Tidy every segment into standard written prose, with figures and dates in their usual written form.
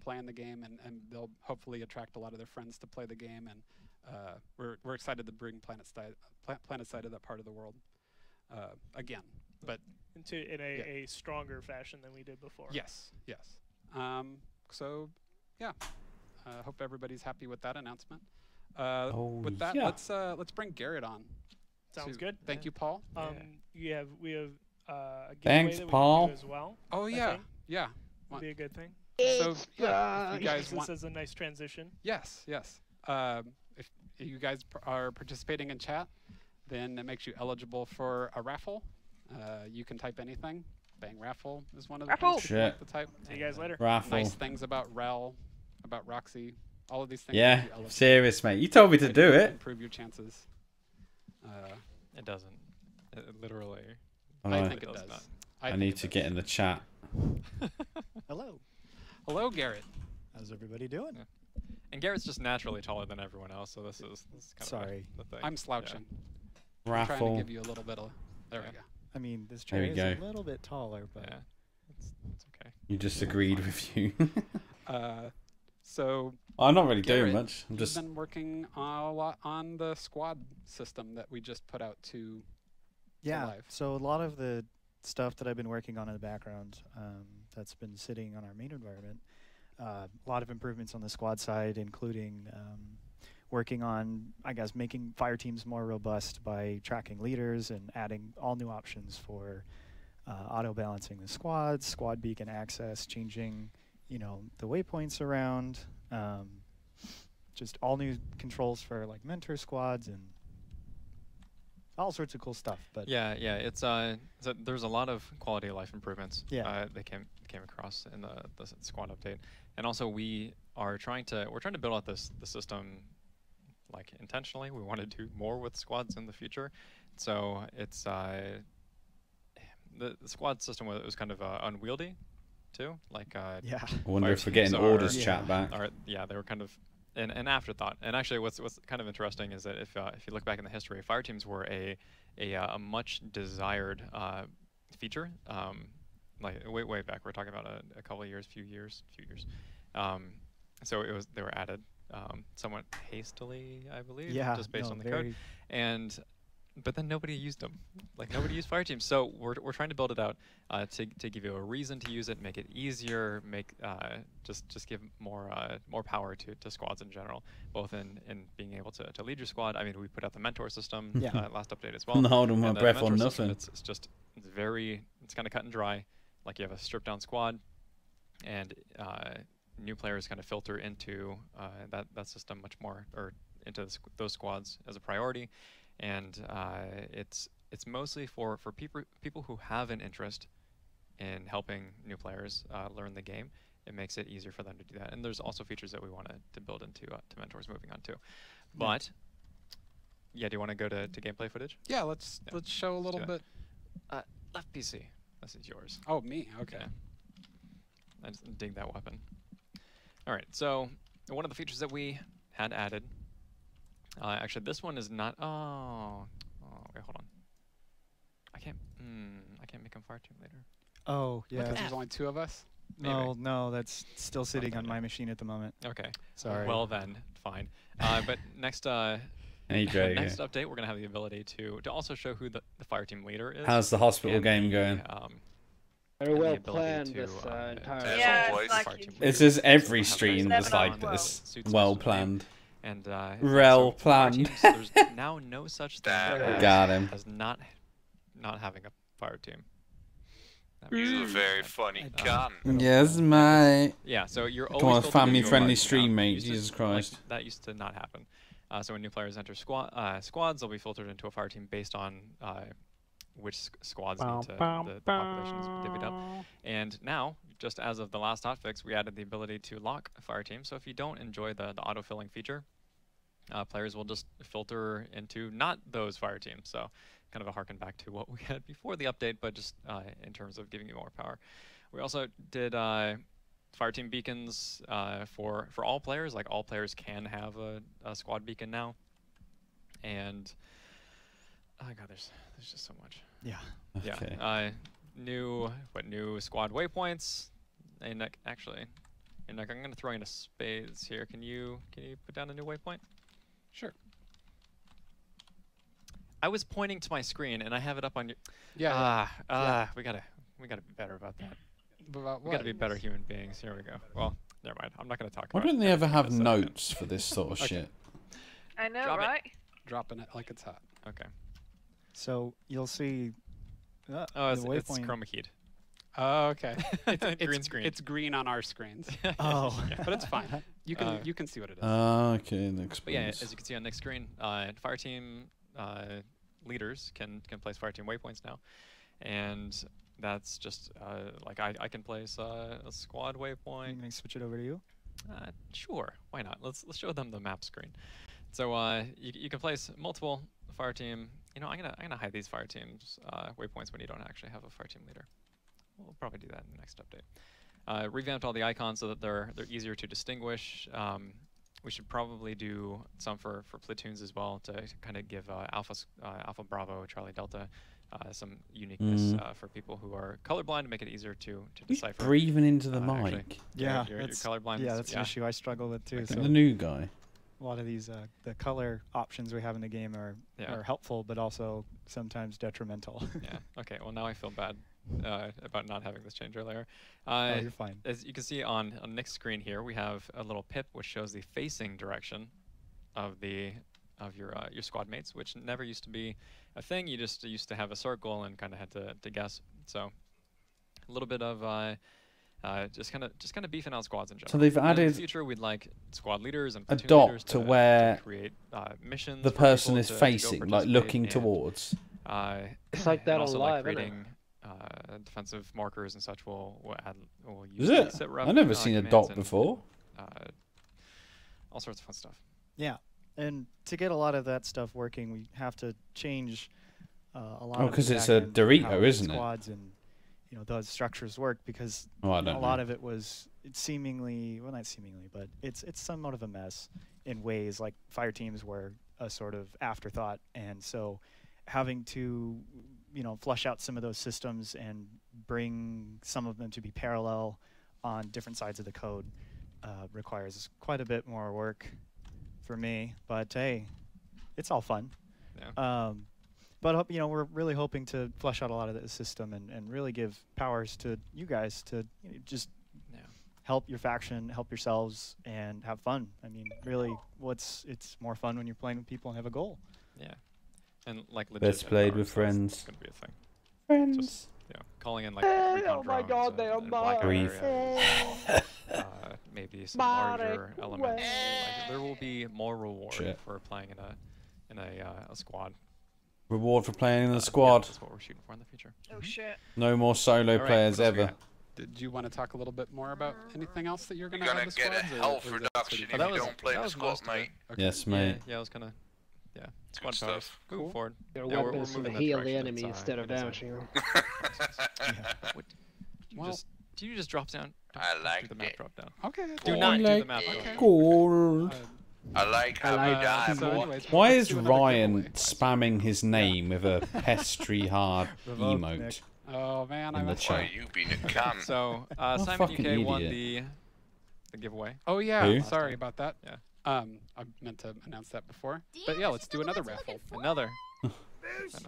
playing the game, and they'll hopefully attract a lot of their friends to play the game. And we're excited to bring Planetside to that part of the world again. But in a stronger fashion than we did before. Yes, yes. So yeah, hope everybody's happy with that announcement. With that, let's bring Garrett on. Sounds good. Thank you, Paul. We have a giveaway Thanks, that we Paul. can do as well. Oh yeah, yeah. Would be a good thing. So yeah, if you guys this is a nice transition. Yes, yes. If you guys are participating in chat, then it makes you eligible for a raffle. You can type anything. Bang raffle is one of the things you like to type. See you guys later. Raffle. Nice things about Rel, about Roxy, all of these things. Yeah, serious, mate. You told me to do it. Improve your chances. It doesn't. Literally. I think it does. I need to get in the chat. Hello. Hello, Garrett. How's everybody doing? Yeah. And Garrett's just naturally taller than everyone else, so this is kind of the thing. I'm slouching. Yeah. I'm trying to give you a little bit of. There we go. I mean, this chair is a little bit taller, but yeah, it's okay. You just agreed with you. So I'm not really Garrett, doing much. I'm just been working a lot on the squad system that we just put out to live. So a lot of the stuff that I've been working on in the background that's been sitting on our main environment, a lot of improvements on the squad side, including working on, I guess, making fire teams more robust by tracking leaders and adding all new options for auto balancing the squads, squad beacon access, changing the waypoints around, just all new controls for like mentor squads and all sorts of cool stuff. But yeah, it's so there's a lot of quality of life improvements that came across in the squad update, and also we're trying to build out the system like intentionally. We want to do more with squads in the future, so it's the squad system was kind of unwieldy too. Like I wonder if we're getting orders chat back. Yeah, they were kind of an afterthought. And actually, what's kind of interesting is that if you look back in the history, fire teams were a much desired feature. Like way back, we're talking about a couple of years, few years. So they were added somewhat hastily, I believe, just based on the code. But then nobody used them. Like nobody used fire teams. So we're trying to build it out to give you a reason to use it, make it easier, just give more power to squads in general, both in being able to lead your squad. I mean, we put out the mentor system last update as well. I'm holding my breath on nothing. It's kind of cut and dry. Like you have a stripped down squad, and new players kind of filter into that system much more, or into those squads as a priority. And it's mostly for people who have an interest in helping new players learn the game. It makes it easier for them to do that. And there's also features that we want to build into to mentors moving on too. But yeah, do you want to go to gameplay footage? Yeah, let's show a little bit. Left PC, this is yours. Oh, me. Okay. I just dig that weapon. All right, so one of the features that we had added. Actually, this one is not. Oh, wait, hold on. I can't make him fire team later. Oh, yeah. Because there's only 2 of us. No, that's still sitting on my machine at the moment. Okay. Sorry. Well then, fine. But next update, we're gonna have the ability to also show who the fire team leader is. How's the hospital game going? Very well planned this entire. Yeah, this is every stream that's like this, well planned. And Rel planned. There's now no such thing Got him. as not having a fire team. He's a very funny gun. Yes, mate. Yeah, so you're Come on, always family-friendly stream, mate. Jesus Christ. That used to not happen. So when new players enter squads, they'll be filtered into a fire team based on which squads need to the populations divvied up. And now, just as of the last hotfix, we added the ability to lock a fire team. So if you don't enjoy the auto-filling feature, players will just filter into not those fire teams. So kind of a harken back to what we had before the update, but just in terms of giving you more power. We also did fire team beacons for all players. Like all players can have a squad beacon now. And oh god, there's just so much. Yeah. Okay. Yeah. New squad waypoints, and actually, And I'm going to throw in a spades here. Can you put down a new waypoint? Sure. I was pointing to my screen and I have it up on your. Yeah. We gotta be better about that. About what? We gotta be better human beings. Here we go. Well, never mind. I'm not gonna talk Why about it. don't they ever have notes for this sort of shit? I know, Drop right? Dropping it like it's hot. Okay. So you'll see. Oh, it's chroma keyed. Oh, okay. Green screen. It's green on our screens. Oh, But it's fine. You can see what it is. Okay, that But yeah, explains. as you can see on Nick's screen, fire team leaders can place fire team waypoints now, and that's just like I can place a squad waypoint. Can I switch it over to you? Sure, why not? Let's show them the map screen. So you can place multiple fire team. You know, I'm gonna hide these fire teams waypoints when you don't actually have a fire team leader. We'll probably do that in the next update. Revamped all the icons so that they're easier to distinguish. We should probably do some for platoons as well to kind of give Alpha Bravo, Charlie Delta some uniqueness for people who are colorblind to make it easier to decipher. Breathing into the mic. Actually, Yeah, you're colorblind. Yeah, that's an issue I struggle with too. Okay. So The new guy. a lot of these the color options we have in the game are helpful, but also sometimes detrimental. Yeah. Okay. Well, now I feel bad about not having this change earlier. Oh, you're fine. As you can see on Nick's screen here, we have a little pip which shows the facing direction of your squad mates, which never used to be a thing. You just used to have a circle and kind of had to guess. So a little bit of just kind of beefing out squads in general. So they've in added the future, we'd like squad leaders and a platoon dot leaders to where create missions. the for person people is to go facing, like participate looking and, towards. It's like that and on also live, like isn't it? creating defensive markers and such. We'll use Is the it? sit rep, I've never seen a commands dot and, before. all sorts of fun stuff. Yeah, and to get a lot of that stuff working, we have to change a lot. Oh, because it's a Dorito, isn't it? Squads and those structures work because Oh, I a don't lot know. of it was seemingly, well, not seemingly, but it's somewhat of a mess in ways. Like fire teams were a sort of afterthought, and so having to flush out some of those systems and bring some of them to be parallel on different sides of the code requires quite a bit more work for me. But hey, it's all fun. Yeah. But we're really hoping to flesh out a lot of the system and really give powers to you guys to just help your faction, help yourselves, and have fun. I mean, really, it's more fun when you're playing with people and have a goal. Yeah. And like Best played with friends. It's gonna be a thing. Friends. Just, calling in like recon oh my drones God, they are and blackout Breathe. areas, maybe some larger elements. Like, there will be more reward for playing in a squad. Reward for playing in the Yeah, squad. that's what we're shooting for in the future. Oh shit. No more solo All right, players what else we ever. got? Did you want to talk a little bit more about anything else that you're going to You're have gonna the get a squads, health or is that reduction sort if of- you don't play that the was squad, most of it. mate. Okay. Yes, mate. Yeah, I was kind of squad Good powers. stuff. Moving forward. Your Yeah, we're weapons to moving that heal the direction. enemy It's, instead of it is a- damaging them. What, Well- do you just drop down? I Don't like do the map it. drop down. Okay. Do Oh, not do like the map drop Okay. down. Gold. I like how you die, so boy. anyways, Why let's is do another Ryan giveaway. spamming his name with a pestry hard Revoke, emote? Nick. Oh man, In I the messed chat. up. Why you being a cunt? So a Simon fucking UK won idiot. the giveaway. Oh yeah, Who? sorry about that. Yeah. I meant to announce that before. But yeah, let's do another raffle. Another. Hey, So,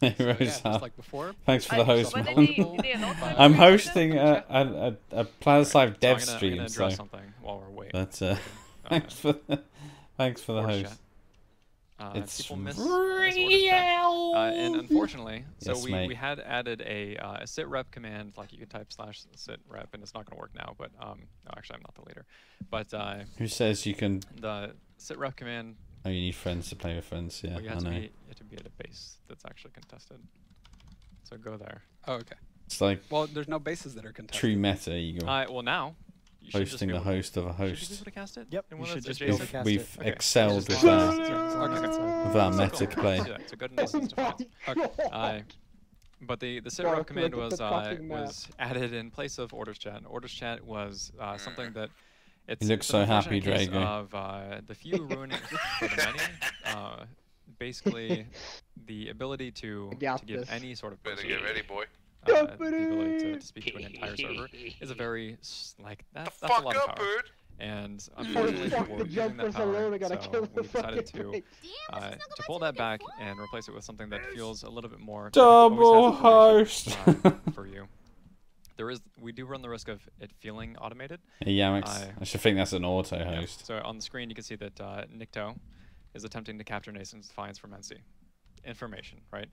yeah, Rosa. just like before. Thanks for the host, When man. did he announce it? I'm hosting a Planetside So I'm Dev gonna stream, address so something while we're waiting. but thanks for the Force host. chat. It's People miss order chat. And unfortunately, so Yes, we mate. had added a sit rep command, like you could type /sit rep, and it's not going to work now. But no, actually, I'm not the leader. But Who says you can? the sit rep command, Oh, you need friends to play with friends. Yeah, well, you I have know. you have to be at a base that's actually contested. So go there. Oh okay. It's like Well, there's no bases that are contested. true meta. You go Well, now you should just hosting be a able to- host of a should you be host. able to cast it? Yep, in you one of should those just be able to adjacent- cast We've it. excelled Just with cast that. it. With our So meta cool. play. Do that. It's a good instance defense. But the sit rep command look at was the fucking map. was added in place of orders chat. And orders chat was something that it's You look it's so an happy, unfortunate case Drago. of the few ruining for the many. Basically, the ability to got give this. any sort of Better person get ready, boy. the ability to speak to an entire server is a very that's a lot of power. And unfortunately, we're using that power, so we decided to pull that back and replace it with something that feels a little bit more double host for you. We do run the risk of it feeling automated. Yeah, I should think that's an auto host. So on the screen, you can see that Nikto is attempting to capture Nason's defiance from NC information, right?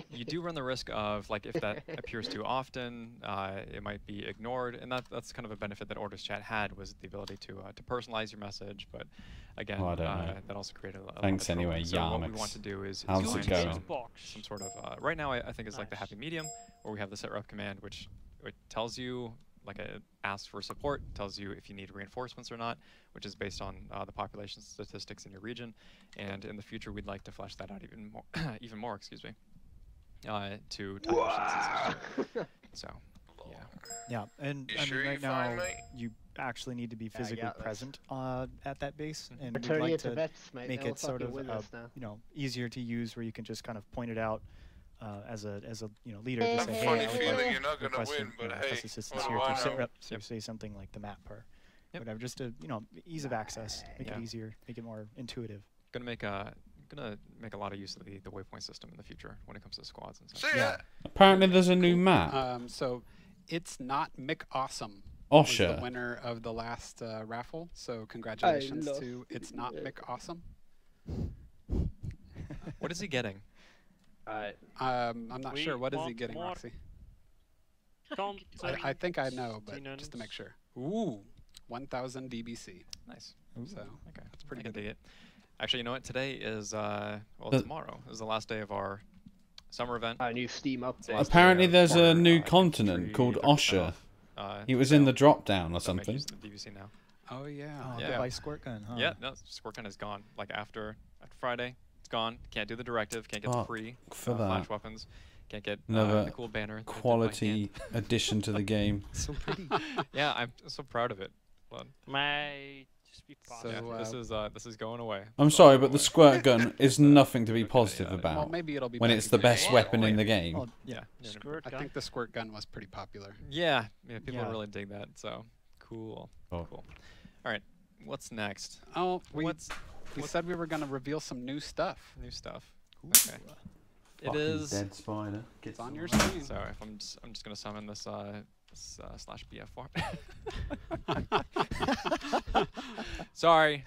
You do run the risk of, like, if that appears too often, it might be ignored, and that's kind of a benefit that Orders Chat had, was the ability to personalize your message. But again, that also created a thanks anyway, so what we want to do is how's it going? Some sort of right now I think it's like the happy medium, where we have the setrep command, which tells you, like, it asks for support, tells you if you need reinforcements or not, which is based on the population statistics in your region. And in the future, we'd like to flesh that out even more, excuse me, to time systems. So, yeah. Yeah, and I mean, right now you actually need to be physically present at that base, and we'd like to make it sort of easier to use, where you can just kind of point it out. As a leader, to say, hey, I would like you're not gonna win, but hey, assistance here to sit rep, so say something like the map or whatever, just to ease of access, make it easier, make it more intuitive. Gonna make a lot of use of the waypoint system in the future when it comes to squads and stuff. Yeah. Apparently, there's a new map. So it's not Mick Awesome. Osher, the winner of the last raffle. So congratulations to It's Not Mick Awesome. What is he getting? I'm not sure. What is he getting, Roxy? I think I know, but just to make sure. Ooh, 1,000 DBC. Nice. So okay, that's pretty good. good. Dig it. Actually, you know what? Today is tomorrow is the last day of our summer event. New Steam update. Apparently, there's a new continent called Osher. He was in the drop down or something. The DBC now. Oh yeah. The by squirt gun, huh? Yeah, no, squirt gun is gone. Like after Friday. It's gone. Can't do the directive. Can't get the free flash weapons. Can't get the cool banner. Quality addition to the game. So pretty. Yeah, I'm so proud of it. May just be so this is going away. I'm sorry, but the squirt gun is nothing to be positive about. Well, maybe it'll be when it's the best weapon in the game. Well, yeah. I think the squirt gun was pretty popular. Yeah, people really dig that. So cool. Cool. All right, what's next? Oh, we said we were going to reveal some new stuff. Ooh. Okay. It is dead spider. It's on your screen. So if I'm just going to summon this slash BF form. Sorry.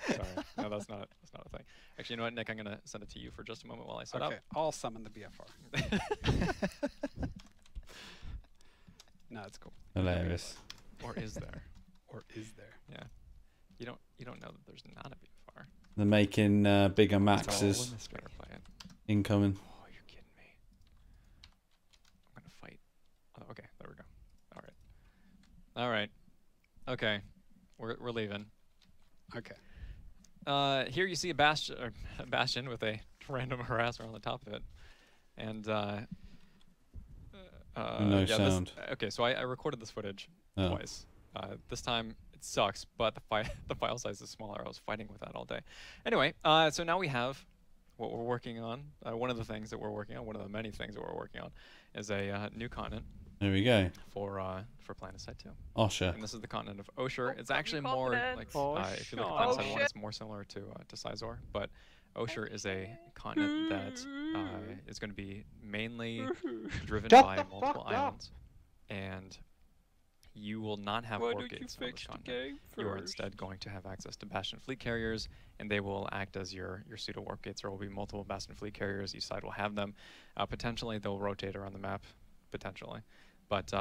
No, that's not a thing. Actually, you know what, Nick? I'm going to send it to you for just a moment while I set up. Okay, I'll summon the BFR. No, it's cool. Hilarious. Or is there? Yeah. You don't know that there's not a BFR. They're making bigger maxes. Incoming. Oh, you're kidding me. I'm gonna fight. Oh, okay, there we go. All right. Okay, we're leaving. Okay. Here you see a bastion with a random harasser on the top of it, and no sound. Okay, so I recorded this footage twice. This time it sucks, but the file size is smaller. I was fighting with that all day. Anyway, so now we have what we're working on. One of the things that we're working on, one of the many things that we're working on, is a new continent. There we go. For Planetside 2. Osher. And this is the continent of Osher. It's actually more like if you look at Planetside 1, it's more similar to Sizor, but Osher is a continent that is going to be mainly driven by multiple islands, and you will not have warp gates on this continent. You are instead going to have access to Bastion fleet carriers, and they will act as your pseudo warp gates. There will be multiple Bastion fleet carriers. Each side will have them. Potentially, they'll rotate around the map. Potentially, but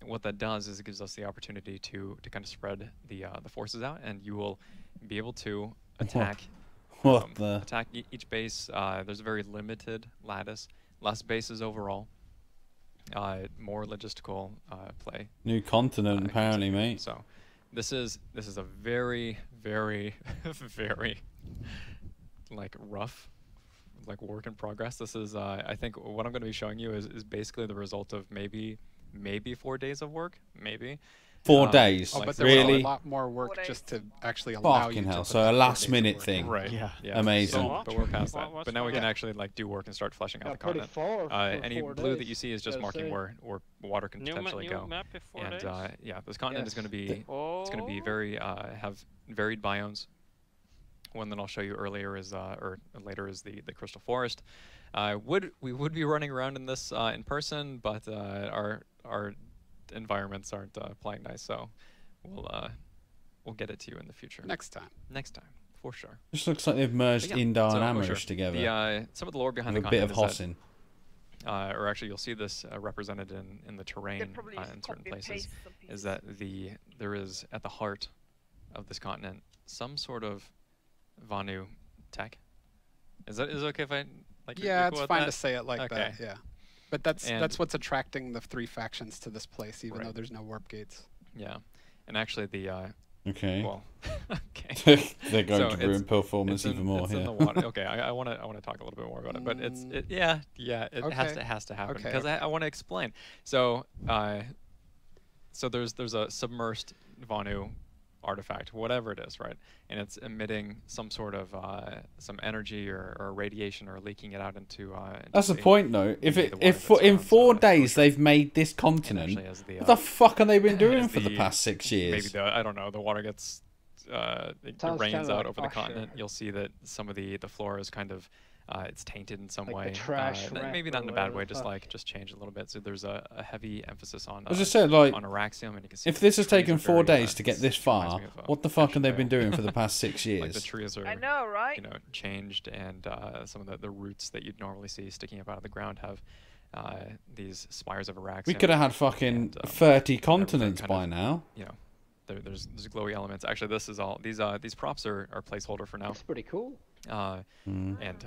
what that does is it gives us the opportunity to kind of spread the forces out, and you will be able to attack. Attack each base. There's a very limited lattice, less bases overall. More logistical play. New continent, apparently, mate. So, this is a very, very, very rough, work in progress. This is I think what I'm going to be showing you is basically the result of maybe 4 days of work, maybe. 4 days. Oh, but there really? was a lot more work just to actually allow you Fucking to hell! put So that a 4 last days minute of thing. Right. Yeah. Amazing. But we're past that. But now we can Yeah. actually like do work and start fleshing out the Put it continent. forward for Any 4 blue that days, you see is just gotta marking say. where water can potentially go. Map before And days? yeah, this continent is Yes. going to be it's going to be very have varied biomes. One that I'll show you earlier is or later is the crystal forest. We would be running around in this in person, but our environments aren't playing nice, so we'll get it to you in the future. next time. Next time, for sure. Just looks like they've merged But yeah, Indar so, and oh, Amarish sure. together. Some of the lore behind with the a bit of continent is Hossin. that, or actually you'll see this represented in the They terrain probably in just certain copy and places, paste some is pieces. that there is at the heart of this continent some sort of Vanu tech. Is it okay if I like? Yeah, you it's quote fine that? to say it like Okay. that. Yeah, but that's And- what's attracting the 3 factions to this place, even Right. though there's no warp gates. Yeah, and actually the Okay. well, okay. They're going So to ruin it's performance in, even more it's here. in the water. Okay, I want to talk a little bit more about it, but yeah, it Okay. has to happen Okay, because I want to explain. So so there's a submersed Vanu artifact, whatever it is, right? And it's emitting some sort of some energy or radiation or leaking it out into. That's the point, though. If into it the water if that in surrounds, 4 the days ocean. they've made this And continent, actually as what the fuck have they been doing as for the past 6 maybe years? I don't know, the water gets it Sounds rains kinda out like over the Usher. continent. You'll see that some of the flora is kind of it's tainted in some Like the way. trash Maybe wrap not in or a bad whatever way, the just fuck. changed a little bit. So there's a heavy emphasis on I was just saying, like, on Araxium, and you can see if the this has trees taken are 4 very, days to get this it reminds far, me of, what the fuck have they been Asheville. doing for the past 6 years? Like the trees are I know, right? you know changed, and some of the roots that you'd normally see sticking up out of the ground have these spires of Araxium. We could have had fucking and, 30 continents kind by of- now. You know, there's glowy elements. Actually, this is all these props are placeholder for now. That's pretty cool. And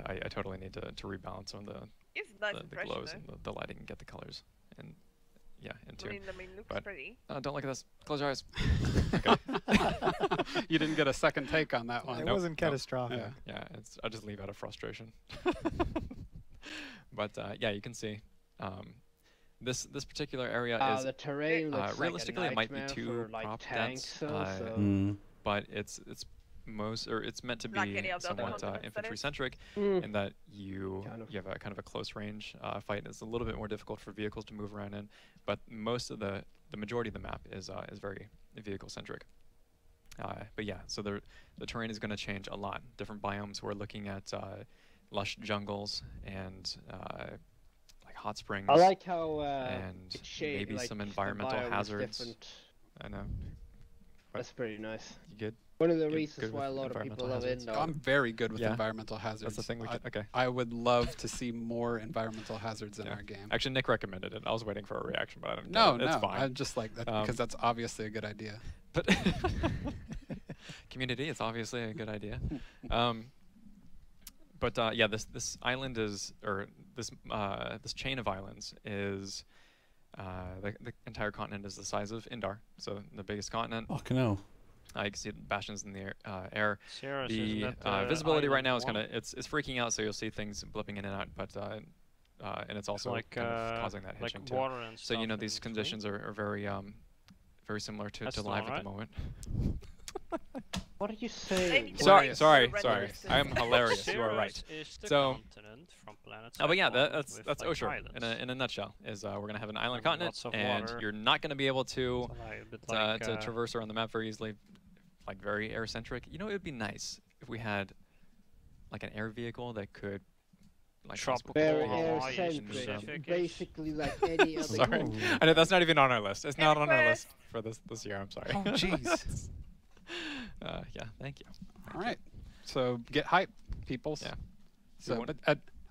I totally need to rebalance some of It's a nice the impression, glows though. and the lighting and get the colors and in I tune. mean, looks But- pretty. Don't look at this. Close your eyes. You didn't get a second take on that one. It Nope, wasn't nope. catastrophic. Yeah. Yeah, I just leave out of frustration. But yeah, you can see this particular area is The terrain looks realistically like a it might be nightmare too for, like, prop tanks, dense, so. but it's meant to Like be any of the other somewhat continents, that infantry is. centric Mm. in that you Kind of. you have a kind of a close range fight. It's a little bit more difficult for vehicles to move around in, but most of the majority of the map is very vehicle centric. But yeah, so the terrain is going to change a lot. Different biomes. We're looking at lush jungles and like hot springs. I like how and it's shaped, maybe like, some the environmental biome is hazards. different. I know. That's pretty nice. You good? One of the Good- reasons good why a with lot of environmental people love hazards. Indo. I'm very good with Yeah. environmental hazards. That's the thing we can. Okay. I would love to see more environmental hazards in Yeah. our game. Actually, Nick recommended it. I was waiting for a reaction, but I didn't. No, get it. It's no, fine. I'm just like that because that's obviously a good idea. But community, it's obviously a good idea. But yeah, this island is, or this chain of islands is, the entire continent is the size of Indar, so the biggest continent. Fucking hell. You can see the bastions in the air. Serious, The isn't that, visibility right island now is one? kind of it's freaking out, so you'll see things blipping in and out, but and it's also like kind of causing that like hitching too. water and So you know stuff these in between. conditions are very very similar to That's live not at the moment. What are you saying? Sorry, Right. sorry, Red sorry. List. I am hilarious. You are Sirius right. is the So- continent from Planetside Oh, but yeah, 1 that's with, that's like, Osher islands. in a nutshell. Is we're gonna have an island And continent, lots of and water. you're not gonna be able to So, like, a bit like, to traverse around the map very easily, like very air centric. You know, it would be nice if we had like an air vehicle that could like Tropical Very Hawaii air-centric. specific-ish. Basically like any other Sorry, country. I know that's not even on our list. It's not on our Request. list for this year. I'm sorry. Oh, jeez. Yeah, thank you. All right. So get hype, peoples. Yeah. So, want-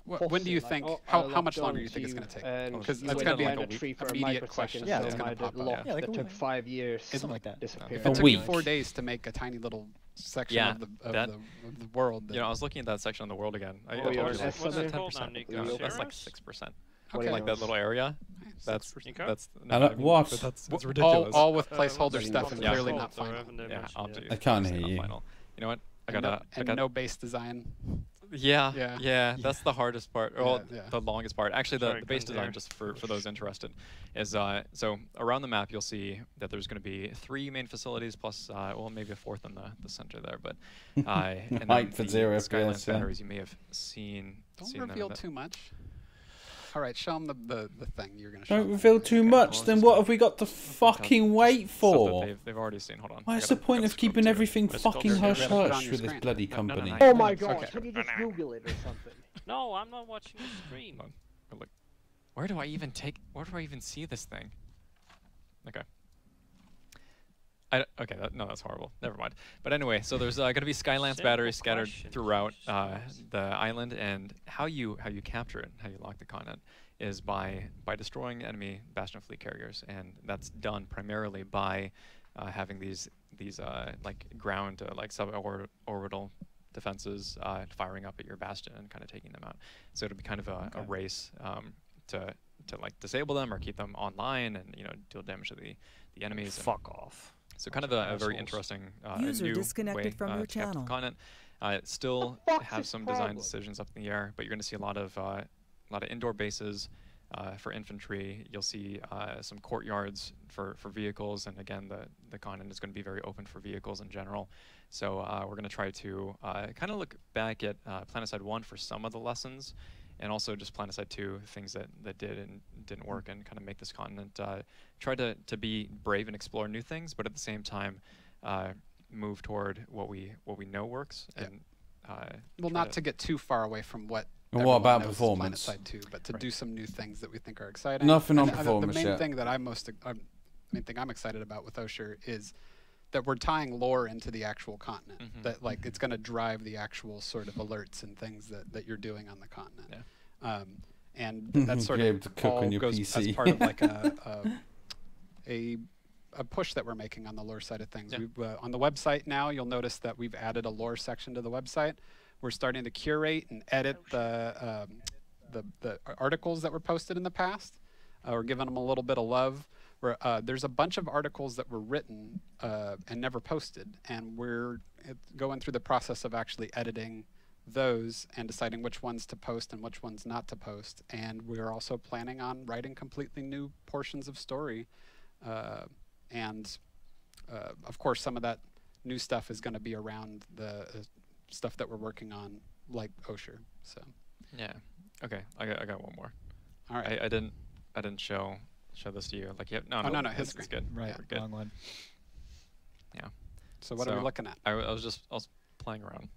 but when do you Like, think? oh, how I how much logged longer do on you think it's to going to take? and Because you that's went going to be behind like a tree for a immediate microsecond, question Yeah, so that's it going my to pop up. lock Yeah, like that a took week. 5 years Something like that. disappeared. If A it took week. you 4 days to make a tiny little section Yeah, of the that- of the world, You know, I was looking at that section of the world again. I Oh, told yeah, you what's that. that What's that called 10%? now, Nico? No, that's like Serious? 6%. What Okay. Like that little area. That's Nico? that's. Hello, I mean, what? But that's all, it's ridiculous. all with Uh, placeholder what's stuff it and called? clearly Yeah. not final. Haven't they Yeah, mentioned I'll yet? do. I can't say hear not you. final. You know what? I And gotta. no base design. Yeah. That's the hardest part, or the longest part. Actually, the base design, just for those interested, is so around the map you'll see that there's going to be 3 main facilities plus, well, maybe a 4th in the center there, but and Height for 0 Skylands batteries you may have seen. Don't reveal too much. All right, show them the thing you're going to show. Don't reveal too much, then what have we got to fucking wait for? They've already seen. Hold on. What's the point of keeping everything fucking hush-hush with this bloody company? Oh my god, can you just Google it or something? No, I'm not watching the stream. Look, where do I even see this thing? Okay. Okay, that's horrible. Never mind. But anyway, so there's going to be Skylands batteries scattered throughout the island, and how you capture it, how you lock the continent, is by destroying enemy Bastion fleet carriers, and that's done primarily by having these like ground like suborbital defenses firing up at your Bastion and kind of taking them out. So it'll be kind of a race to like disable them or keep them online, and deal damage to the enemies. Fuck off. So kind of a very interesting new disconnected way from your channel. to content. Still have some design decisions up in the air, but you're going to see a lot of indoor bases for infantry. You'll see some courtyards for vehicles, and again, the continent is going to be very open for vehicles in general. So we're going to try to kind of look back at Planetside 1 for some of the lessons, and also just Planetside 2, things that did and didn't work, and kind of make this continent try to be brave and explore new things, but at the same time move toward what we know works. And well, not to get too far away from what. What about performance? Planetside 2, but to do some new things that we think are exciting. Nothing on performance The main thing that I'm excited about with Osher is that we're tying lore into the actual continent. That it's going to drive the actual sort of alerts and things that you're doing on the continent. And that's sort of all goes as part of like a push that we're making on the lore side of things. On the website now, you'll notice that we've added a lore section to the website. We're starting to curate and edit the articles that were posted in the past. We're giving them a little bit of love. There's a bunch of articles that were written and never posted, and we're going through the process of actually editing those and deciding which ones to post and which ones not to post. And we're also planning on writing completely new portions of story. And of course, some of that new stuff is going to be around the stuff that we're working on, like Osher. So yeah, okay, I got one more. All right, I didn't show this to you. Like, no, his screen. Good. Right, good. wrong one. Yeah. So what are we looking at? I was playing around.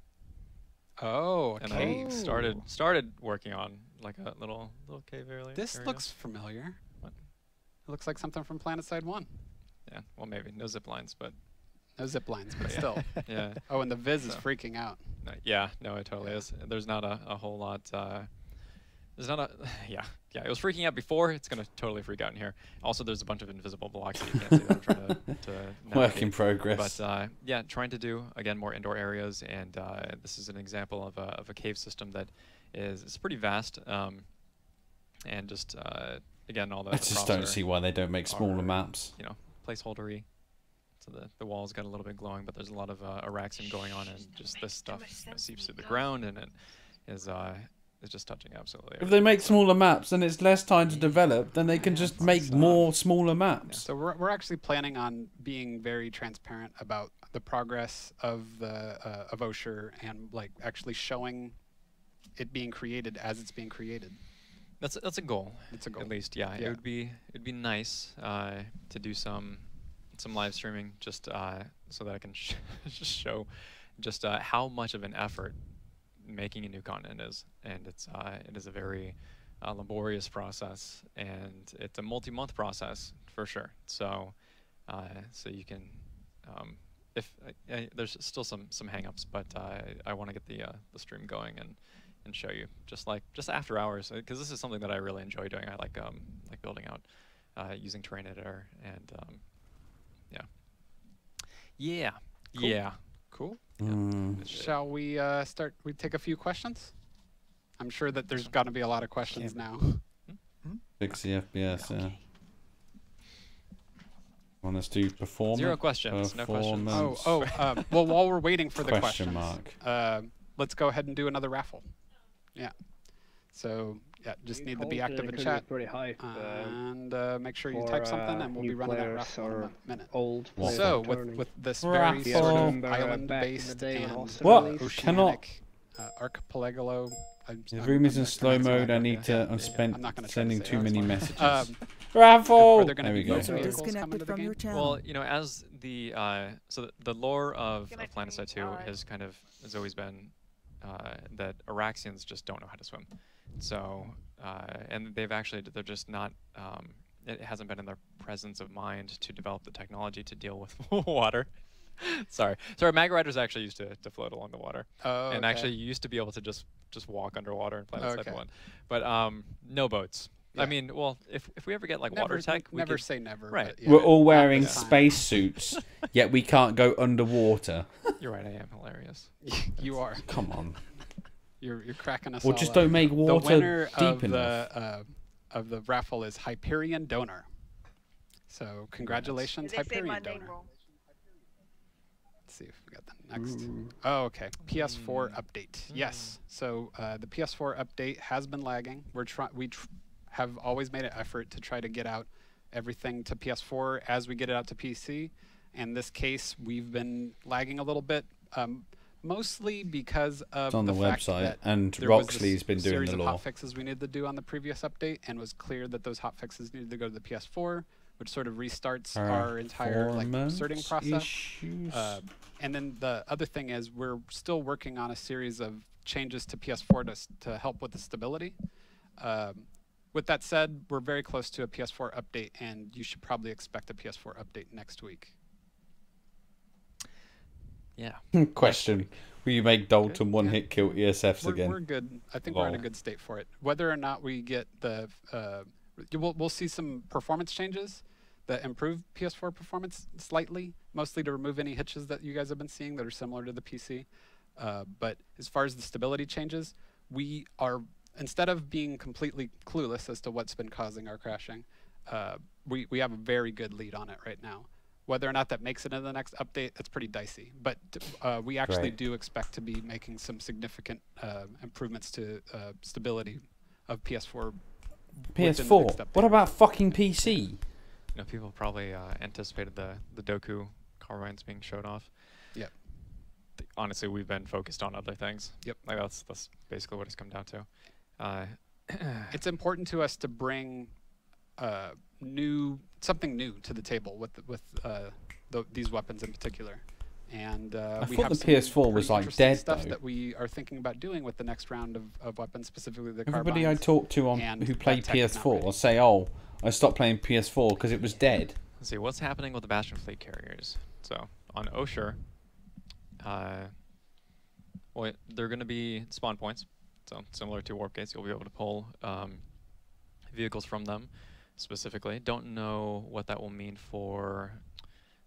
Oh, and I started working on like a little cave earlier. This looks familiar. What? It looks like something from Planetside 1. Yeah, well, maybe no zip lines, but no zip lines, but still. Yeah. Oh, and the Viz is freaking out. Yeah, no, it totally is. There's not a whole lot. There's not a yeah. It was freaking out before. It's gonna totally freak out in here. Also, there's a bunch of invisible blocks that you can't see that I'm trying to navigate. Work in progress. But yeah, trying to do again more indoor areas, and this is an example of a cave system that it's pretty vast, and just again all the. I just don't see why they don't make smaller maps. Placeholdery. So the walls got a little bit glowing, but there's a lot of Araxium going on, and just this stuff seeps through the ground, and it is just touching absolutely. If they make smaller maps, then it's less time to develop. Then they can just make more smaller maps. So we're actually planning on being very transparent about the progress of of Osher, and like actually showing it being created as it's being created. That's a goal. It's a goal. At least, yeah. It'd be nice to do some live streaming just so that I can just show just how much of an effort making a new continent is, and it is a very laborious process, and it's a multi-month process for sure. So so you can if there's still some hang-ups, but I want to get the stream going and show you just after hours, because this is something that I really enjoy doing. I like building out using terrain editor, and yeah. Cool. Mm. Shall we start? We take a few questions. I'm sure that there's got to be a lot of questions now. Fix the FPS. Yeah. Want us to perform? 0 questions. No questions. Well, while we're waiting for the question questions, mark. let's go ahead and do another raffle. Yeah. So yeah, just need to be active in chat and make sure you type something, and we'll be running that raffle in a minute. So with this very sort of island-based and oceanic archipelago. The room is in slow mode. I need to. I'm sending too many messages. Raffle. There we go. Disconnected from your channel. Well, you know, as the so the lore of Planetside 2 has always been that Araxians just don't know how to swim. So and they're just not. It hasn't been in their presence of mind to develop the technology to deal with water. Sorry, Mag Riders actually used to float along the water, and actually you used to be able to just walk underwater in Planetside 1, but no boats. Yeah. I mean, well, if we ever get like water tech, we never say never. Right. Yeah. We're all wearing space suits, yet we can't go underwater. You're right. I am hilarious. You are. Come on. You're cracking us. Well, just don't make water the winner deep enough. Of the raffle is Hyperion Donor. So congratulations, Hyperion Donor. Let's see if we got the next. Oh, okay. PS4 update. Yes. So the PS4 update has been lagging. We have always made an effort to try to get out everything to PS4 as we get it out to PC. In this case, we've been lagging a little bit, mostly because of the fact website, that and there was Roxley's been doing series the of law. hotfixes we needed to do on the previous update, and was clear that those hotfixes needed to go to the PS4, which sort of restarts our entire sorting process. And then the other thing is we're still working on a series of changes to PS4 to help with the stability. With that said, we're very close to a PS4 update, and you should probably expect a PS4 update next week. Yeah. Question: will you make Dalton one-hit kill ESFs again? We're good. I think we're in a good state for it. Whether or not we get the, we'll see some performance changes that improve PS4 performance slightly, mostly to remove any hitches that you guys have been seeing that are similar to the PC. But as far as the stability changes, we are, instead of being completely clueless as to what's been causing our crashing, we have a very good lead on it right now. Whether or not that makes it in the next update, that's pretty dicey. But we actually do expect to be making some significant improvements to stability of PS4. PS4? What about fucking PC? You know, people probably anticipated the Doku carbines being showed off. Yep. Honestly, we've been focused on other things. Yep. Like that's basically what it's come down to. It's important to us to bring something new to the table with these weapons in particular. And we thought have the PS4 was like dead stuff though. that we are thinking about doing with the next round of weapons, specifically the Everybody carbines. I talked to who played PS4 will say, "Oh, I stopped playing PS4 because it was dead." Let's see what's happening with the Bastion fleet carriers. So on Osher, well, they're going to be spawn points. So similar to warp gates, you'll be able to pull vehicles from them. Specifically, don't know what that will mean for,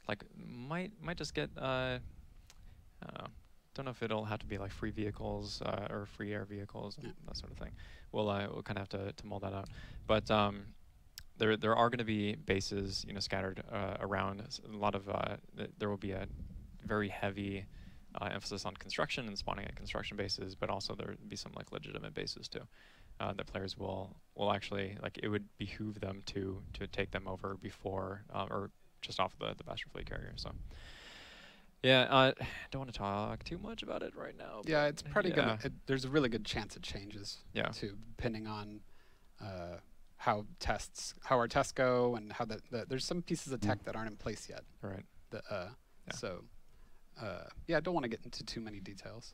like, might just get don't know if it'll have to be like free vehicles or free air vehicles and that sort of thing. We'll kind of have to mull that out, but there are going to be bases, you know, scattered around. A lot of there will be a very heavy emphasis on construction and spawning at construction bases, but also there will be some like legitimate bases too. That players will actually, like, it would behoove them to take them over before or just off the Bastion fleet carrier. So yeah, don't want to talk too much about it right now. Yeah, it's probably gonna. There's a really good chance it changes. Yeah. Too, depending on how our tests go, and how there's some pieces of tech that aren't in place yet. Right. So yeah, I don't want to get into too many details.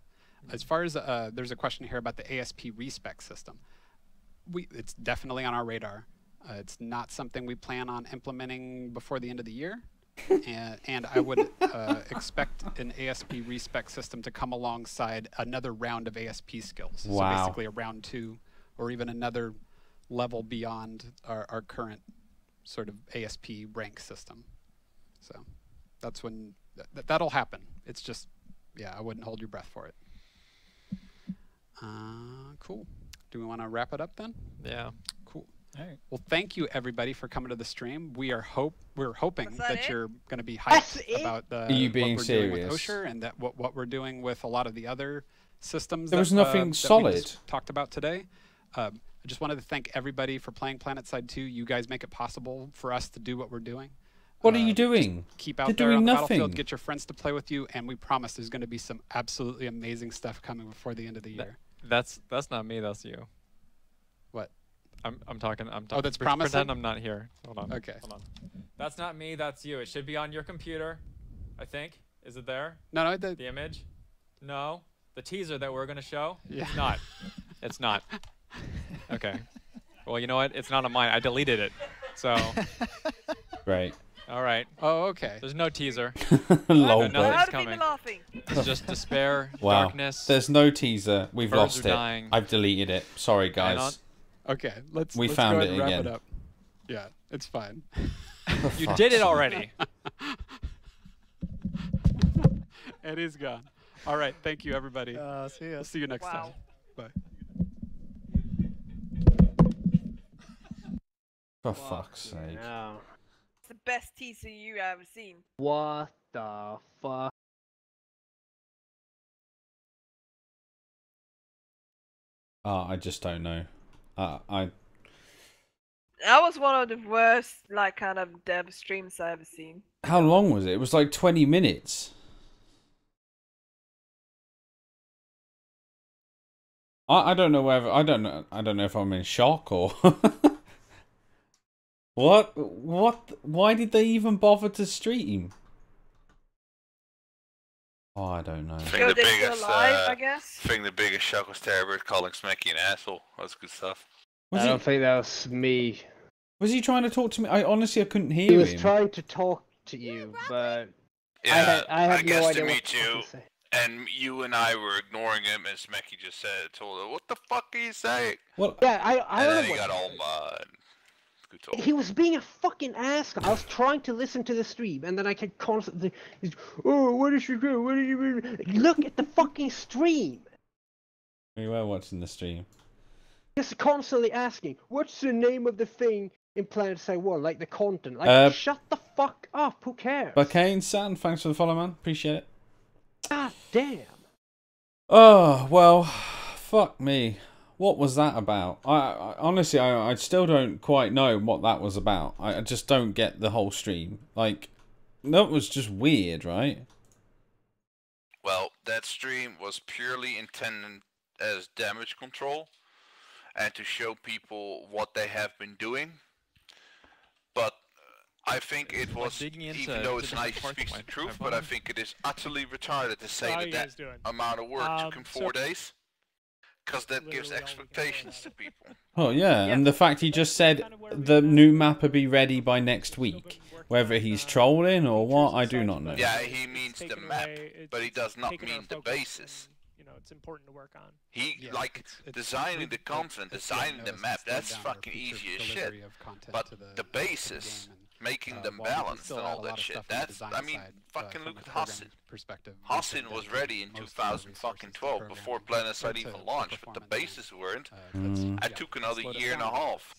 As far as there's a question here about the ASP respec system. It's definitely on our radar. It's not something we plan on implementing before the end of the year, and I would expect an ASP respec system to come alongside another round of ASP skills. Wow. So basically a round 2, or even another level beyond our current sort of ASP rank system. So that's when that'll happen. It's just, yeah, I wouldn't hold your breath for it. Cool. Do we want to wrap it up then? Yeah. Cool. All right. Well, thank you everybody for coming to the stream. We're hoping that you're going to be hyped about the Are you being what we're serious? doing with Osher, and that what we're doing with a lot of the other systems. There was nothing that solid. we just talked about today. I just wanted to thank everybody for playing Planetside 2. You guys make it possible for us to do what we're doing. What are you doing? Keep out They're there doing on the nothing. battlefield. Get your friends to play with you, and we promise there's going to be some absolutely amazing stuff coming before the end of the year. That's not me. That's you. What? I'm talking. Oh, that's promising? Pretend I'm not here. Hold on. Okay. Hold on. That's not me. That's you. It should be on your computer. I think. Is it there? No, the image. No. The teaser that we're gonna show. Yeah. It's not. It's not. Okay. Well, you know what? It's not on mine. I deleted it. So. Right. All right. Oh, okay. There's no teaser. Lol, Nothing's coming. It's just despair, wow. darkness. There's no teaser. We've Birds lost are it. dying. I've deleted it. Sorry, guys. Okay, let's found go ahead it and wrap again. it up. Yeah, it's fine. You did it already. It is gone. All right, thank you, everybody. See ya. We'll see you next time. Bye. For fuck's sake. No. It's the best teaser you ever seen. What the fuck? I just don't know. That was one of the worst, like, kind of dev streams I ever seen. How long was it? It was like 20 minutes. I don't know whether I don't know if I'm in shock or what why did they even bother to stream? Oh, I don't know. I think the biggest I guess. I think the biggest shock was Terrorbird calling Smecky an asshole. That's good stuff. I don't think that was me. Was he trying to talk to me? I honestly couldn't hear him. He was trying to talk to you, but Yeah, I have no guess idea to me what too. to say. And you and I were ignoring him, and Smecky just told her, "What the fuck are you saying?" Well, yeah, I and don't then know he got all mad. Good talk. He was being a fucking asshole. I was trying to listen to the stream, and then I could constantly, oh, what did you do? What did you do? Look at the fucking stream. We were watching the stream. Just constantly asking, what's the name of the thing in Planetside World? Like the content. Like, shut the fuck up. Who cares? Bakane San, thanks for the follow, man. Appreciate it. God damn. Oh, well, fuck me. What was that about? I honestly, I still don't quite know what that was about. I just don't get the whole stream. Like, that was just weird, right? Well, that stream was purely intended as damage control and to show people what they have been doing. But I think it was, even though it's nice to speak the truth, but I think it is utterly retarded to say that amount of work took him 4 days. Because that gives expectations to people. Oh, yeah, and the fact he just said the new map will be ready by next week. Whether he's trolling or what, I do not know. Yeah, he means the map, but he does not mean the basis. It's important to work on. He, like, designing the content, designing the map, that's fucking easy as shit. But the basis, making them balanced and all that shit, that's, I mean, fucking look at Hassan. Hassan was ready in 2012 before Planetside even launched, but the bases weren't. It took another year and a half.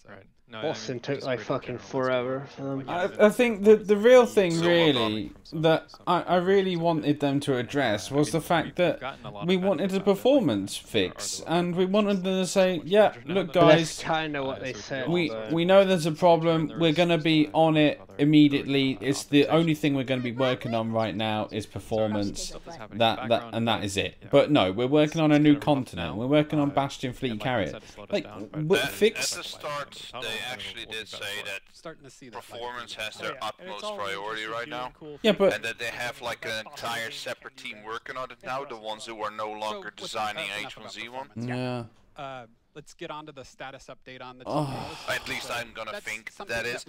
Boston took like fucking forever. I think the real thing really that I really wanted them to address was the fact that we wanted a performance fix, and we wanted them to say, yeah, look guys, that's kind of what they said. We know there's a problem, we're going to be on it immediately. It's the only thing we're going to be working on right now is performance. That is it. But no, we're working on a new continent. We're working on Bastion Fleet Carrier. Like, fix. At the start, they actually did say that performance has their utmost priority right now. Yeah, but and that they have like an entire separate team working on it now. The ones who are no longer designing H1Z1. Yeah. Let's get on to the status update on the At least I'm gonna think that is.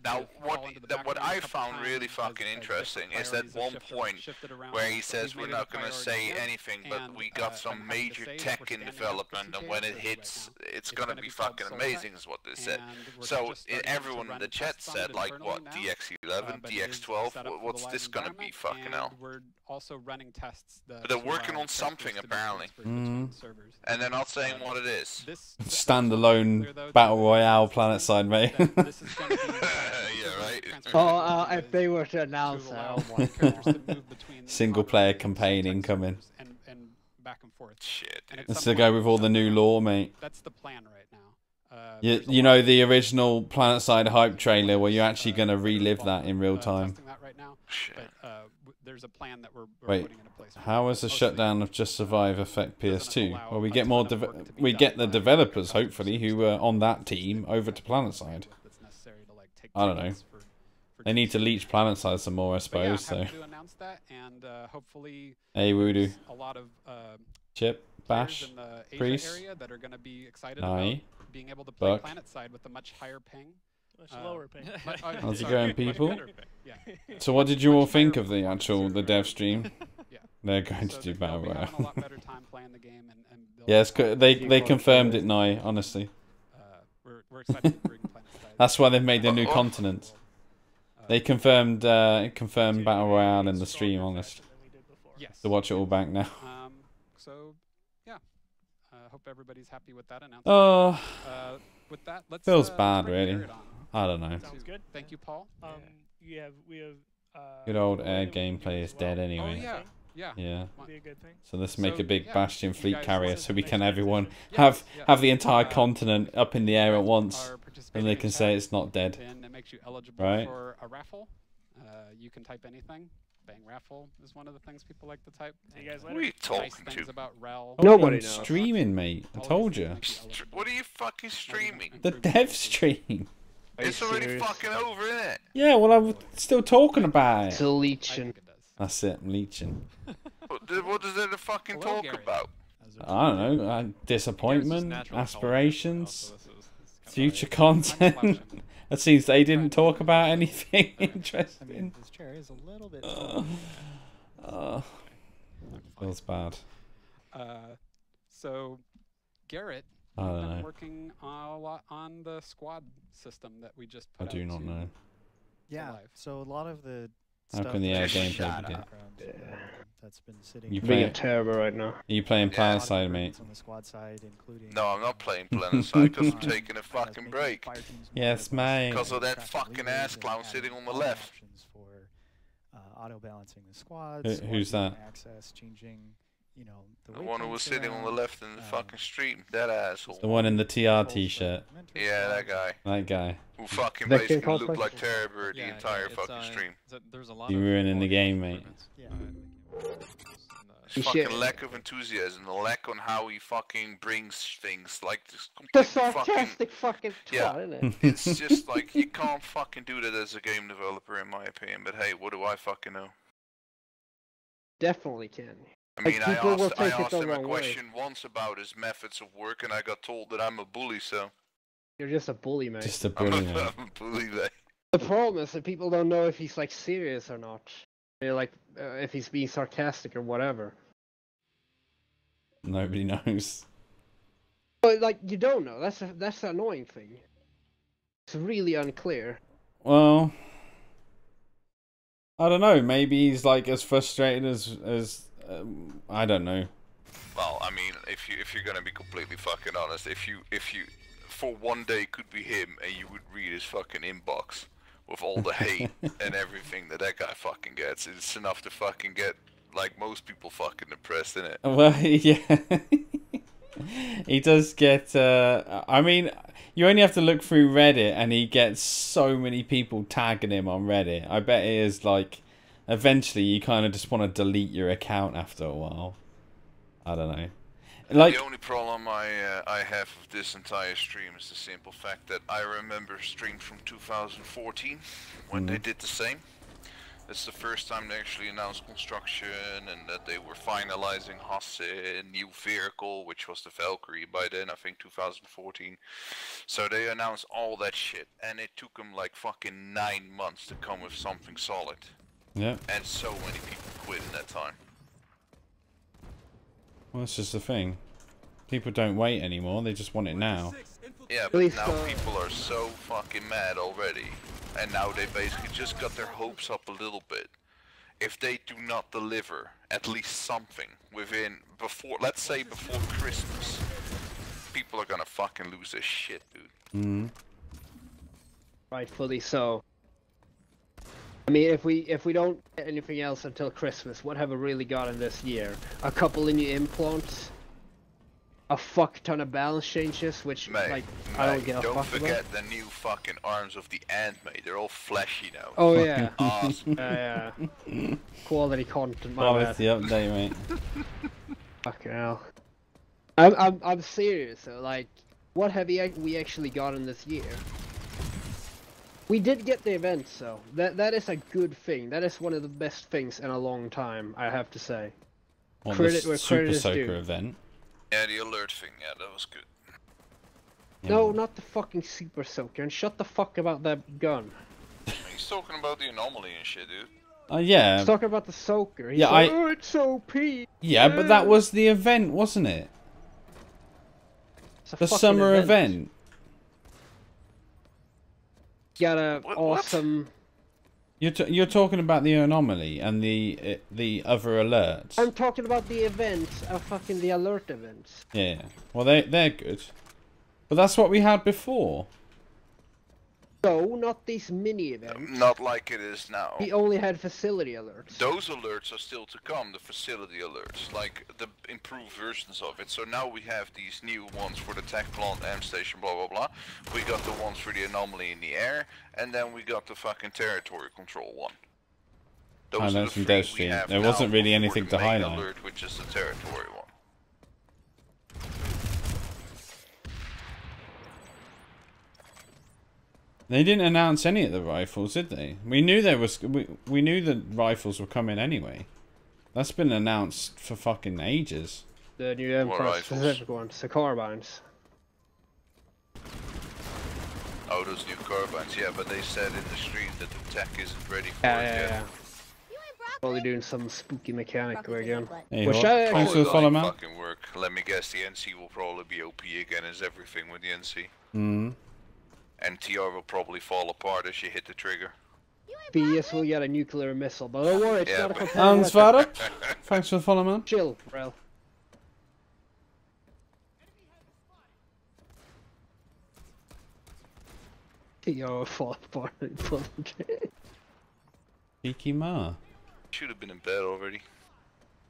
Now, what I found really fucking interesting is that one point where he says we're not gonna say anything, but we got some major tech in development, and when it hits, it's gonna be fucking amazing, is what they said. So everyone in the chat said like, what, DX11, DX12, what's this gonna be, fucking hell? We're also running tests. But they're working on something apparently, and they're not saying what it is. Standalone battle royale Planetside, mate. Yeah, right. Oh, if they were to announce that, oh my god. Single player campaign incoming. And back and forth. Shit. That's the guy with all the new lore, mate. That's the plan right now. You know the original Planetside hype trailer where you're actually going to relive that in real time. That right now, but, there's a plan that we're Wait, putting into place. how has the shutdown of Just Survive affect PS2? Well, we get more. We get the developers, hopefully, who were on that team over to Planetside. I don't know. They need to leech Planetside some more, I suppose. So. To announce that, and hopefully hey, Voodoo. A lot of Chip, Bash, in the Asia Priest. area that are going to be excited about being able to play Planetside with a much higher ping. Much lower ping. How's it going, people? Yeah. So what did you all think of the dev stream? Yeah. They're going to do Battle Royale. A lot better time playing the game and yeah, they confirmed it now, honestly. We're excited to bring Planetside. That's why they've made the new continent. They confirmed Battle Royale in the stream, honest. Yes. To watch it all back now. So, yeah. Hope everybody's happy with that announcement. Oh. With that, let's feels bad, really. I don't know. Sounds good. Thank you, Paul. We have. Good old air gameplay is dead anyway. Oh, yeah. Yeah. Be a good thing. So let's make a big Bastion fleet carrier so we can everyone have the entire continent up in the air at once, and they can say it's not dead. And it makes you eligible right? for a raffle. You can type anything. Bang raffle is one of the things people like to type. See you guys later. What are you talking nice things about Rel. Nobody knows. knows. Streaming, mate. I told you. What are you fucking streaming? The dev stream. It's already fucking over, isn't it? Yeah, well, I'm still talking about it. Still leeching. That's it, I'm leeching. What does there to fucking talk about? I don't know. Disappointment, aspirations, future content. It seems they didn't talk about anything interesting. I mean, this chair is a little bit. Feels bad. So, Garrett, I don't you've been know. working a lot on the squad system that we just put I do not know. Yeah. So a lot of the. How can the air gameplay be good? That's been sitting. You being terrible right now. Are you playing Planetside, mate? On the squad side, including. No, I'm not playing Planetside because I'm taking a fucking break. Yes, mate. Because of that fucking ass clown sitting on the left. For auto balancing the squads. Who's that? Access, changing, the one who was sitting on the left in the fucking stream. That asshole. The one in the TR t-shirt. Yeah, that guy. That guy. Who fucking basically looked like Terror the entire fucking stream. There's a lot You're ruining the game, mate. Yeah. His fucking lack of enthusiasm, the lack on how he fucking brings things, like this The completely sarcastic fucking twat, isn't it? It's just like, you can't fucking do that as a game developer in my opinion, but hey, what do I fucking know? Definitely can. I mean, Like, I asked him a question once about his methods of work and I got told that I'm a bully, so... You're just a bully, mate. Just a bully, mate. I'm a bully, mate. The problem is that people don't know if he's like serious or not. They're like, if he's being sarcastic or whatever. Nobody knows. But like, you don't know. That's the annoying thing. It's really unclear. Well, I don't know. Maybe he's like as frustrated as I don't know. Well, I mean, if you're gonna be completely fucking honest, if you for one day could be him and you would read his fucking inbox with all the hate and everything that guy fucking gets, it's enough to fucking get like most people fucking depressed, innit? Well, yeah. He does get. I mean, you only have to look through Reddit, and he gets so many people tagging him on Reddit. I bet it is like, eventually, you kind of just want to delete your account after a while. I don't know. Like the only problem I have with this entire stream is the simple fact that I remember streams from 2014 when they did the same. It's the first time they actually announced construction and that they were finalizing Hasse, new vehicle, which was the Valkyrie by then, I think 2014. So they announced all that shit, and it took them like fucking 9 months to come with something solid. Yeah. And so many people quit in that time. Well, that's just the thing. People don't wait anymore, they just want it now. Yeah, but now people are so fucking mad already. And now they basically just got their hopes up a little bit. If they do not deliver at least something within, let's say before Christmas, people are gonna fucking lose their shit, dude. Rightfully so. I mean, if we don't get anything else until Christmas, what have we really gotten this year? A couple of new implants, a fuck ton of balance changes, which I don't give a fuck about. Don't forget the new fucking arms of the ant, mate. They're all fleshy now. Oh yeah. Awesome. Yeah. Quality content, my Quality update, mate. Fucking hell. I'm serious though. Like, what have we actually gotten this year? We did get the event, so that is a good thing. That is one of the best things in a long time, I have to say. Well, credit the where Super credit is Soaker due. event. Yeah, the alert thing. Yeah, that was good. No, not the fucking Super Soaker, and shut the fuck about that gun. He's talking about the anomaly and shit, dude. Yeah. He's talking about the Soaker. He's Yeah, like, oh, it's OP. Yeah, but that was the event, wasn't it? The summer event. Got a awesome. You're talking about the anomaly and the other alerts. I'm talking about the events, fucking the alert events. Yeah. Well, they're good, but that's what we had before. No, not these mini events. Not like it is now. We only had facility alerts. Those alerts are still to come, the facility alerts, like the improved versions of it. So now we have these new ones for the tech plant, M station, blah blah blah. We got the ones for the anomaly in the air, and then we got the fucking territory control one. Those are the three we have there wasn't really anything to the main highlight. alert, which is the territory one. They didn't announce any of the rifles, did they? We knew there was. We knew the rifles were coming anyway. That's been announced for fucking ages. The new M5 specific ones, the carbines. Oh, those new carbines, yeah, but they said in the stream that the tech isn't ready for it yet. Yeah. Probably doing some spooky mechanic again. Hey, Which thanks for the follow, man. Fucking work. Let me guess, the NC will probably be OP again, as everything with the NC. Hmm. And TR will probably fall apart as you hit the trigger. BS will get a nuclear missile, but don't worry, it's not a Ansvaret. Thanks for the follow, man. Chill, bro. TR fall apart. Kiki Ma. Should have been in bed already.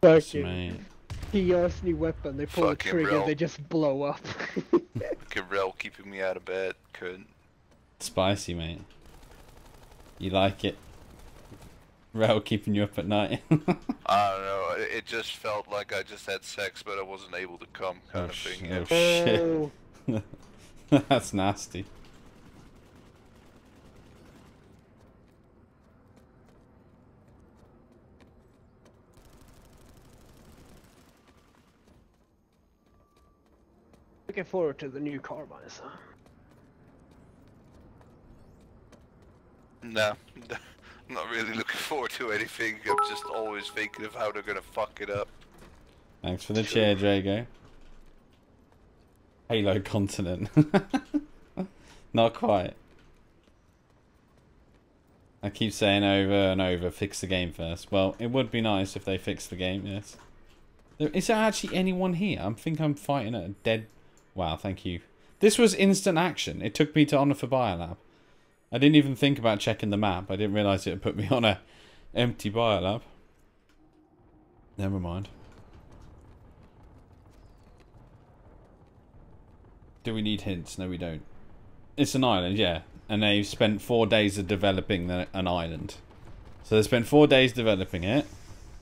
Fucking TR's new weapon, they pull the trigger, they just blow up. Fucking Rel keeping me out of bed, couldn't. Spicy, mate. You like it? Rel keeping you up at night. I don't know. It just felt like I just had sex, but I wasn't able to come, kind of thing. Oh shit! That's nasty. Looking forward to the new carbines, huh? No, I'm not really looking forward to anything. I'm just always thinking of how they're gonna fuck it up. Thanks for the chair, Drago. Halo continent. Not quite. I keep saying over and over, fix the game first. Well, it would be nice if they fixed the game, yes. Is there actually anyone here? I think I'm fighting at a dead... Wow, thank you. This was instant action. It took me to Honor for Biolab. I didn't even think about checking the map. I didn't realise it would put me on a empty biolab. Never mind. Do we need hints? No, we don't. It's an island, yeah. And they've spent 4 days of developing an island. So they spent 4 days developing it.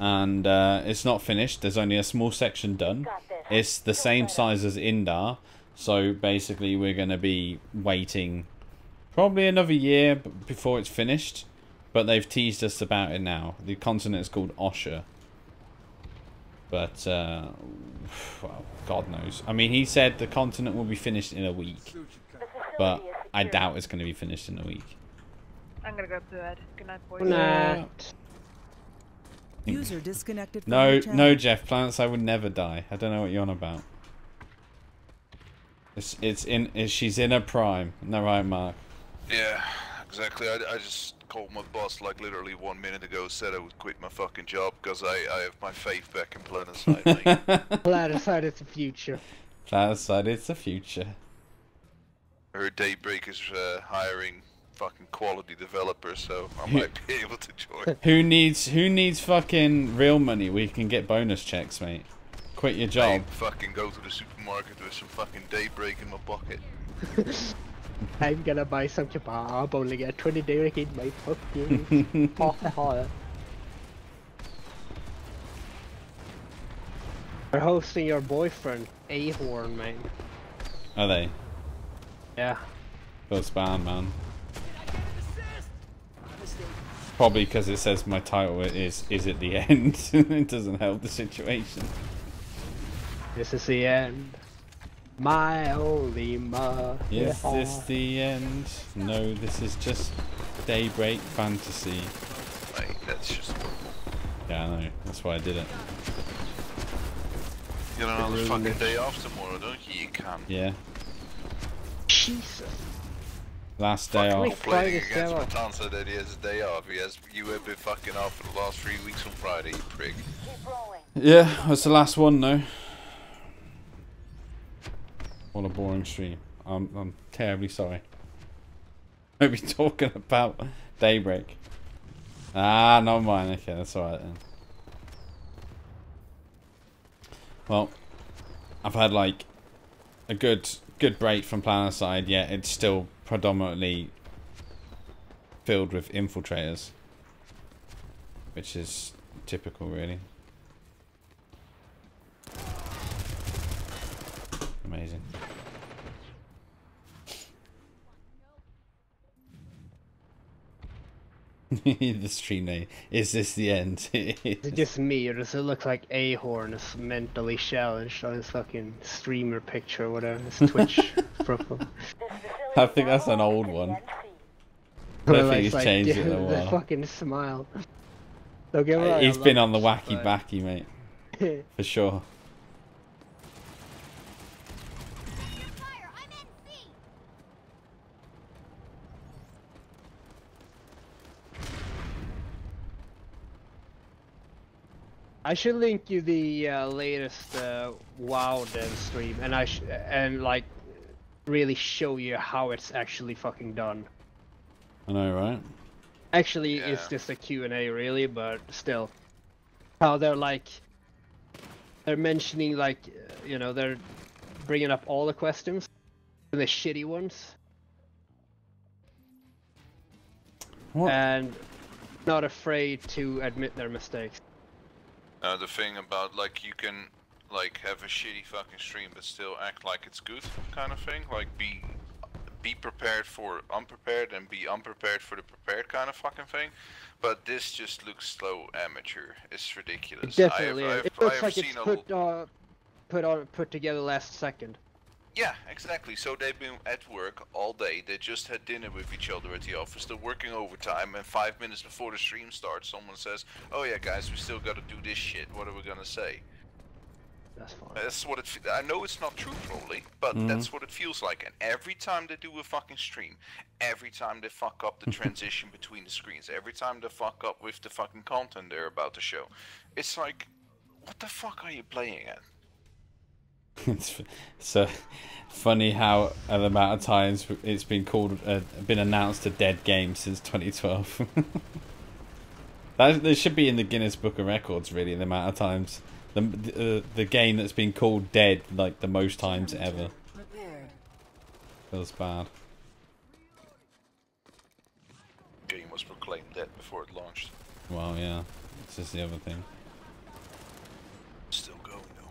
And it's not finished. There's only a small section done. It's the same size as Indar. So basically we're going to be waiting... probably another year before it's finished, but they've teased us about it now. The continent is called Osher. But, well, God knows. I mean, he said the continent will be finished in a week, but I doubt it's going to be finished in a week. I'm going to go to bed. Good night, boys. Good night. User disconnected from No, no, Jeff. Planetside would never die. I don't know what you're on about. She's in her prime. Isn't that right, Mark? Yeah, exactly. I just called my boss like literally 1 minute ago, said I would quit my fucking job because I have my faith back in Planetside, mate. Planetside is the future. Planetside is the future. I heard Daybreak is hiring fucking quality developer, so I might be able to join. Who needs fucking real money? We can get bonus checks, mate. Quit your job. I fucking go to the supermarket with some fucking daybreak in my pocket. I'm gonna buy some kebab, only get 20 daybreak in my pocket. They're hosting your boyfriend, A-Horn, man. Are they? Yeah. Feels bad, man. Probably because it says my title is at the end. It doesn't help the situation. This is the end. My only mother. Is this the end? No, this is just daybreak fantasy. Mate, that's just... Yeah, I know. That's why I did it. You got another fucking day off tomorrow, don't you? You can. Yeah. Jesus. Last day off. Playing against Matanza that he has a day off. You have been fucking off for the last 3 weeks on Friday, you prick. Yeah, that's the last one though. What a boring stream. I'm terribly sorry. I'll be talking about daybreak. Ah, not mine. Okay, that's alright then. Well, I've had like a good break from Planetside, yet it's still predominantly filled with infiltrators, which is typical, really. Amazing. The stream name. Is this the end? It's just me, or does it look like A-Horn is mentally challenged on his fucking streamer picture or whatever, his Twitch profile? I think that's an old one. I don't think he's changed it in a while. The fucking smile. Don't get me wrong, he's been on the wacky backy, mate. For sure. I should link you the latest WoW dev stream, and like really show you how it's actually fucking done. I know, right? Actually, it's just a Q&A, really, but still, how they're mentioning like, you know, they're bringing up all the questions, the shitty ones, and not afraid to admit their mistakes. The thing about like you can like have a shitty fucking stream but still act like it's good kind of thing, like be prepared for unprepared and be unprepared for the prepared kind of fucking thing. But this just looks so amateur. It's ridiculous. Definitely, it looks like it's put together last second. Yeah, exactly. So they've been at work all day. They just had dinner with each other at the office. They're working overtime, and 5 minutes before the stream starts, someone says, "Oh yeah, guys, we still got to do this shit. What are we gonna say?" That's fine. That's what it. I know it's not true, probably, but that's what it feels like. And every time they do a fucking stream, every time they fuck up the transition between the screens, every time they fuck up with the fucking content they're about to show, it's like, what the fuck are you playing at? It's so funny how the amount of times it's been called, been announced a dead game since 2012. That should be in the Guinness Book of Records, really. The amount of times the game that's been called dead like the most times ever. Feels bad. Game was proclaimed dead before it launched. Well, yeah, this is the other thing. Still going though.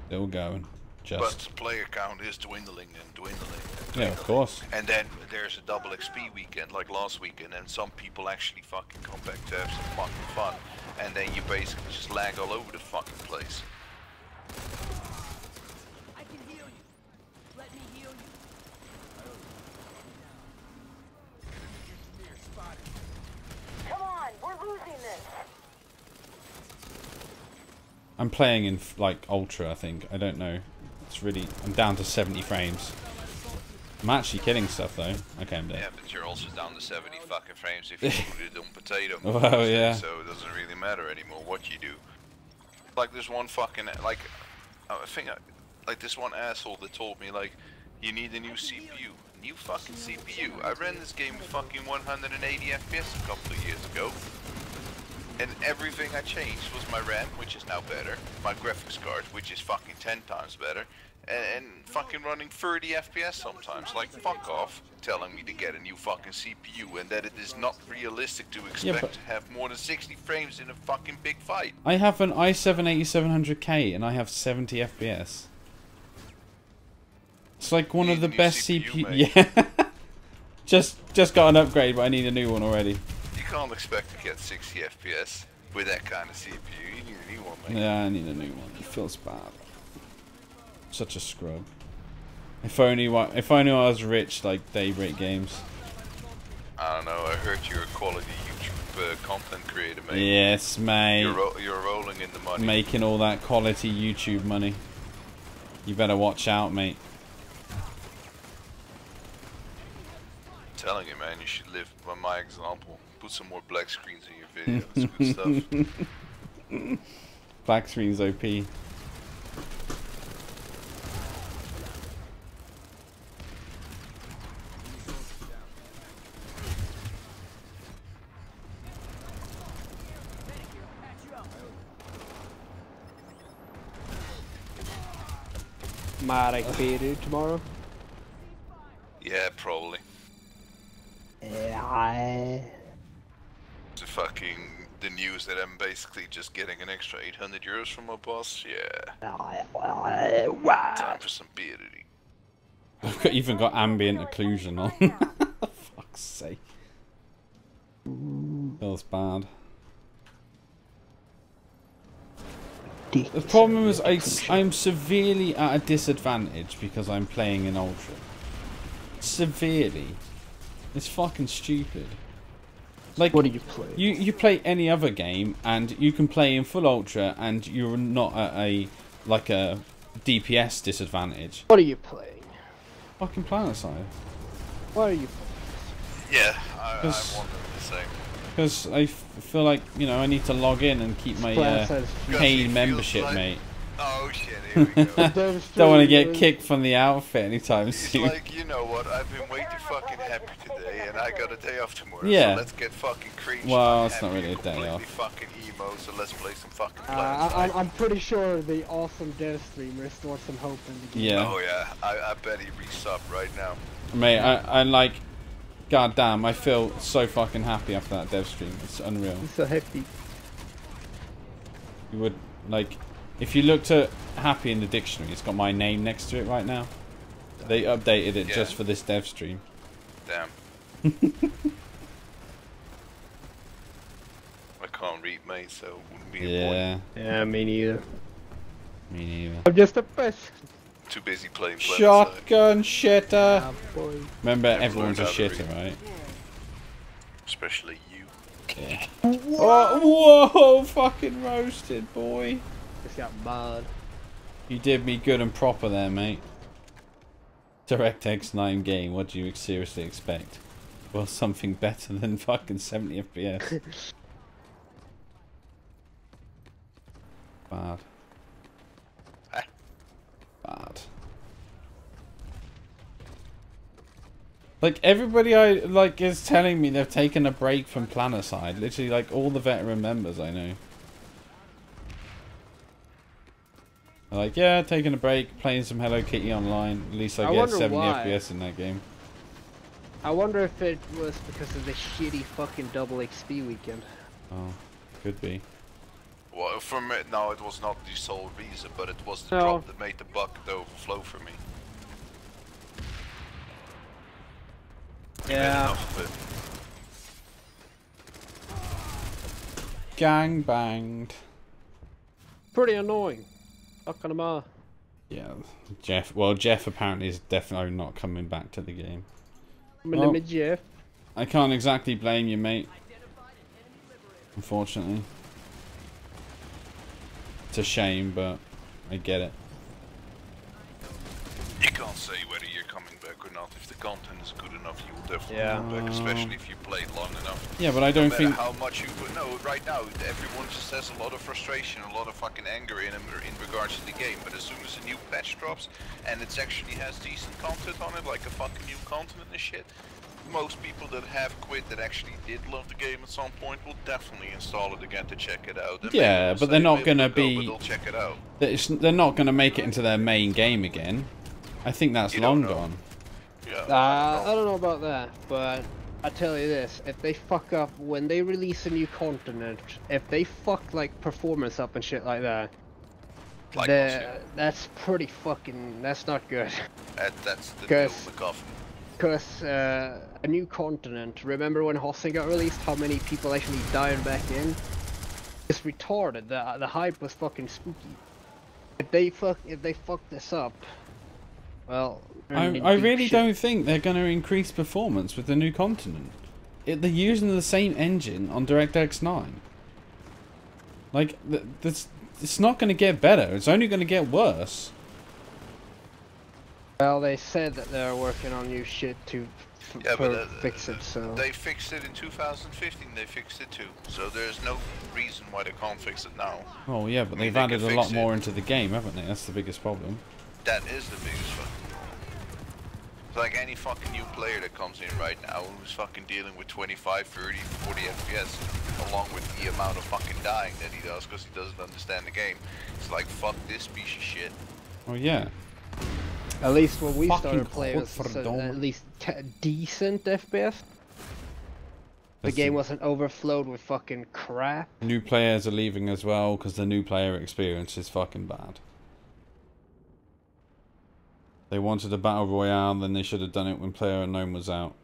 Still going. But player count is dwindling and dwindling and dwindling. Yeah, of course. And then there's a double XP weekend like last weekend, and some people actually fucking come back to have some fucking fun. And then you basically just lag all over the fucking place. I can heal you. Let me heal you. Come on, we're losing this. I'm playing in like Ultra, I think. I don't know. It's really... I'm down to 70 frames. I'm actually killing stuff though. Okay, I'm dead. Yeah, but you're also down to 70 fucking frames if you put it on potato mode. Well, yeah. So it doesn't really matter anymore what you do. Like this one fucking... Like, I think... Like this one asshole that told me like, you need a new CPU. new fucking CPU. I ran this game with fucking 180 FPS a couple of years ago. And everything I changed was my RAM, which is now better, my graphics card, which is fucking 10 times better, and fucking running 30 FPS sometimes. Like, fuck off, telling me to get a new fucking CPU and that it is not realistic to expect to have more than 60 frames in a fucking big fight. I have an i7-8700K and I have 70 FPS. It's like one of the best CPU. Yeah. just got an upgrade, but I need a new one already. You can't expect to get 60 FPS with that kind of CPU. You need a new one, mate. Yeah, I need a new one. It feels bad. Such a scrub. If only I was rich like Daybreak Games. I don't know. I heard you're a quality YouTube content creator, mate. Yes, mate. You're rolling in the money. Making all that quality YouTube money. You better watch out, mate. I'm telling you, man. You should live by my example. Put some more black screens in your videos. Good stuff. Black screens OP. Might I pay you tomorrow? Yeah, probably. Yeah. The news that I'm basically just getting an extra 800 euros from my boss. Yeah. Time for some beardity. I've even got ambient occlusion on. For fuck's sake. Feels bad. The problem is I'm severely at a disadvantage because I'm playing in Ultra. Severely. It's fucking stupid. Like, what do you play? You play any other game and you can play in full Ultra and you're not at a DPS disadvantage. What are you playing? Fucking Planetside. What are you playing? Yeah, I wanted to say. Because I feel like, you know, I need to log in and keep my paid membership, like, mate. Oh shit, here we go. Don't want to get kicked from the outfit anytime soon. It's like, you know what, I've been way too fucking happy today and I got a day off tomorrow. Yeah. So let's get fucking cringe. Well, it's not really a day off. Fucking emo, so let's play some fucking Planetside. I'm pretty sure the awesome dev streamer restored some hope in the game. Yeah. Oh yeah, I bet he re-subbed right now. Mate, I like... God damn, I feel so fucking happy after that dev stream. It's unreal. I'm so happy. You would, like... If you looked at happy in the dictionary, it's got my name next to it right now. They updated it just for this dev stream. Damn. I can't read, mate, so it wouldn't be a point. Yeah, me neither. Me neither. I'm just a person. Too busy playing Planetside. Shotgun shitter! Ah, boy. Remember, everyone's a shitter, right? Especially you. Yeah. Oh, whoa! Fucking roasted, boy. Just got mud. You did me good and proper there, mate. DirectX 9 game, what do you seriously expect? Well, something better than fucking 70 FPS. Bad. Bad. Like, everybody I like is telling me they've taken a break from Planetside. Literally, like, all the veteran members I know. They're like, yeah, taking a break, playing some Hello Kitty online. At least I get 70 FPS in that game. I wonder if it was because of the shitty fucking double XP weekend. Oh, could be. Well, for me, no, it was not the sole reason, but it was the drop that made the bucket overflow for me. Yeah. Gang banged. Pretty annoying. Fucking am I? Yeah, Jeff. Well, Jeff apparently is definitely not coming back to the game. My name is Jeff. I can't exactly blame you, mate. Unfortunately. It's a shame, but I get it. You can't say whether you're coming back or not. If the content is good enough, you will definitely come back, especially if you play long enough. Yeah, but I don't think... how much you would know, right now, everyone just has a lot of frustration, a lot of fucking anger in regards to the game, but as soon as a new patch drops, and it actually has decent content on it, like a fucking new continent and shit, most people that have quit that actually did love the game at some point will definitely install it again to check it out. And yeah, but they're not going to be... they'll check it out. They're not going to make it into their main game again. I think that's long gone. Yeah. I don't know about that, but I tell you this: if they fuck up when they release a new continent, if they fuck like performance up and shit like that, that's pretty fucking. That's not good. That's the nail in the coffin. Because a new continent. Remember when Hossing got released? How many people actually died back in? It's retarded. The hype was fucking spooky. If they fuck this up. Well, I really don't think they're going to increase performance with the new continent. They're using the same engine on DirectX 9. Like, it's not going to get better. It's only going to get worse. Well, they said that they're working on new shit to fix it, so... They fixed it in 2015, they fixed it too. So there's no reason why they can't fix it now. Oh yeah, but they've added a lot more into the game, haven't they? That's the biggest problem. That is the biggest fucking problem. It's like any fucking new player that comes in right now who's fucking dealing with 25, 30, 40 FPS along with the amount of fucking dying that he does because he doesn't understand the game. It's like, fuck this piece of shit. Oh yeah. At least when we started playing, it was at least decent FPS. The game wasn't overflowed with fucking crap. New players are leaving as well because the new player experience is fucking bad. They wanted a battle royale, then they should have done it when Player Unknown was out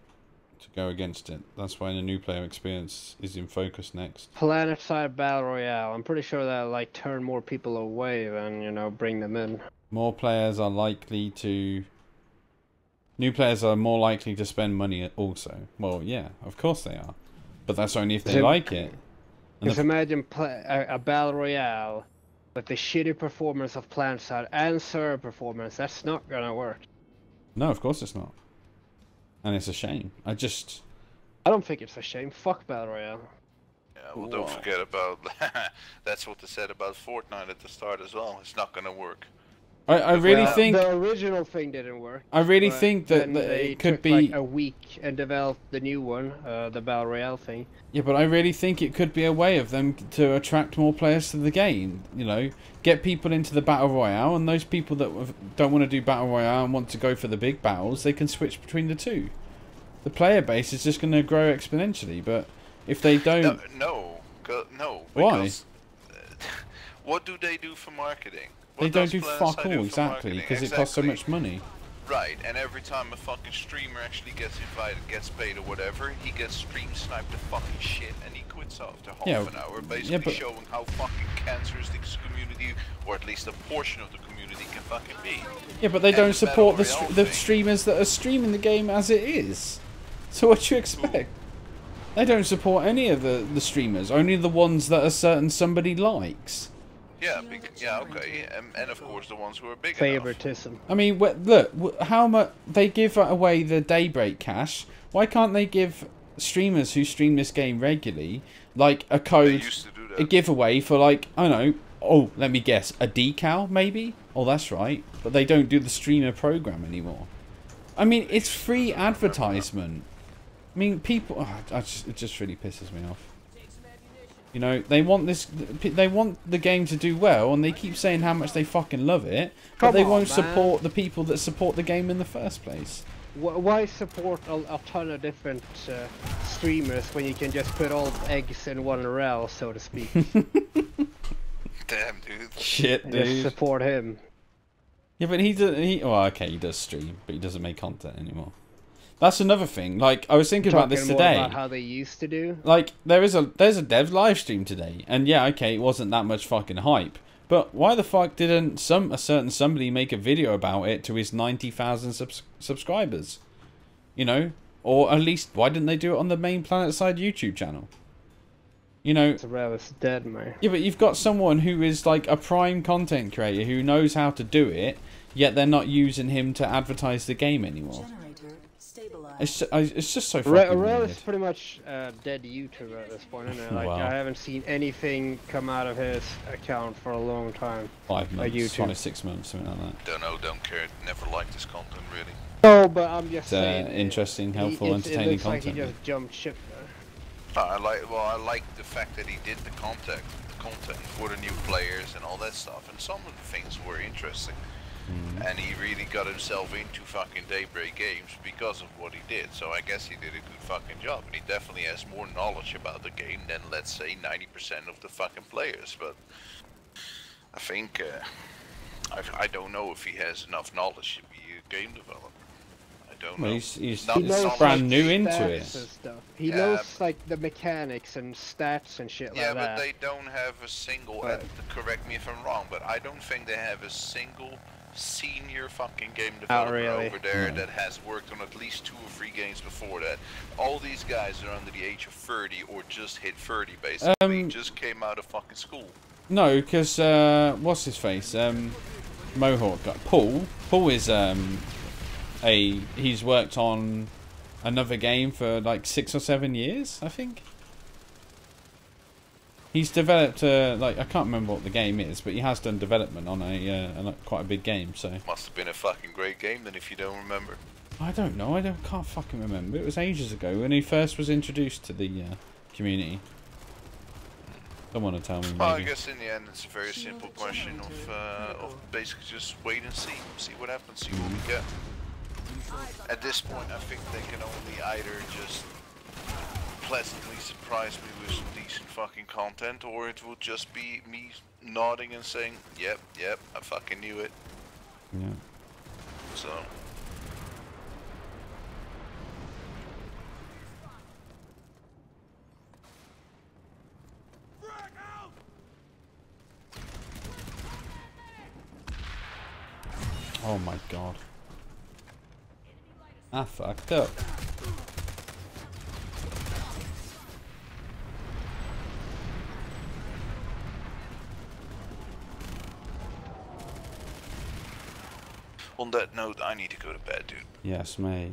to go against it. That's why the new player experience is in focus next. Planetside battle royale. I'm pretty sure that'll like turn more people away than, you know, bring them in. More players are likely to... New players are more likely to spend money also. Well, yeah, of course they are. But that's only if they like it. Just imagine a battle royale with the shitty performance of Planetside and server performance. That's not gonna work. No, of course it's not. And it's a shame. I don't think it's a shame. Fuck battle royale. Yeah, well, don't forget about... That's what they said about Fortnite at the start as well. It's not gonna work. I really think the original thing didn't work. I really think that it could be like a week and develop the new one, the battle royale thing. Yeah, but I really think it could be a way of them to attract more players to the game. You know, get people into the battle royale, and those people that don't want to do battle royale and want to go for the big battles, they can switch between the two. The player base is just going to grow exponentially, but if they don't, no. Why? What do they do for marketing? They don't do fuck all, exactly, because it costs so much money. Right, and every time a fucking streamer actually gets invited, gets paid or whatever, he gets stream sniped to fucking shit and he quits after half an hour, basically showing how fucking cancerous this community, or at least a portion of the community, can fucking be. Yeah, but they don't support the streamers that are streaming the game as it is. So what do you expect? They don't support any of the streamers, only the ones that a certain somebody likes. Yeah, okay, and of course the ones who are big favoritism. enough. I mean, look, how much they give away the Daybreak cash. Why can't they give streamers who stream this game regularly, like a code, a giveaway for like, I don't know, oh, let me guess, a decal maybe? Oh, that's right, but they don't do the streamer program anymore. I mean, it's free advertisement. I mean, people, it just really pisses me off. You know, they want the game to do well, and they keep saying how much they fucking love it, but they won't support the people that support the game in the first place. Why support a ton of different streamers when you can just put all eggs in one rail, so to speak? Damn, dude. Shit, dude. Just support him. Yeah, but well, okay, he does stream, but he doesn't make content anymore. That's another thing. Like, I was thinking about this today. About how they used to do. Like, there's a dev live stream today, and yeah, okay, it wasn't that much fucking hype. But why the fuck didn't a certain somebody make a video about it to his 90,000 subscribers? You know, or at least why didn't they do it on the main Planetside YouTube channel? You know, it's dead, man. Yeah, but you've got someone who is like a prime content creator who knows how to do it. yet they're not using him to advertise the game anymore. It's just so fucking weird. It's pretty much dead YouTuber at this point, isn't it? Like, I haven't seen anything come out of his account for a long time. 5 months, 5, 6 months, something like that. Don't know, don't care. Never liked his content, really. No, but I'm just saying. Interesting, helpful, entertaining content. Like he just jumped ship there. I like the fact that he did the content for the new players and all that stuff, and some of the things were interesting. And he really got himself into fucking Daybreak Games because of what he did, so I guess he did a good fucking job, and he definitely has more knowledge about the game than, let's say, 90% of the fucking players, but I think, I don't know if he has enough knowledge to be a game developer. I don't know. He's brand new into it. He knows, like, the mechanics and stats and shit like that. Yeah, but they don't have a single, correct me if I'm wrong, but I don't think they have a single senior fucking game developer over there that has worked on at least 2 or 3 games before that. All these guys are under the age of 30 or just hit 30 basically. Just came out of fucking school. No, because what's his face? Mohawk guy. Paul is he's worked on another game for like 6 or 7 years, I think. He's developed like, I can't remember what the game is, but he has done development on a quite a big game. So must have been a fucking great game then, if you don't remember. I don't know. I can't fucking remember. It was ages ago when he first was introduced to the community. Don't want to tell me. Well, I guess in the end it's a very simple question of basically just wait and see what happens, see what we get. At this point, I think they can only either just pleasantly surprise me with some decent fucking content, or it will just be me nodding and saying, yep, I fucking knew it. Yeah. So. Oh my god. I fucked up. On that note, I need to go to bed, dude. Yes, mate.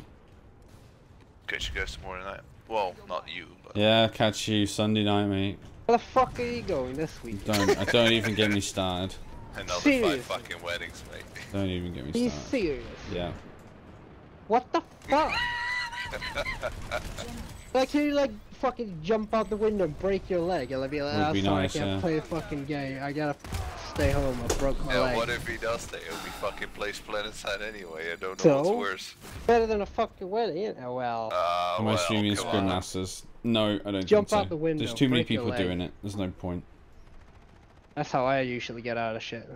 Catch you guys tomorrow night. Well, not you, but... Yeah, catch you Sunday night, mate. Where the fuck are you going this week? Don't even get me started. Another Seriously? 5 fucking weddings, mate. Don't even get me Are you started. serious? Yeah. What the fuck? Like, can you like fucking jump out the window and break your leg? I'll be like, Would be sorry, nice, I can't play a fucking game. I gotta stay home. I broke my leg. What if he does stay home? He fucking plays Planetside anyway. I don't know what's worse. Better than a fucking wedding, isn't it? Well. Am I streaming Scrim Masters? No, I don't Jump think so. out the window. There's too many break your people leg. doing it. There's no point. That's how I usually get out of shit.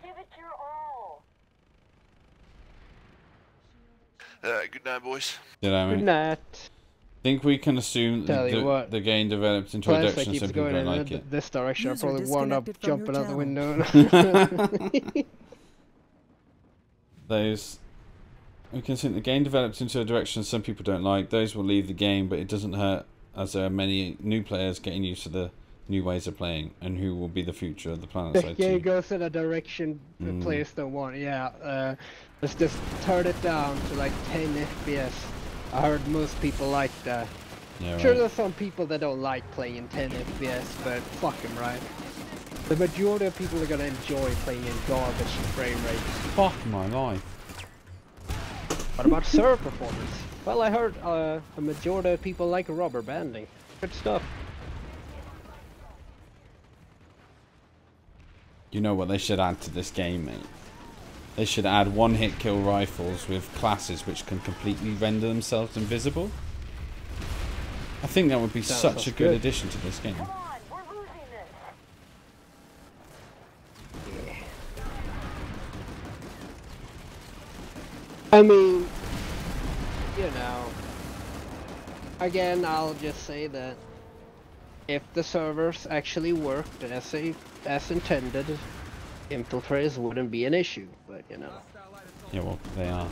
Give it your all. Good night, boys. Did I, mate? Good night. Think we can assume that the game developed into a direction so people don't like it. This direction, I'll probably wind up jumping out the window. We can think the game developed into a direction some people don't like. Those will leave the game, but it doesn't hurt, as there are many new players getting used to the new ways of playing, and who will be the future of the Planetside The game goes in a direction the players don't want. Yeah, let's just turn it down to like 10 FPS. I heard most people like that. Yeah, sure, there's some people that don't like playing in 10 FPS, but fuck them, right? The majority of people are gonna enjoy playing in garbage frame rate. Fuck my life. What about server performance? Well, I heard a majority of people like rubber banding. Good stuff. You know what they should add to this game, mate? They should add one-hit kill rifles with classes which can completely render themselves invisible. I think that would be such a good addition to this game. Come on, we're losing this. I mean, you know, again, I'll just say that if the servers actually worked as intended, infiltrators wouldn't be an issue, but you know. Yeah, well, they are.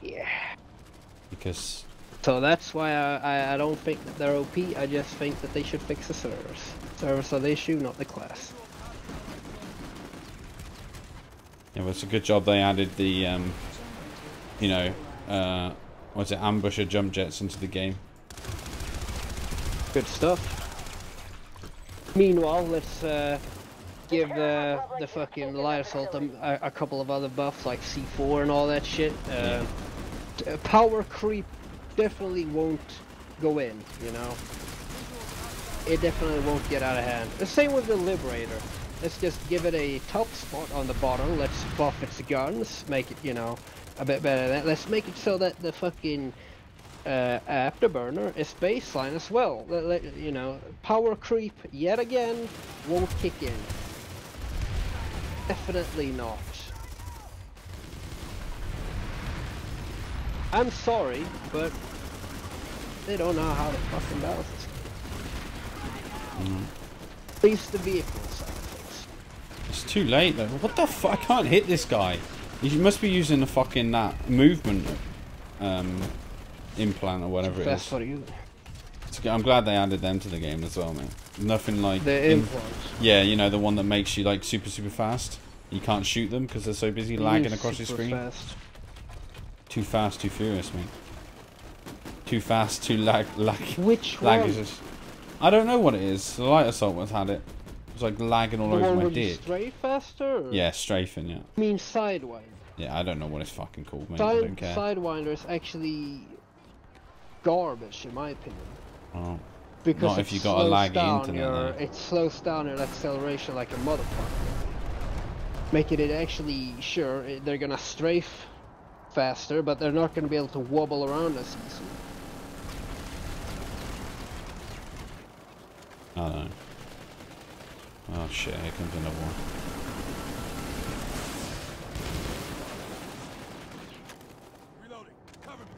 Yeah. Because... So that's why I don't think that they're OP, I just think that they should fix the servers. Servers are the issue, not the class. Yeah, well, it's a good job they added the, you know, what's it, ambusher jump jets into the game. Good stuff. Meanwhile, let's give the fucking light assault a couple of other buffs like C4 and all that shit. Power creep definitely won't go in, you know. It definitely won't get out of hand. The same with the Liberator. Let's just give it a top spot on the bottom. Let's buff its guns, make it, you know, a bit better. Let's make it so that the fucking afterburner is baseline as well. You know, power creep yet again won't kick in. Definitely not. I'm sorry, but they don't know how to fucking balance this. At least the vehicle side of things. It's too late though. What the fuck? I can't hit this guy. You must be using the fucking that movement implant or whatever it is. I'm glad they added them to the game as well, man. Nothing like the implants. Yeah, you know, the one that makes you like super fast. You can't shoot them because they're so busy lagging across your screen. Fast. Too fast, too furious, mate. Too fast, too lag. Which lag one? I don't know what it is. The light assault one's had it. It was like lagging all over my dick. Strafe faster? Or? Yeah, strafing, yeah. I mean Sidewinder. Yeah, I don't know what it's fucking called, mate. I don't care. Sidewinder is actually garbage, in my opinion. Oh. Because not if you got a laggy internet. It slows down your acceleration like a motherfucker. Making it actually, sure, they're gonna strafe faster, but they're not gonna be able to wobble around as easily. I don't know. Oh shit, here comes another one. Reloading. Cover me.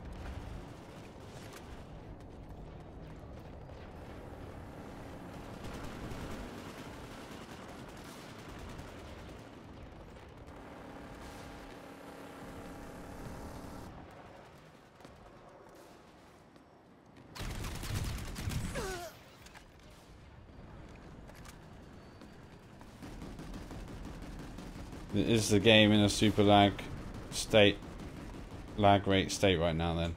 Is the game in a super lag rate state right now then?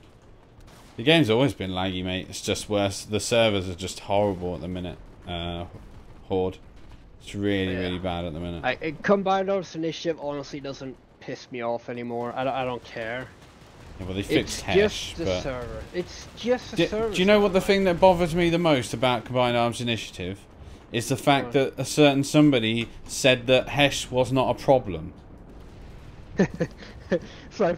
The game's always been laggy, mate. It's just worse. The servers are just horrible at the minute. Horde. It's really bad at the minute. Combined Ops Initiative honestly doesn't piss me off anymore. I don't care. Yeah, well, they fixed Hesh, just the server. It's just the server. Do you know what the thing that bothers me the most about Combined Arms Initiative? Is the fact that a certain somebody said that Hesh was not a problem. So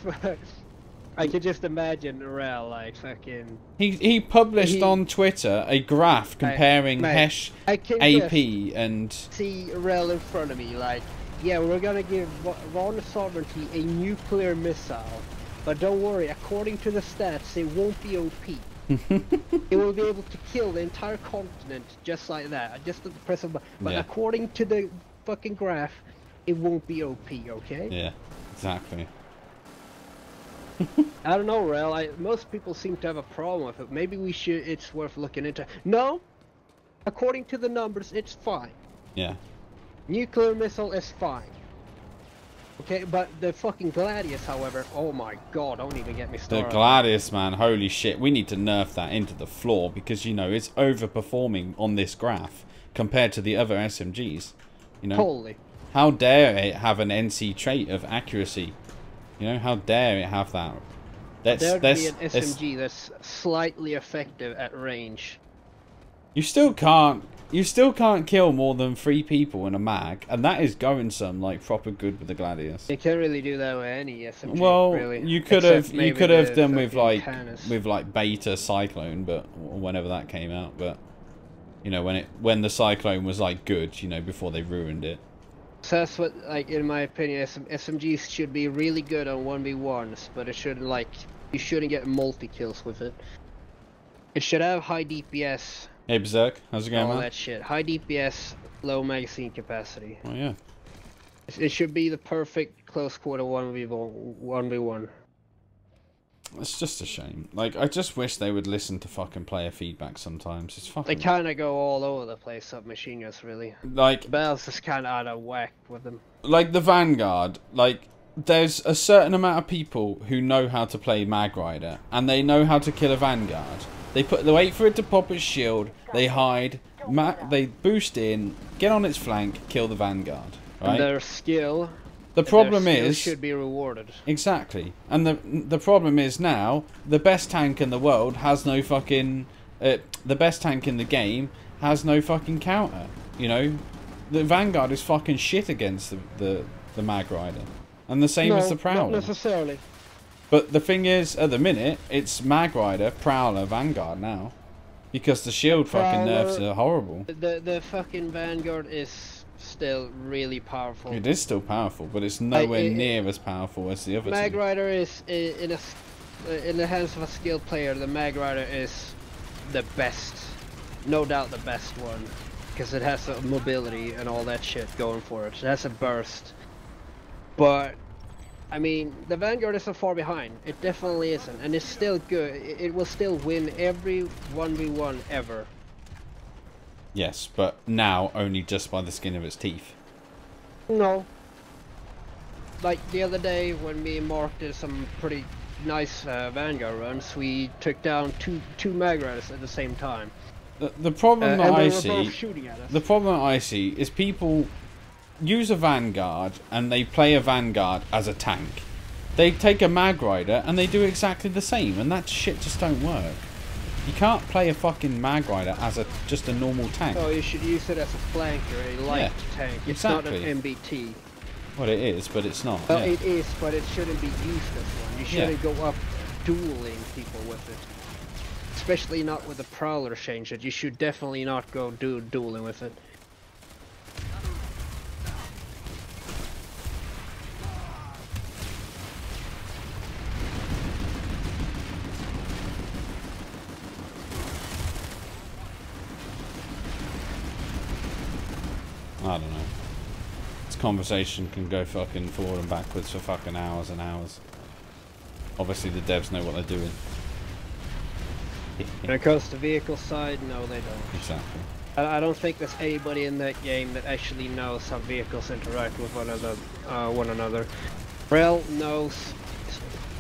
I could just imagine Rel like fucking. He published on Twitter a graph comparing Hesh, AP, and. See Rel in front of me, like, yeah, we're gonna give Von Sovereignty a nuclear missile, but don't worry, according to the stats, it won't be OP. It will be able to kill the entire continent just like that, just at the press of a button. But according to the fucking graph, it won't be OP, okay? Yeah, exactly. I don't know, Rel. Most people seem to have a problem with it. Maybe we should. It's worth looking into. No, according to the numbers, it's fine. Yeah. Nuclear missile is fine. Okay, but the fucking Gladius, however, oh my god, don't even get me started. The Gladius, man, holy shit. We need to nerf that into the floor because, you know, it's overperforming on this graph compared to the other SMGs. You know? Holy. How dare it have an NC trait of accuracy? You know, how dare it have that? There'd be an SMG that's slightly effective at range. You still can't kill more than 3 people in a mag, and that is going some like proper good with the Gladius. You can't really do that with any SMG. Well, really, you could have done with like Beta Cyclone, but whenever that came out, but you know, when the Cyclone was like good, you know, before they ruined it. So that's what, like, in my opinion, SMGs should be really good on 1v1s, but it shouldn't, like, you shouldn't get multi-kills with it. It should have high DPS. Hey Berserk, how's it going, man? All that shit. High DPS, low magazine capacity. Oh yeah. It should be the perfect close quarter 1v1. It's just a shame. Like, I just wish they would listen to fucking player feedback sometimes. It's fucking... They kind of go all over the place, Submachine Guns, really. Like... Bell's just kind of out of whack with them. Like, the Vanguard, like, there's a certain amount of people who know how to play Mag Rider, and they know how to kill a Vanguard. They wait for it to pop its shield, they hide, they boost in, get on its flank, kill the Vanguard. Right? And their skill... The problem is should be rewarded. Exactly, and the problem is now the best tank in the world has no fucking the best tank in the game has no fucking counter. You know, the Vanguard is fucking shit against the Mag Rider, and the same as the Prowler. Not necessarily. But the thing is, at the minute, it's Mag Rider, Prowler, Vanguard now, because the shield fucking nerfs are horrible. The fucking Vanguard is still really powerful. It is still powerful, but it's nowhere near as powerful as the other two. Mag Rider is in the hands of a skilled player. The Mag Rider is the best, no doubt the best one, because it has a mobility and all that shit going for it. It has a burst, but I mean the Vanguard isn't far behind. It definitely isn't, and it's still good. It will still win every 1v1 ever. Yes, but now only just by the skin of its teeth. No. Like the other day when me and Mark did some pretty nice Vanguard runs, we took down two Mag Riders at the same time. The problem that I see, the problem that I see is people use a Vanguard and they play a Vanguard as a tank. They take a Mag Rider and they do exactly the same, and that shit just don't work. You can't play a fucking Mag Rider as just a normal tank. Oh, you should use it as a flanker, a light tank. It's not an MBT. Well, it is, but it's not. Well, it is, but it shouldn't be used as one. You shouldn't go up dueling people with it. Especially not with the Prowler change. You should definitely not go dueling with it. I don't know. This conversation can go fucking forward and backwards for fucking hours and hours. Obviously the devs know what they're doing. When it comes to vehicle side, no they don't. Exactly. I don't think there's anybody in that game that actually knows how vehicles interact with one another. Rel knows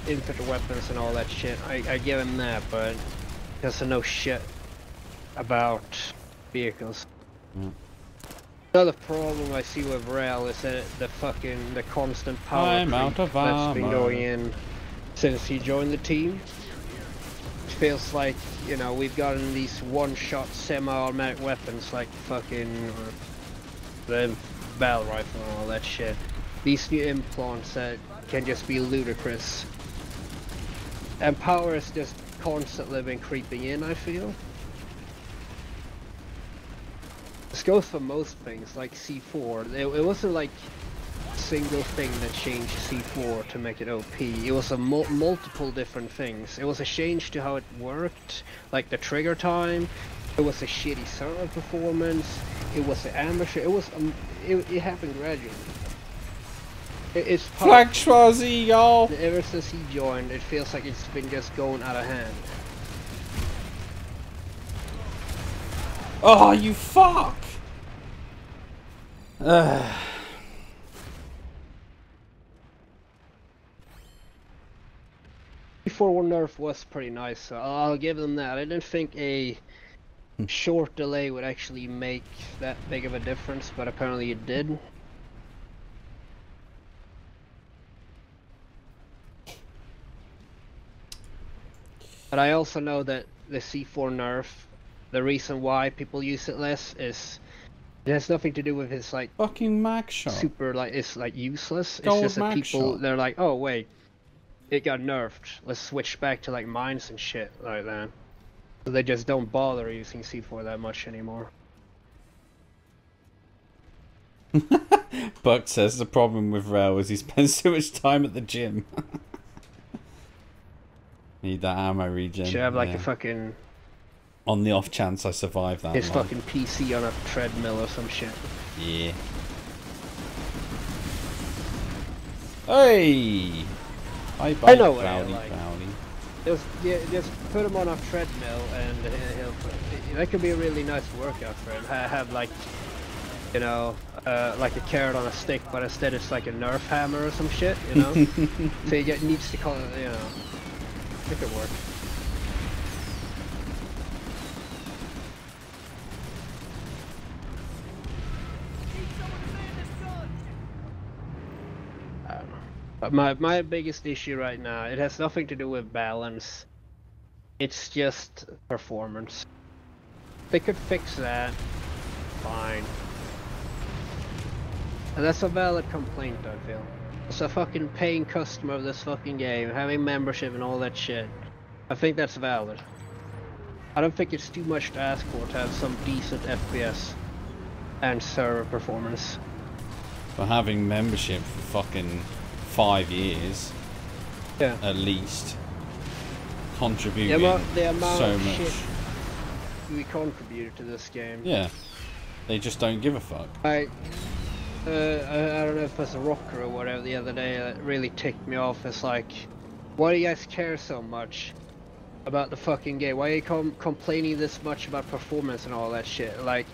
infantry weapons and all that shit. I give him that, but he doesn't know shit about vehicles. Mm. Another problem I see with Rel is that the constant power creep that's been going in since he joined the team. It feels like, you know, we've gotten these one-shot semi-automatic weapons like fucking the battle rifle and all that shit. These new implants that can just be ludicrous. And power has just constantly been creeping in, I feel. This goes for most things, like C4. It wasn't like a single thing that changed C4 to make it OP. It was a multiple different things. It was a change to how it worked, like the trigger time. It was a shitty server performance. It was an ambush. It was it happened gradually. It's Flag Schwazi, y'all. Ever since he joined, it feels like it's been just going out of hand. Oh, you fuck! Before nerf was pretty nice, so I'll give them that. I didn't think a short delay would actually make that big of a difference, but apparently it did. But I also know that the C4 nerf, the reason why people use it less is it has nothing to do with his like fucking mag shot. Super like it's like useless. Gold it's just that people shot. They're like, oh wait, it got nerfed. Let's switch back to like mines and shit like that. So they just don't bother using C4 that much anymore. Buck says the problem with Rel is he spends too much time at the gym. Need that ammo regen. Should have like a fucking... On the off chance I survive that. His fucking PC on a treadmill or some shit. Yeah. Hey! Bye bye, I know Cloudy, what I like. Cloudy. Just put him on a treadmill, and that could be a really nice workout for him. Have like, you know, like a carrot on a stick, but instead it's like a Nerf hammer or some shit, you know. So he needs to call it, you know. It could work. My biggest issue right now, it has nothing to do with balance. It's just performance. They could fix that. Fine. And that's a valid complaint, I feel. As a fucking paying customer of this fucking game, having membership and all that shit, I think that's valid. I don't think it's too much to ask for to have some decent FPS and server performance. For having membership for fucking 5 years, yeah, at least, contributing the amount so of much. Shit we contributed to this game. Yeah, they just don't give a fuck. I don't know if it was a rocker or whatever the other day that really ticked me off. It's like, why do you guys care so much about the fucking game? Why are you complaining this much about performance and all that shit? Like,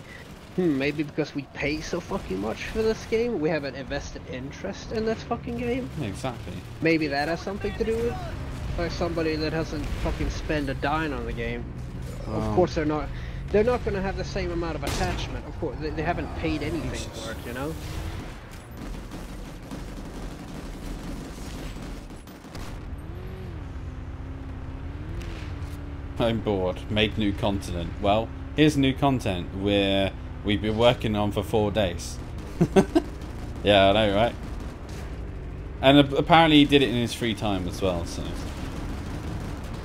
maybe because we pay so fucking much for this game, we have an invested interest in this fucking game. Exactly. Maybe that has something to do with it. Like somebody that hasn't fucking spent a dime on the game. Of course they're not gonna have the same amount of attachment. Of course, they haven't paid anything for it, you know? I'm bored. Make new content. Well, here's new content we've been working on for 4 days. Yeah, I know, right? And apparently he did it in his free time as well, so...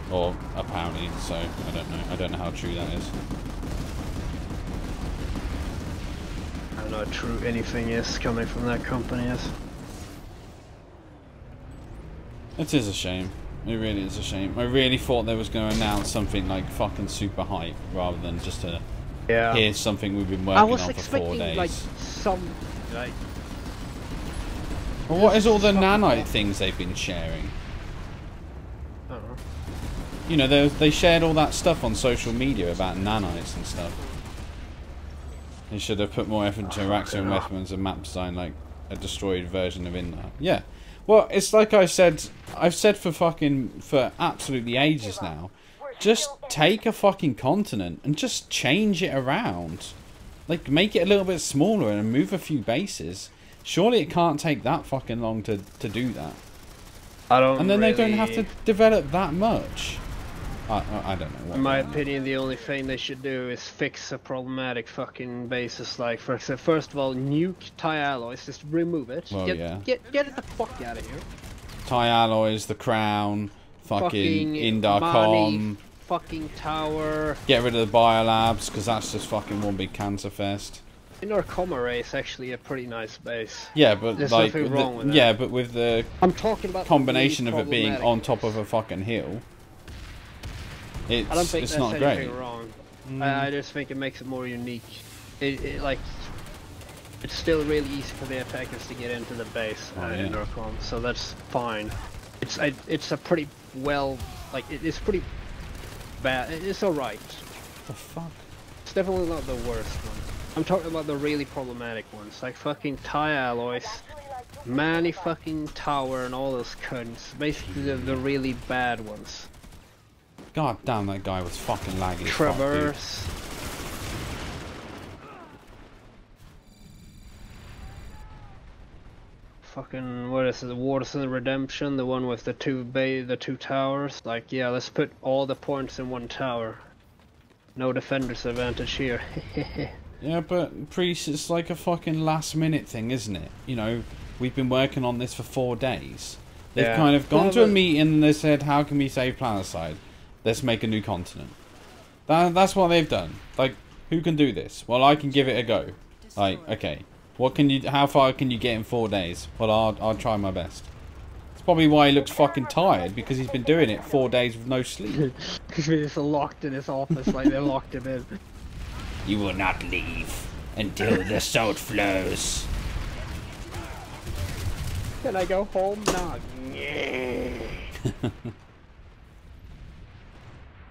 Or apparently, so I don't know. I don't know how true that is. I don't know how true anything is coming from that company is. It is a shame. It really is a shame. I really thought they was going to announce something like fucking super hype rather than just a... Yeah. Here's something we've been working on for 4 days. I was expecting like some... like... Well, what is all the nanite things they've been sharing? I don't know. You know, they shared all that stuff on social media about nanites and stuff. They should have put more effort into interaction weapons and map design like a destroyed version of Inla. Yeah. Well, it's like I've said for absolutely ages now. Just take a fucking continent and just change it around. Like, make it a little bit smaller and move a few bases. Surely it can't take that fucking long to do that. And then they don't have to develop that much. I don't know. In my opinion, the only thing they should do is fix a problematic fucking basis. Like, first of all, nuke tie alloys. Just remove it. Well, get it the fuck out of here. Tie alloys, the crown, fucking Indarcom. Fucking tower. Get rid of the biolabs, because that's just fucking one big cancer fest. Indarcom array is actually a pretty nice base. Yeah, but there's like, nothing wrong with yeah, but with the I'm talking about combination of it being on top of a fucking hill, I don't think it's that's not anything great. wrong. I just think it makes it more unique. Like, it's still really easy for the attackers to get into the base in Indarcom, so that's fine. It's a pretty well, like, it's pretty bad. It's alright. The fuck? It's definitely not the worst one. I'm talking about the really problematic ones, like fucking tie alloys, Manny fucking tower, and all those cunts. Basically, the really bad ones. God damn, that guy was fucking laggy. Traverse. Fucking, what is it? The Waters of the Redemption, the one with the two towers. Like, yeah, let's put all the points in one tower. No defender's advantage here. Yeah, but Priest, it's like a fucking last minute thing, isn't it? You know, we've been working on this for 4 days. They've kind of gone to a meeting and they said, how can we save Planetside? Let's make a new continent. That's what they've done. Like, who can do this? Well, I can give it a go. Like, okay. How far can you get in 4 days? Well, I'll try my best. It's probably why he looks fucking tired, because he's been doing it 4 days with no sleep. He's locked in his office, like they locked him in. You will not leave until the salt flows. Can I go home now?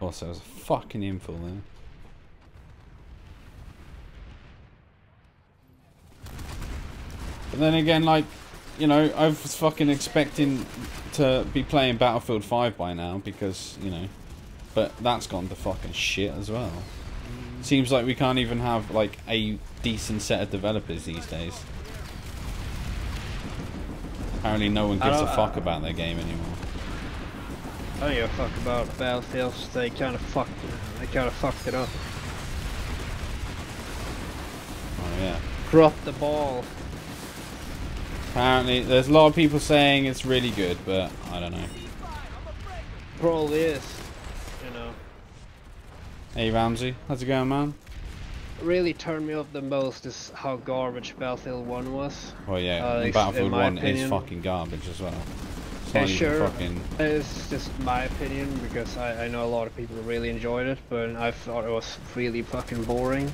Also, there's a fucking infill there. But then again, like, you know, I was fucking expecting to be playing Battlefield 5 by now because, you know, but that's gone to fucking shit as well. Seems like we can't even have, like, a decent set of developers these days. Apparently no one gives a fuck about their game anymore. I don't give a fuck about Battlefield. They kind of fucked it up. Oh yeah. Dropped the ball. Apparently, there's a lot of people saying it's really good, but I don't know. Probably is, you know. Hey Ramsey, how's it going, man? Really turned me up the most is how garbage Battlefield 1 was. Well, yeah, Battlefield 1 is fucking garbage as well. Yeah, sure. It's just my opinion because I know a lot of people really enjoyed it, but I thought it was really fucking boring.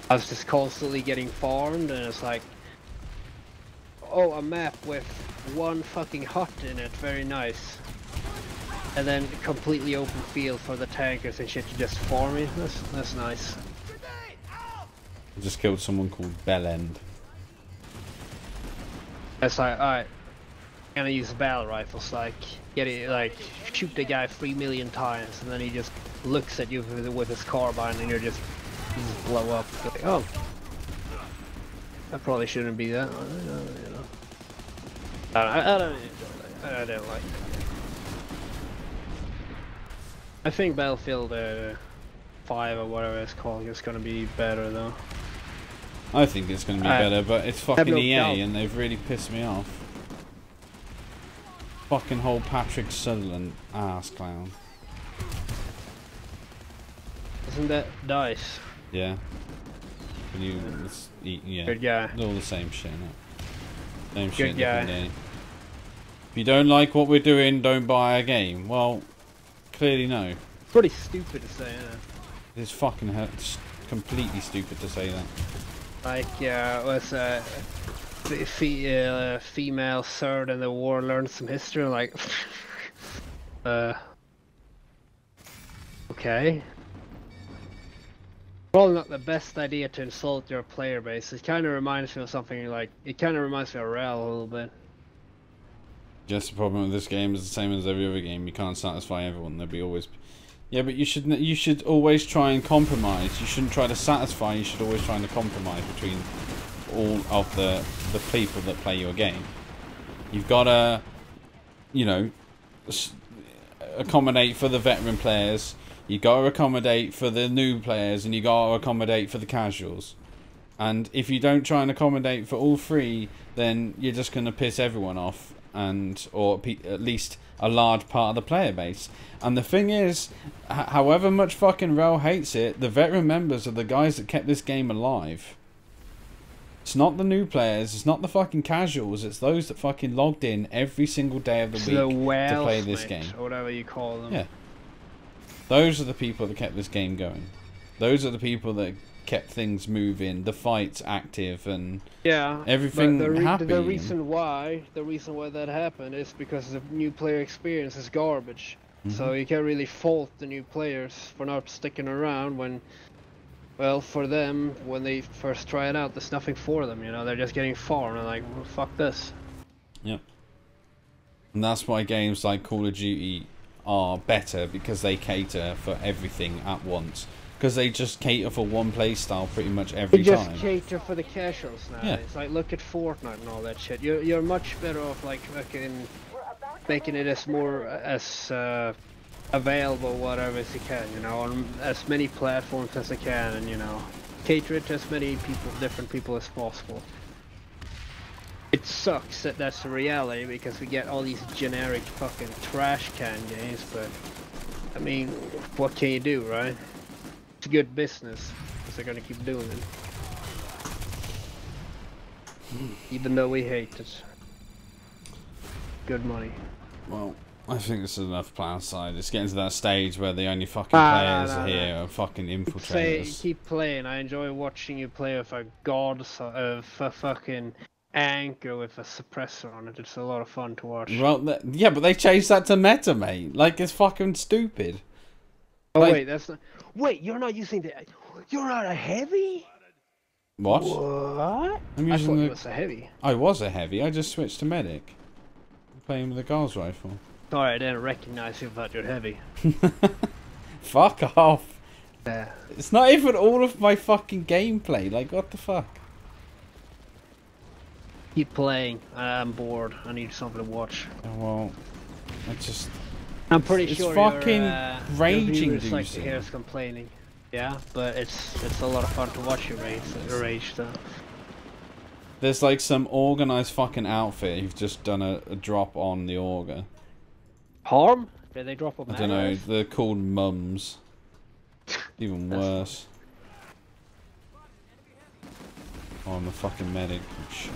I was just constantly getting farmed, and it's like, oh, a map with one fucking hut in it, very nice. And then completely open field for the tankers and shit to just farm it. That's nice. I just killed someone called Bellend. It's like, alright, I'm gonna use battle rifles, like, shoot the guy 3 million times, and then he just looks at you with his carbine, and you just blow up. Like, oh, that probably shouldn't be that. You know. I don't like it. I think Battlefield 5 or whatever it's called is gonna be better though. I think it's gonna be better, but it's fucking EA and they've really pissed me off. Fucking whole Patrick Sutherland ass clown. Isn't that DICE? Yeah. Yeah. Good guy. They're all the same shit, no? Same shit, different day. If you don't like what we're doing, don't buy a game. Well, clearly no. Pretty stupid to say, yeah. It's fucking completely stupid to say that. Like, was female served in the war, learned some history, like, okay. Probably not the best idea to insult your player base. It kind of reminds me of something like, it kind of reminds me of Rel a little bit. Just the problem with this game is the same as every other game. You can't satisfy everyone. There'll be always. Yeah, but you should always try and compromise. You shouldn't try to satisfy. You should always try to compromise between all of the people that play your game. You've got to, you know, accommodate for the veteran players. You got to accommodate for the new players, and you got to accommodate for the casuals. And if you don't try and accommodate for all three, then you're just going to piss everyone off, or at least a large part of the player base. And the thing is, however much fucking Rel hates it, the veteran members are the guys that kept this game alive. It's not the new players, it's not the fucking casuals, it's those that fucking logged in every single day of the week to play this game. Or whatever you call them. Yeah. Those are the people that kept this game going. Those are the people that kept things moving, the fights active, and everything happy. The reason why that happened is because the new player experience is garbage. So you can't really fault the new players for not sticking around when, well, for them, when they first try it out, there's nothing for them, you know, they're just getting farmed and like, well, fuck this. Yep. And that's why games like Call of Duty are better, because they cater for everything at once. Because they just cater for one play style pretty much every time. They just cater for the casuals now. Yeah. It's like, look at Fortnite and all that shit. You're much better off like fucking making it as more available, whatever as you can, you know, on as many platforms as you can, and you know, cater it to as many people, different people as possible. It sucks that that's the reality because we get all these generic fucking trash can games, but I mean, what can you do, right? It's good business, because they're gonna keep doing it. Even though we hate it. Good money. Well, I think this is enough Planetside. It's getting to that stage where the only fucking players here are fucking infiltrators. Keep playing. I enjoy watching you play with a god of a fucking anchor with a suppressor on it. It's a lot of fun to watch. Well, yeah, but they changed that to meta, mate. Like, it's fucking stupid. Oh like, wait, that's not. Wait, you're not using the. You're not a heavy. What? What? I'm I using thought the. you was a heavy. I was a heavy. I just switched to medic. I'm playing with a Gauss rifle. Sorry, I didn't recognize you, but you're heavy. Fuck off. Yeah. It's not even all of my fucking gameplay. Like, what the fuck? Keep playing. I'm bored. I need something to watch. Oh, well, I just. I'm pretty sure it's fucking raging, it's like to hear us complaining. Yeah, but it's a lot of fun to watch you rage though. There's like some organized fucking outfit who've just done a drop on the Auger. Harm? Did they drop on? I don't know. They're called mums. Even worse. Oh, I'm a fucking medic. Shit.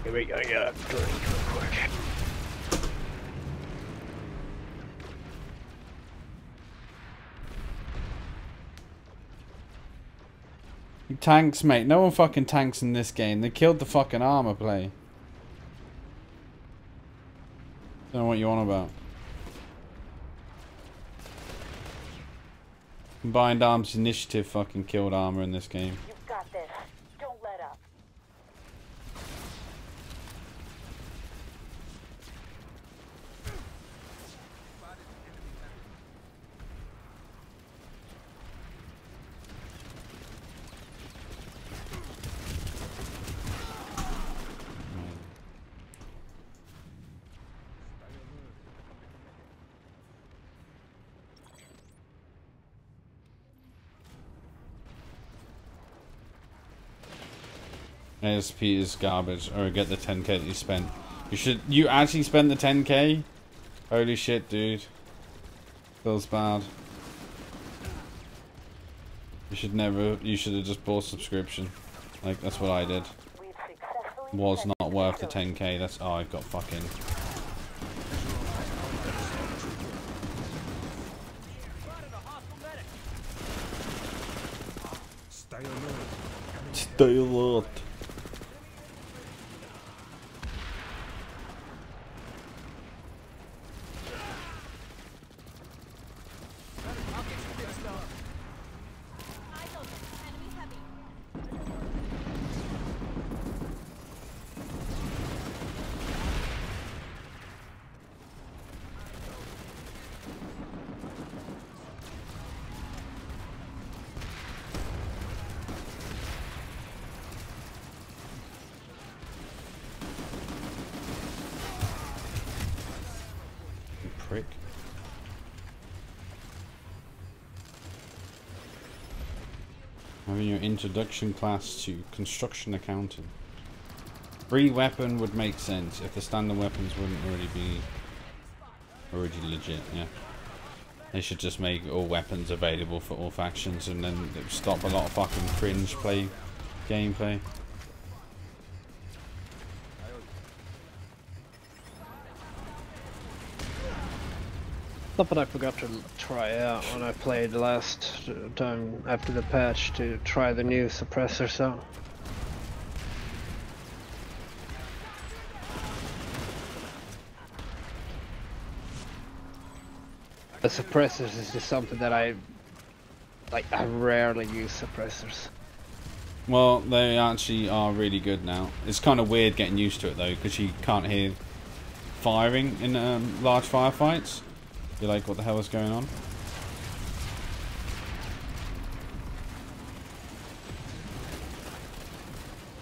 Here we go. Yeah, drink real quick. Tanks, mate. No one fucking tanks in this game. They killed the fucking armor play. Don't know what you're on about. Combined Arms Initiative fucking killed armor in this game. You've got this. Don't let up. ASP is garbage, or get the 10k that you spent. You actually spent the 10k? Holy shit, dude. Feels bad. You should have just bought a subscription. Like, that's what I did. Was not worth the 10k, that's, oh, I've got fucking... Stay alert. Prick. Having your introduction class to construction accounting. Free weapon would make sense if the standard weapons wouldn't already be legit, yeah. They should just make all weapons available for all factions and then it would stop a lot of fucking cringe gameplay. Something I forgot to try out when I played last time after the patch, to try the new suppressors out. The suppressors is just something that I rarely use suppressors. Well, they actually are really good now. It's kind of weird getting used to it though, because you can't hear firing in large firefights. You're like, what the hell is going on?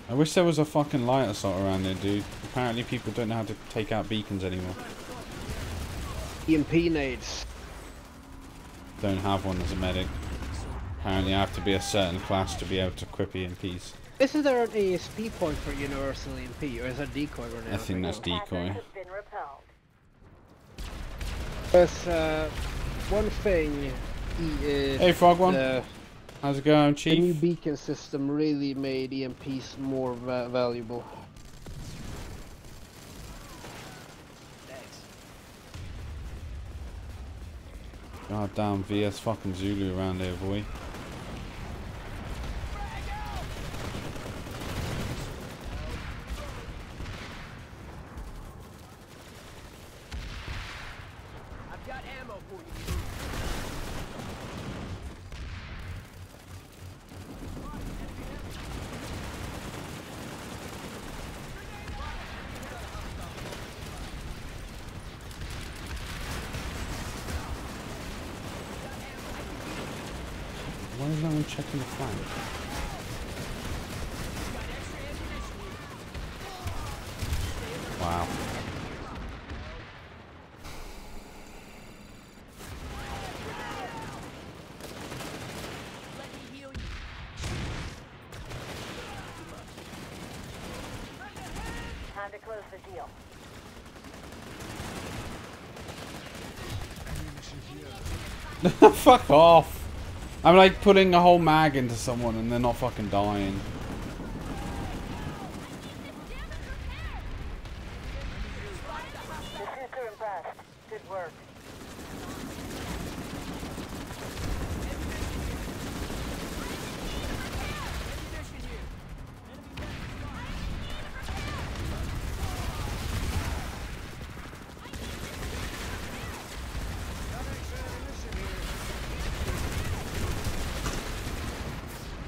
I wish there was a fucking light assault around there, dude. Apparently people don't know how to take out beacons anymore. EMP nades. Don't have one as a medic. Apparently I have to be a certain class to be able to equip EMPs. Is there an ASP point for universal EMP, or is that decoy grenade? I think that's decoy. There's one thing. Hey Frog One, how's it going, Chief? The new beacon system really made EMPs more valuable. God damn, VS fucking Zulu around there, boy. Why is no one checking the flank? Wow. Time to close the deal. Fuck off. I'm like putting a whole mag into someone and they're not fucking dying. Diffuser impressed. Good work.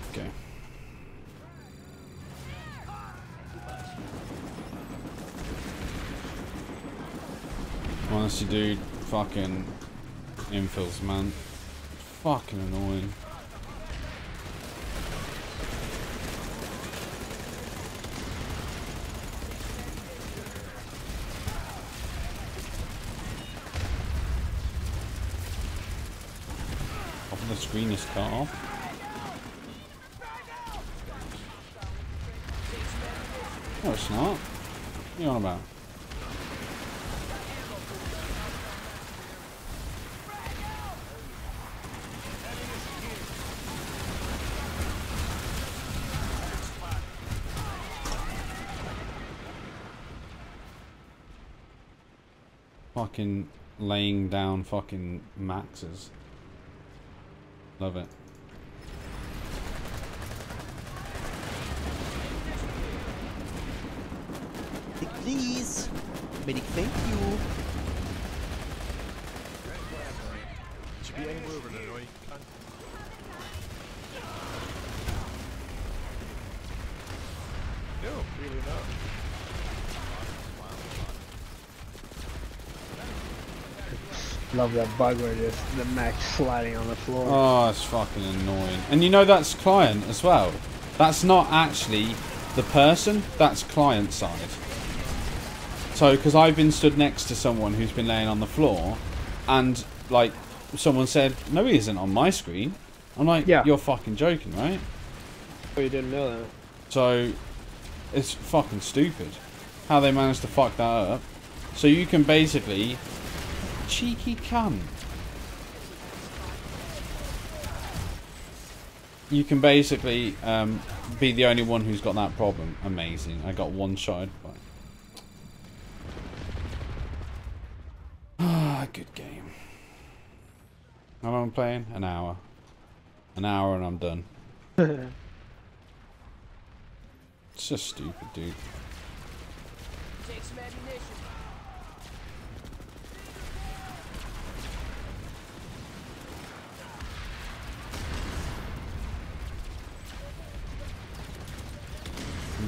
Okay. Honestly, dude, fucking infills, man. Fucking annoying. The screen is cut off. No, it's not. What are you on about? Fucking laying down fucking maxes. Love it. Please. Medic, thank you. Should be any movement anyway. No, really not. Love that bug where just the max sliding on the floor. Oh, it's fucking annoying. And you know that's client as well. That's not actually the person, that's client side. So, because I've been stood next to someone who's been laying on the floor, and, like, someone said, no, he isn't on my screen. I'm like, yeah. You're fucking joking, right? Oh, you didn't know that. So, it's fucking stupid how they managed to fuck that up. So you can basically... Cheeky cunt. You can basically be the only one who's got that problem. Amazing. I got one-shotted by... Ah, good game. How long am I playing? An hour. An hour and I'm done. It's just stupid, dude. Take some ammunition.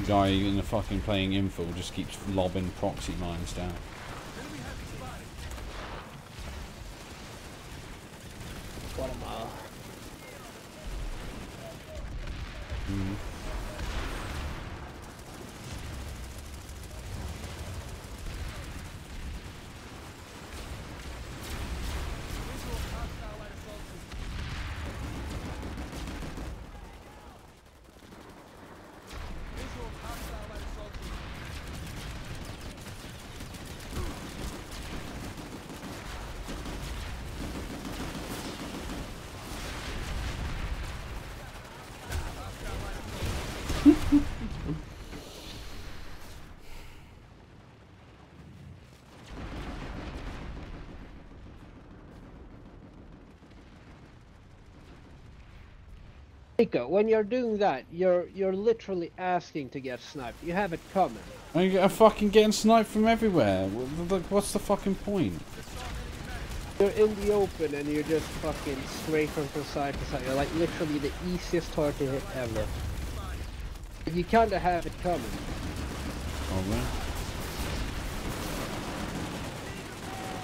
Guy in the fucking playing infill just keeps lobbing proxy mines down. What am I? Nico, when you're doing that, you're literally asking to get sniped. You have it coming. I'm fucking getting sniped from everywhere. What's the fucking point? You're in the open and you're just fucking strafing from side to side. You're like literally the easiest target to hit ever. You kinda have it coming. Oh man.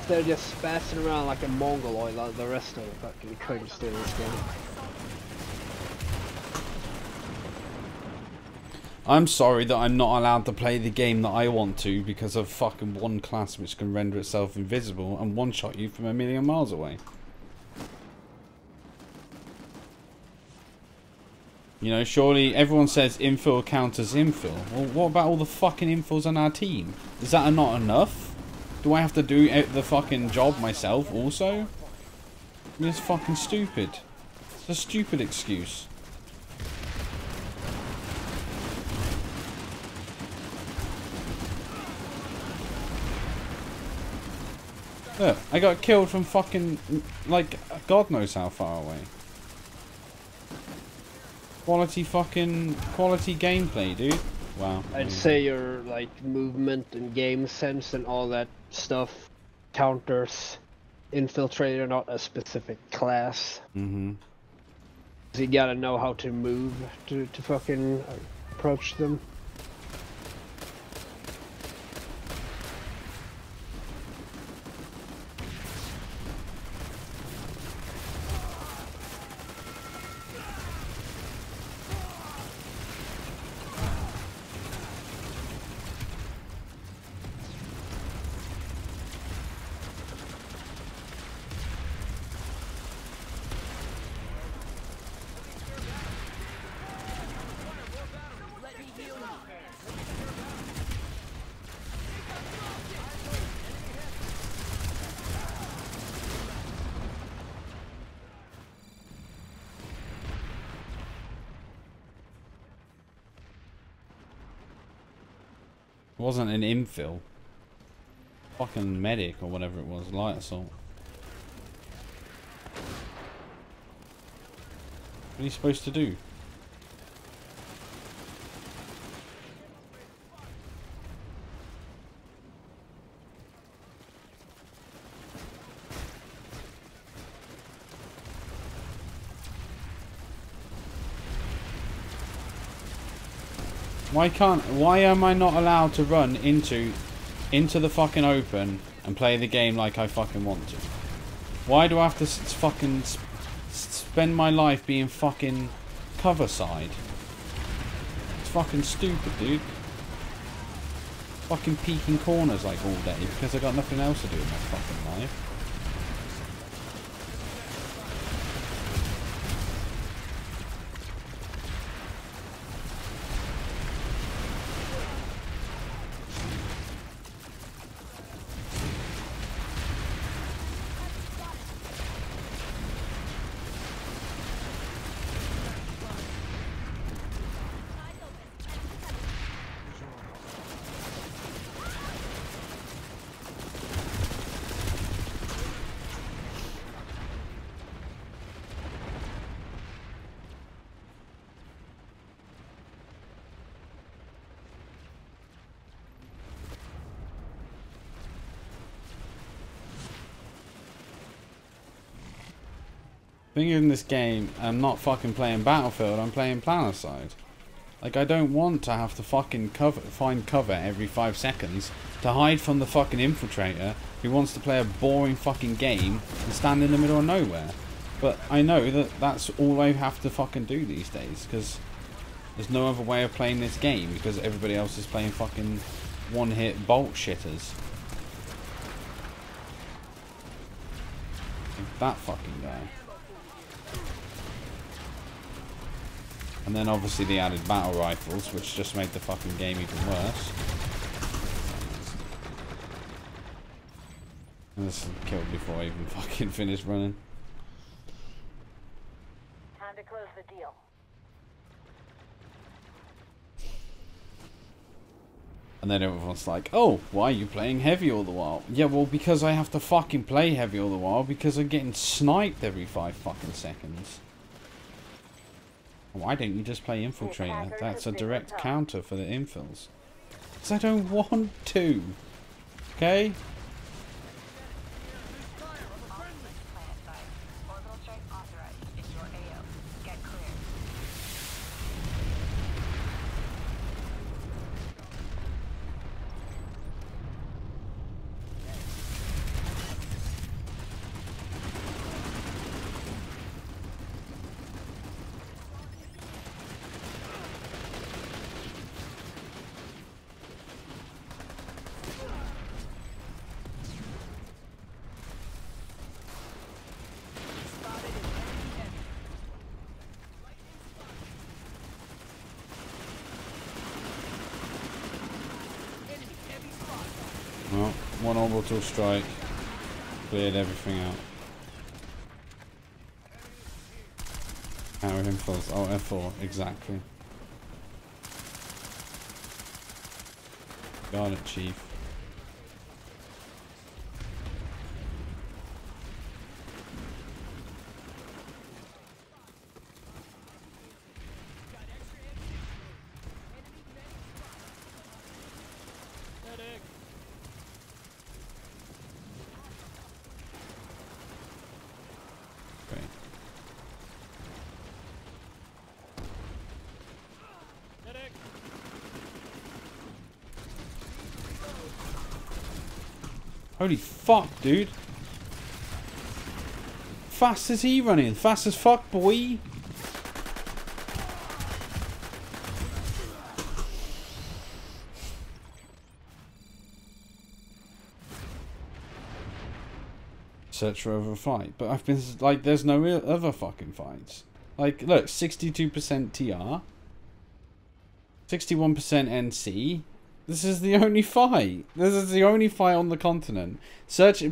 They're just spazzing around like a mongoloid like the rest of the fucking coders do in this game. I'm sorry that I'm not allowed to play the game that I want to because of fucking one class which can render itself invisible and one-shot you from a million miles away. You know, surely everyone says infill counters infill. Well, what about all the fucking infills on our team? Is that not enough? Do I have to do the fucking job myself also? I mean, it's fucking stupid. It's a stupid excuse. Look, I got killed from fucking, like, God knows how far away. Quality gameplay, dude. Wow. I'd say your, like, movement and game sense and all that stuff counters Infiltrator, not a specific class. Mm-hmm. So you gotta know how to move to fucking approach them. It wasn't an infill. Fucking medic or whatever it was, light assault. What are you supposed to do? Why am I not allowed to run into the fucking open and play the game like I fucking want to? Why do I have to fucking spend my life being fucking cover side? It's fucking stupid, dude. Fucking peeking corners like all day because I got nothing else to do in my fucking life. Thing in this game, I'm not fucking playing Battlefield, I'm playing Planetside. Like, I don't want to have to fucking find cover every 5 seconds to hide from the fucking infiltrator who wants to play a boring fucking game and stand in the middle of nowhere. But I know that that's all I have to fucking do these days, because there's no other way of playing this game, because everybody else is playing fucking one-hit bolt shitters. Like that fucking guy. And then obviously they added battle rifles, which just made the fucking game even worse. And this killed before I even fucking finished running. Time to close the deal. And then everyone's like, oh, why are you playing heavy all the while? Yeah, well, because I have to fucking play heavy all the while because I'm getting sniped every 5 fucking seconds. Why don't you just play Infiltrator? That's a direct counter for the infills. Because I don't want to. Okay? Well, one orbital strike cleared everything out. Power infills. Oh, F4, exactly. Got it, Chief. Holy fuck, dude. Fast as he running. Fast as fuck, boy. Search for other fight. But I've been like, there's no real other fucking fights. Like, look, 62% TR. 61% NC. This is the only fight. This is the only fight on the continent.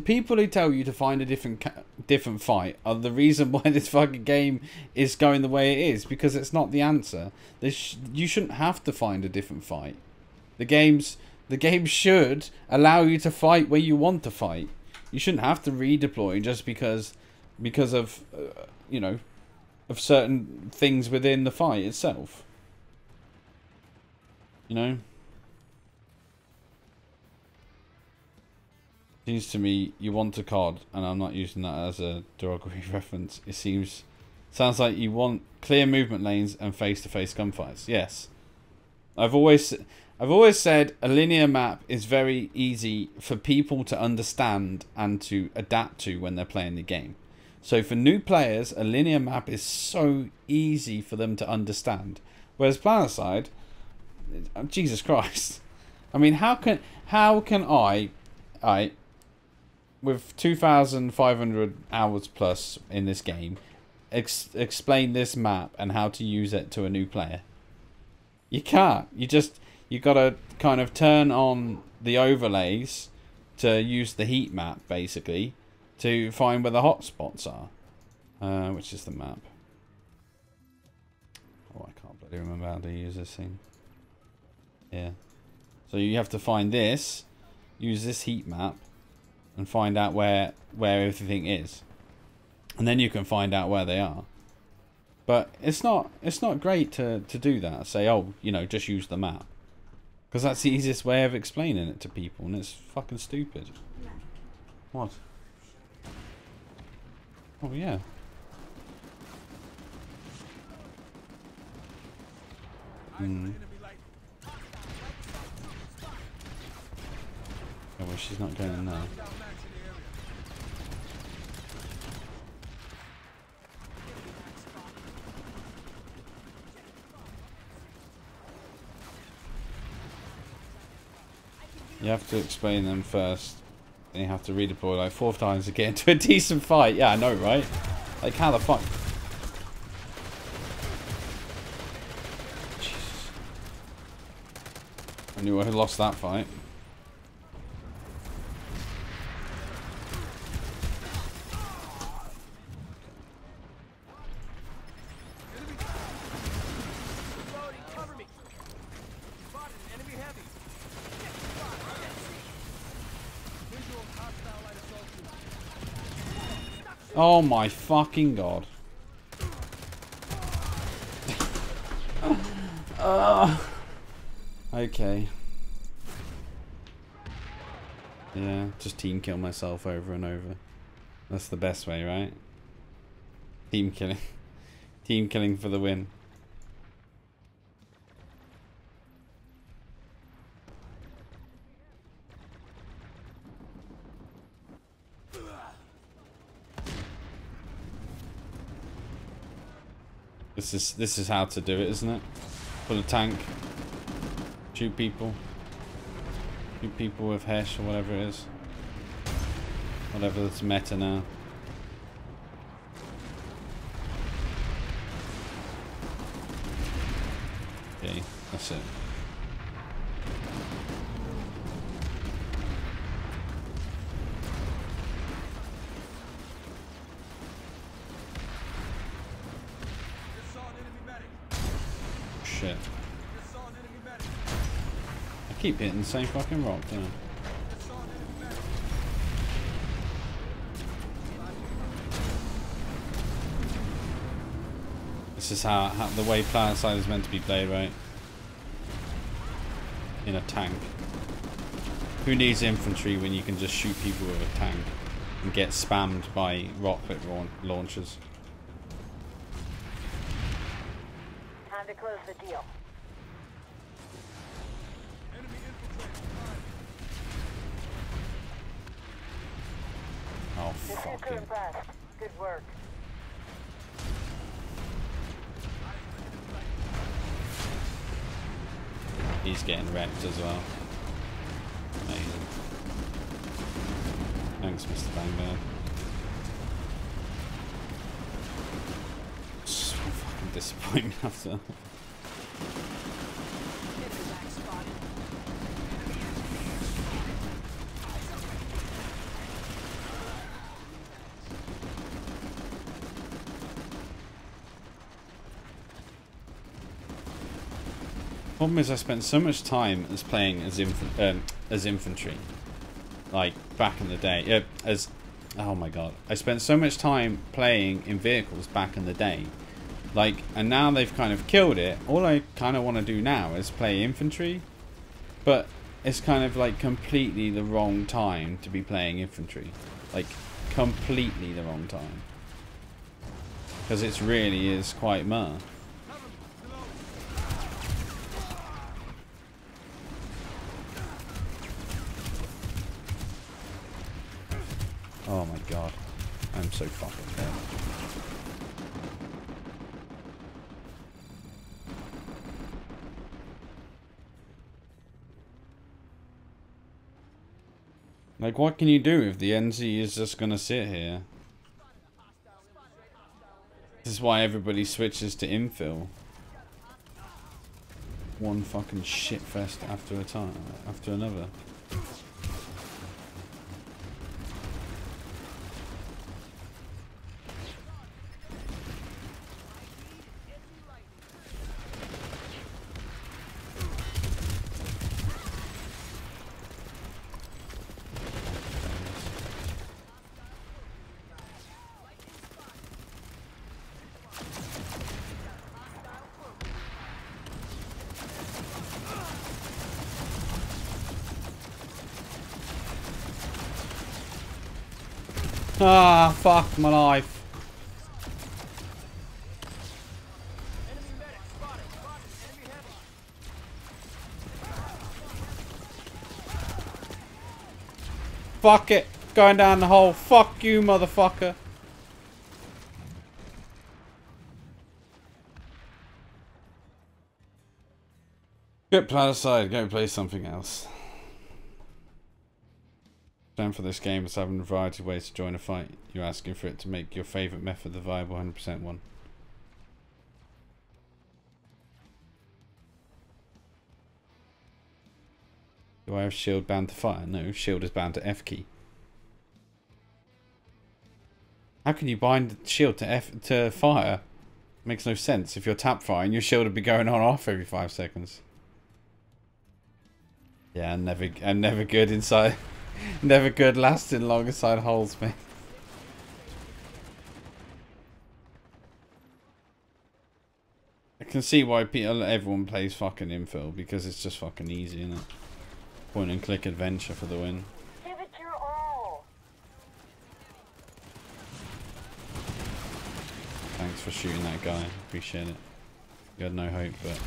People who tell you to find a different fight are the reason why this fucking game is going the way it is, because it's not the answer. You shouldn't have to find a different fight. The game should allow you to fight where you want to fight. You shouldn't have to redeploy just because of you know, of certain things within the fight itself. You know. Seems to me you want a COD, and I'm not using that as a derogatory reference. It sounds like you want clear movement lanes and face-to-face gunfights. Yes, I've always said a linear map is very easy for people to understand and to adapt to when they're playing the game. So for new players, a linear map is so easy for them to understand. Whereas Planetside, Jesus Christ, I mean, how can I with 2,500 hours plus in this game, explain this map and how to use it to a new player? You can't. You gotta kind of turn on the overlays to use the heat map, basically, to find where the hotspots are. Which is the map? Oh, I can't bloody remember how to use this thing. Yeah. So you have to find this, use this heat map, and find out where everything is, and then you can find out where they are. But it's not great to do that. Say, oh, you know, just use the map, because that's the easiest way of explaining it to people, and it's fucking stupid. What? Oh yeah. Hmm. Oh, well, she's not going in there. You have to explain them first. Then you have to redeploy like 4 times to get into a decent fight. Yeah, I know, right? Like, how the fuck? Jesus. I knew I had lost that fight. Oh my fucking god. Okay. Yeah, just team kill myself over and over. That's the best way, right? Team killing. Team killing for the win. This is how to do it, isn't it? Put a tank, shoot people with Hesh or whatever it is, whatever that's meta now. Okay, that's it. keep hitting the same fucking rock, don't I? This is how the way Planetside is meant to be played, right? In a tank. Who needs infantry when you can just shoot people with a tank and get spammed by rocket launchers? Time to close the deal. Oh, fucking. Good work. He's getting wrecked as well. Amazing. Thanks, Mr. Bangbird. So fucking disappointing after. Problem is, I spent so much time as playing as infantry, like back in the day. Oh my god, I spent so much time playing in vehicles back in the day, like, and now they've kind of killed it. All I kind of want to do now is play infantry, but it's kind of like completely the wrong time to be playing infantry, like completely the wrong time, because it really is quite meh. Oh my god, I'm so fucking dead. Like, what can you do if the NZ is just gonna sit here? This is why everybody switches to infill. One fucking shitfest after another. Ah, fuck my life. Fuck it. Going down the hole. Fuck you, motherfucker. Get Planetside. Go play something else. Time for this game is having a variety of ways to join a fight. You're asking for it to make your favourite method the viable 100% one. Do I have shield bound to fire? No, shield is bound to F key. How can you bind the shield to fire? Makes no sense. If you're tap firing, your shield would be going on off every 5 seconds. Yeah, I'm never good inside. Never good lasting long inside holes, mate. I can see why everyone plays fucking infill, because it's just fucking easy, isn't it? Point and click adventure for the win. Give it your all. Thanks for shooting that guy. Appreciate it. You had no hope, but...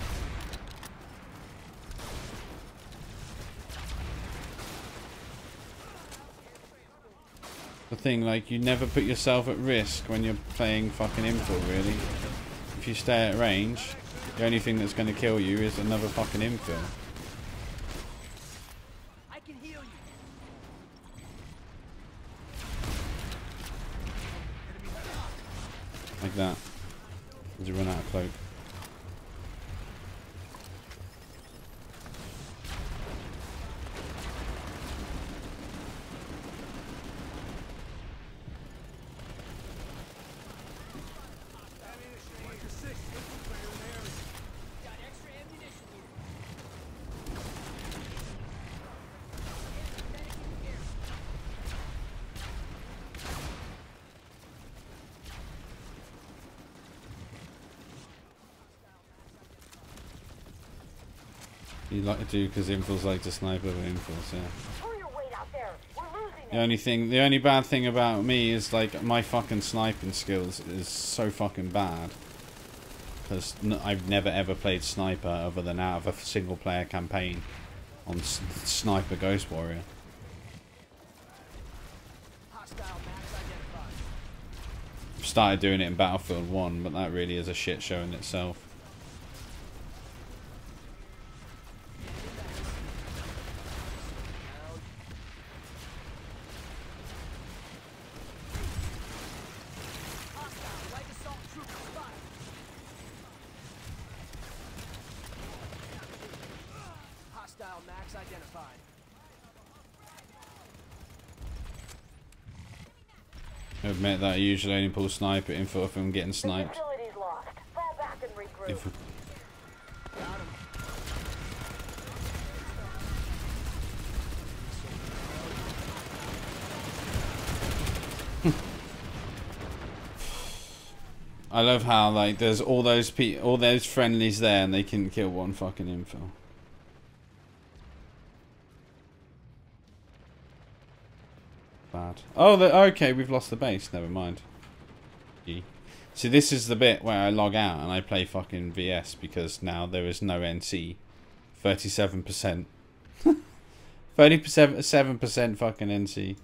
The thing, like, you never put yourself at risk when you're playing fucking infill, really. If you stay at range, the only thing that's going to kill you is another fucking infill. I can heal you. Like that. As you run out of cloak. You like to do because infos like to snipe over infos, yeah. Pull your weight out there. We're losing The only bad thing about me is like my fucking sniping skills is so fucking bad. Because I've never ever played sniper other than out of a single player campaign on Sniper Ghost Warrior. I've started doing it in Battlefield 1, but that really is a shit show in itself. I admit that I usually only pull sniper info if I'm getting sniped. I love how like there's all those friendlies there and they can kill one fucking info. Bad. Oh, okay, we've lost the base. Never mind. See, this is the bit where I log out and I play fucking VS because now there is no NC. 37%. 37% fucking NC.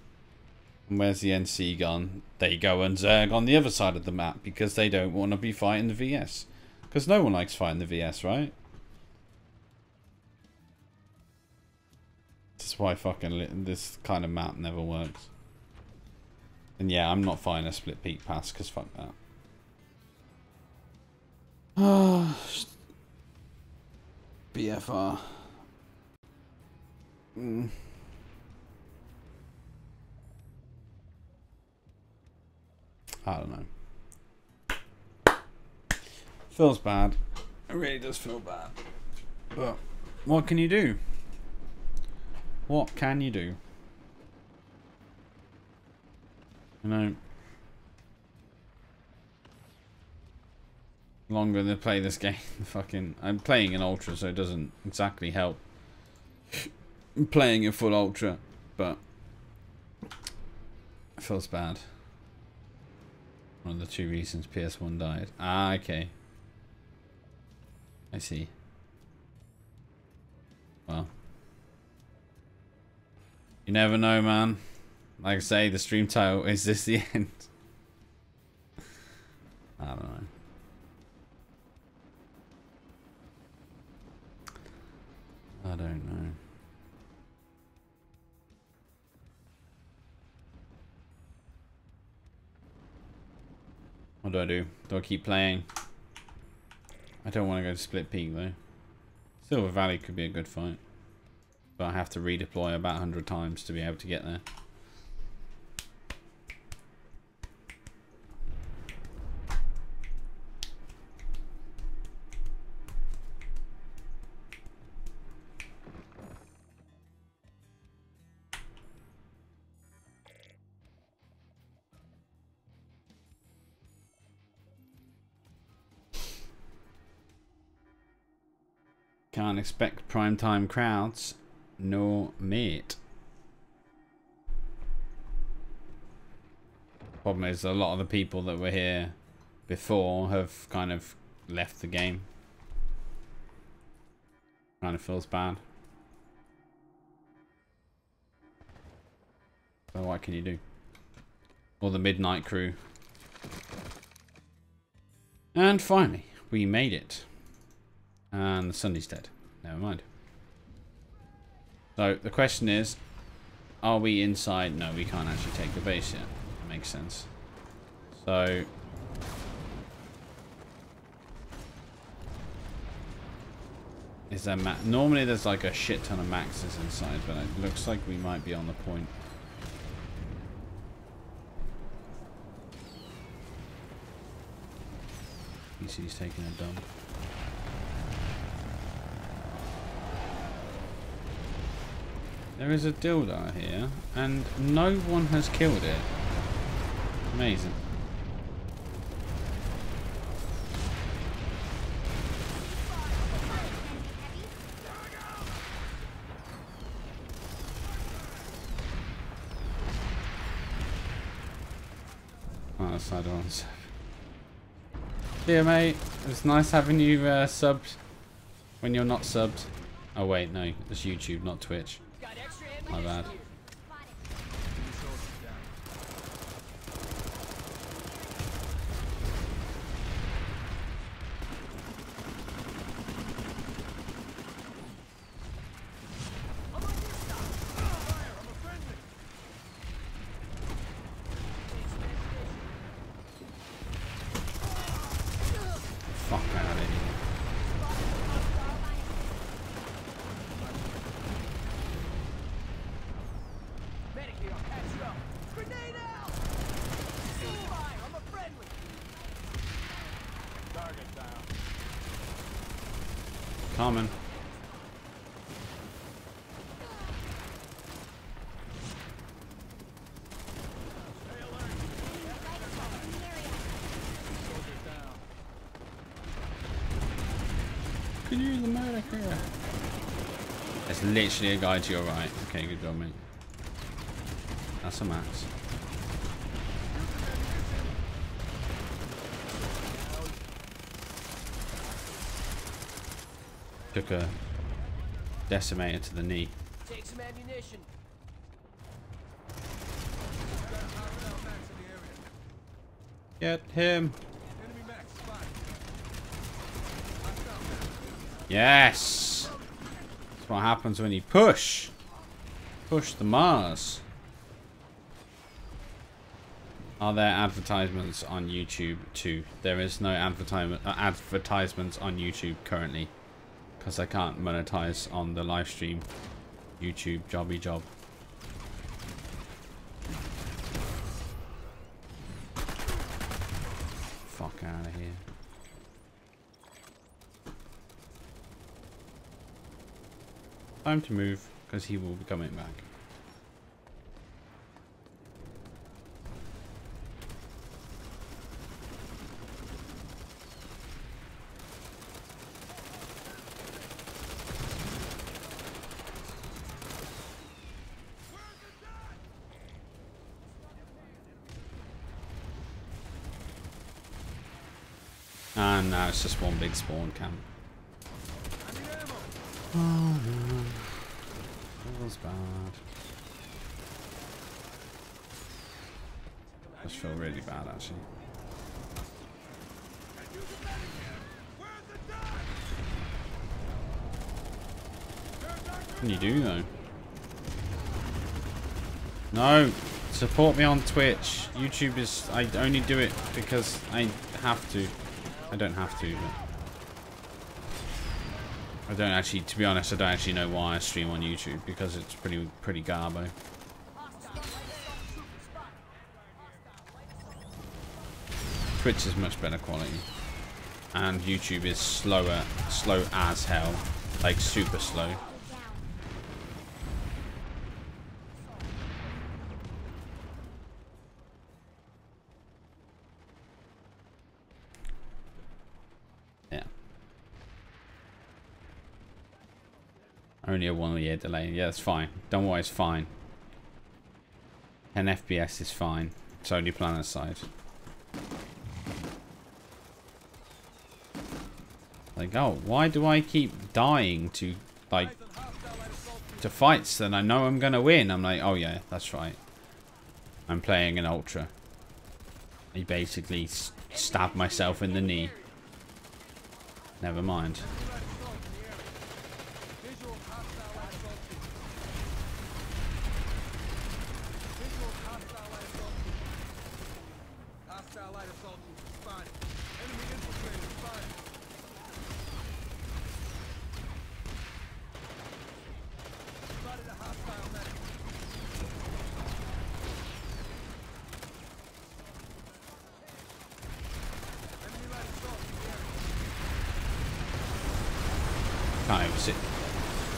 And where's the NC gone? They go and zerg on the other side of the map because they don't want to be fighting the VS. Because no one likes fighting the VS, right? That's why fucking this kind of map never works. And yeah, I'm not fighting a split peak pass because fuck that. BFR. I don't know. Feels bad. It really does feel bad. But what can you do? What can you do? You know, longer they play this game, fucking. I'm playing in ultra, so it doesn't exactly help. I'm playing in full ultra, but it feels bad. One of the two reasons PS1 died. Ah, okay. I see. Well, you never know, man. Like I say, the stream title, is this the end? I don't know. I don't know. What do I do? Do I keep playing? I don't want to go to Split Peak though. Silver Valley could be a good fight. But I have to redeploy about 100 times to be able to get there. Can't expect primetime crowds, nor mate. Problem is, a lot of the people that were here before have kind of left the game. Kind of feels bad. So what can you do? Or the midnight crew. And finally, we made it. And the Sunday's dead. Never mind. So the question is, are we inside? No, we can't actually take the base yet. That makes sense. So is there normally there's like a shit ton of maxes inside, but it looks like we might be on the point. PC's taking a dump. There is a dildo here, and no one has killed it. Amazing. Planetside on. Yeah, mate. It was nice having you subbed when you're not subbed. Oh wait, no, it's YouTube, not Twitch. My bad. Fuck out of here. Coming. Can you use the medic here? It's literally a guy to your right. Okay, good job, mate. That's a max. Took a decimator to the knee. Take some ammunition. Get him. Yes. That's what happens when you push. Push the Mars. Are there advertisements on YouTube too? There is no advertisements on YouTube currently. Because I can't monetize on the live stream. YouTube jobby job. Fuck out of here. Time to move, because he will be coming back. And now it's just one big spawn camp. Oh no. That was bad. I just feel really bad actually. What can you do though? No! Support me on Twitch. YouTube is... I only do it because I have to. I don't have to, but... I don't actually, to be honest, I don't actually know why I stream on YouTube, because it's pretty garbo. Twitch is much better quality. And YouTube is slow as hell. Like, super slow. Only a 1 year delay. Yeah, that's fine. Don't worry, it's fine. 10 FPS is fine. It's only Planetside. Like, oh, why do I keep dying to, like, to fights that I know I'm gonna win? I'm like, oh yeah, that's right. I'm playing an Ultra. I basically stabbed myself in the knee. Never mind. Can't even sit.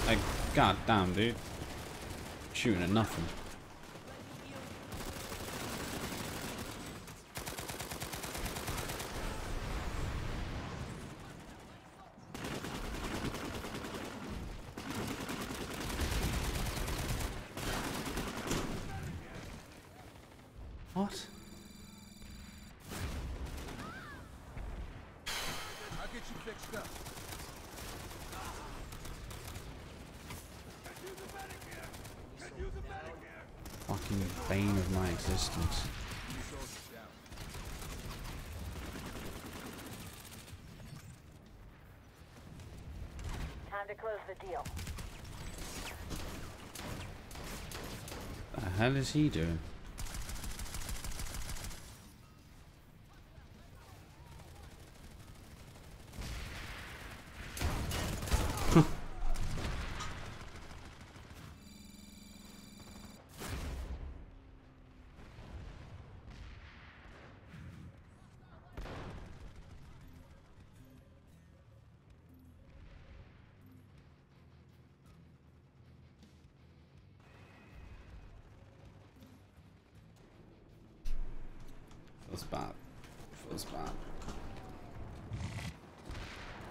Like, god damn, dude. Shooting at nothing. What? Fucking bane of my existence. Time to close the deal. What the hell is he doing? Feels bad. Feels bad.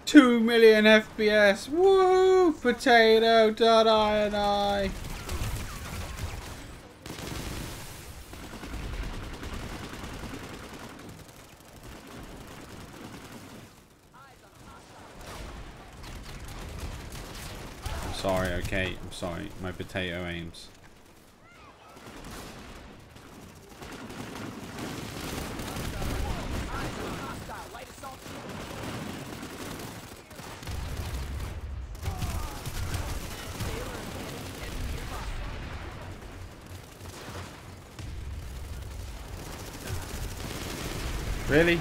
2 million FPS. Woo! Potato.ini. I'm sorry, okay. I'm sorry. My potato aims. Really?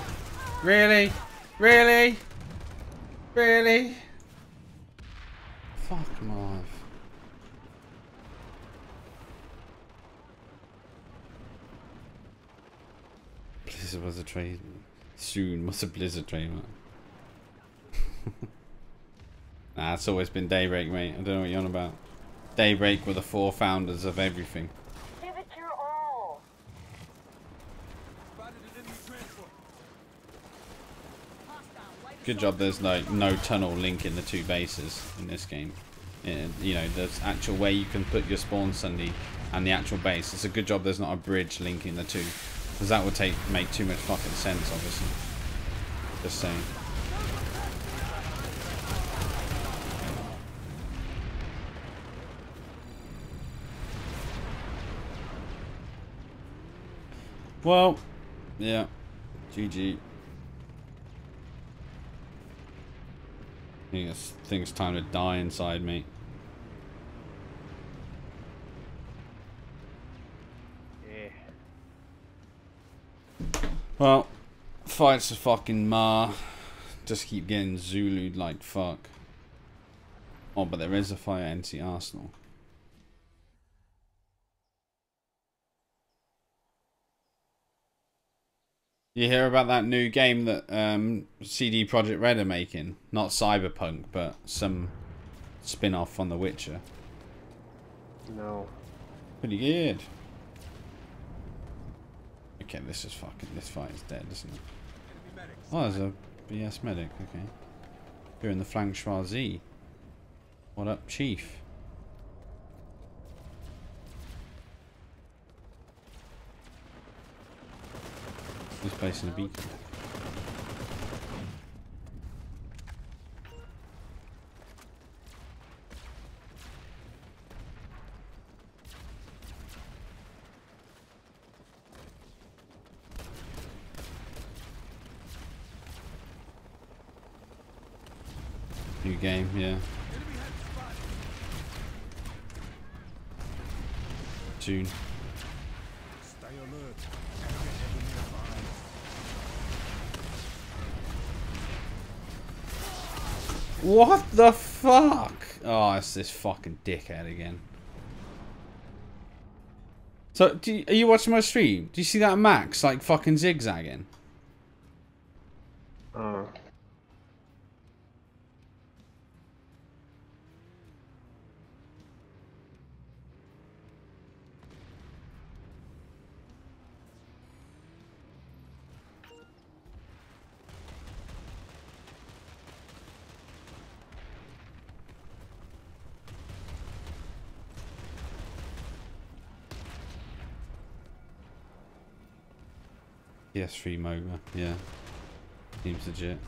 Really? Really? Really? Fuck my life. Blizzard was a trade. Soon was a Blizzard trademark. Nah, it's always been Daybreak, mate. I don't know what you're on about. Daybreak were the 4 founders of everything. Give it your all. Good job there's no tunnel linking the 2 bases in this game. You know, there's actual way you can put your spawn sunny and the actual base. It's a good job there's not a bridge linking the 2. Because that would make too much fucking sense, obviously. Just saying. Well, yeah. GG. I think it's time to die inside me. Yeah. Well, fights a fucking ma. Just keep getting Zulu'd like fuck. Oh, but there is a fight at NC Arsenal. You hear about that new game that CD Projekt Red are making? Not Cyberpunk, but some spin-off on The Witcher. No. Pretty good. Okay, this fight is dead, isn't it? Oh, there's a BS medic, okay. You're in the flank Schwazi. What up, Chief? He's placing a beacon. New game, yeah. Soon. What the fuck? Oh, it's this fucking dickhead again. So, are you watching my stream? Do you see that Max, like, fucking zigzagging? Oh. PS3 MOBA, yeah. Seems legit.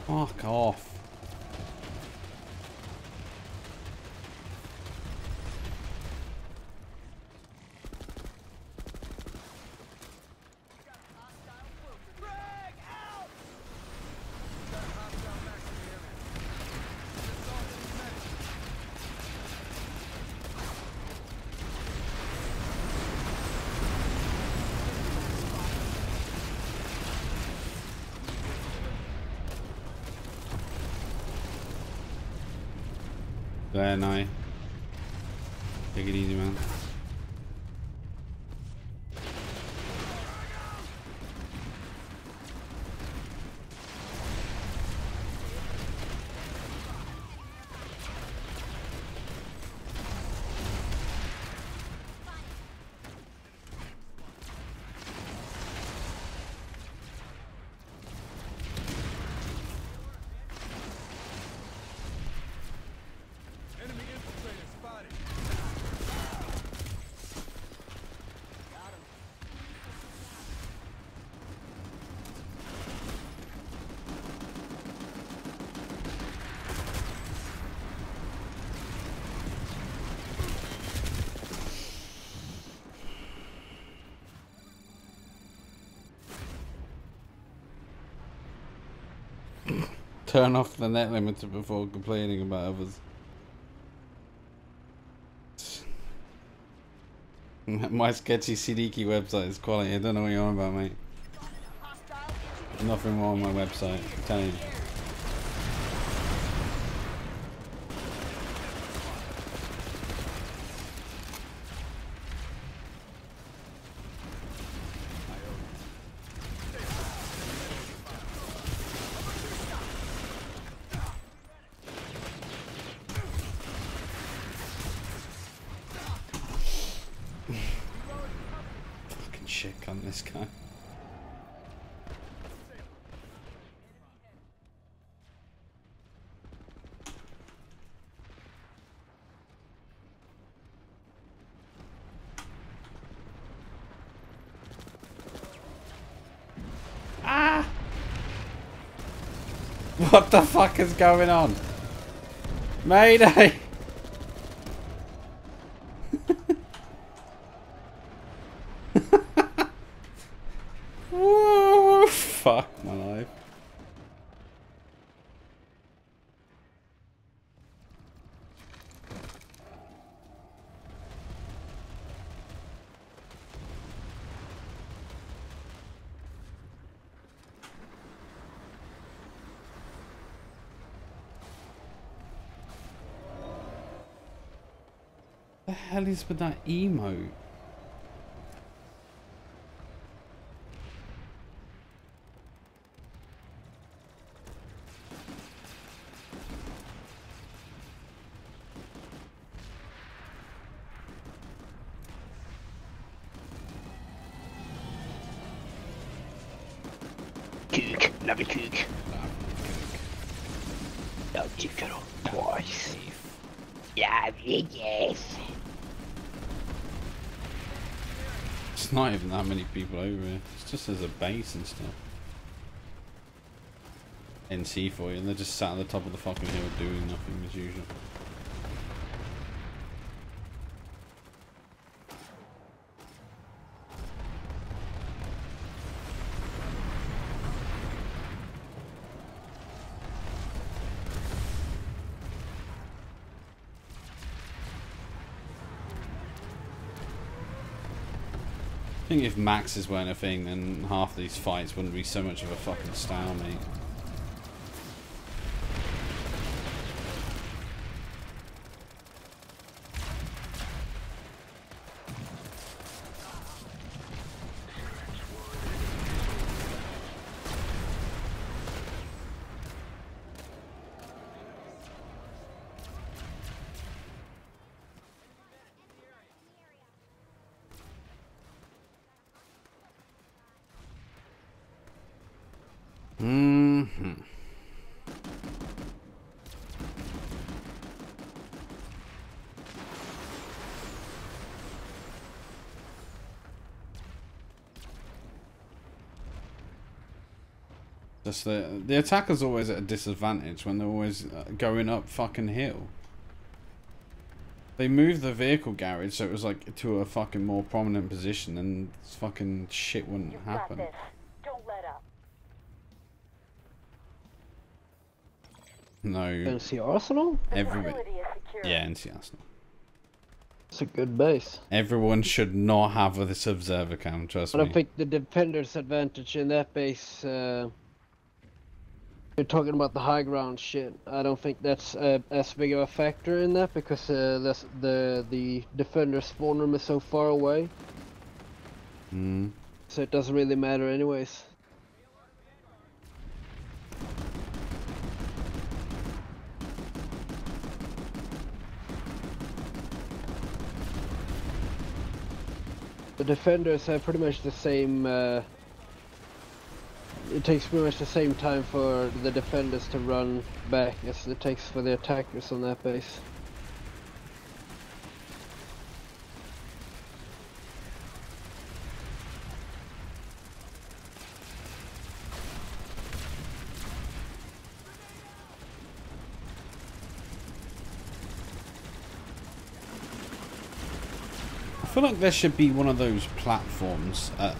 Fuck off. There, no. Take it easy, man. Turn off the net limiter before complaining about others. My sketchy Siddiqui website is quality. I don't know what you're on about, mate. Nothing wrong with my website, I'm telling you. This guy. Ah! What the fuck is going on? Mayday! Whoa, fuck my life. The hell is with that emote? Kook, love a kook. Love you, girl, twice. Yeah, yes. It's not even that many people over here. It's just as a base and stuff. NC for you, and they're just sat at the top of the fucking hill doing nothing as usual. I think if maxes weren't a thing, then half of these fights wouldn't be so much of a fucking stalemate. Just the attacker's always at a disadvantage when they're always going up fucking hill. They moved the vehicle garage so it was like to a fucking more prominent position, and fucking shit wouldn't happen. Don't let up. NC No. Arsenal? Yeah, NC Arsenal. It's a good base. Everyone should not have this observer cam, trust me. I don't think the defender's advantage in that base, you're talking about the high ground shit. I don't think that's as big of a factor in that, because the defender's spawn room is so far away. So it doesn't really matter anyways. The defenders have pretty much the same, it takes pretty much the same time for the defenders to run back as it takes for the attackers on that base. I feel like there should be one of those platforms at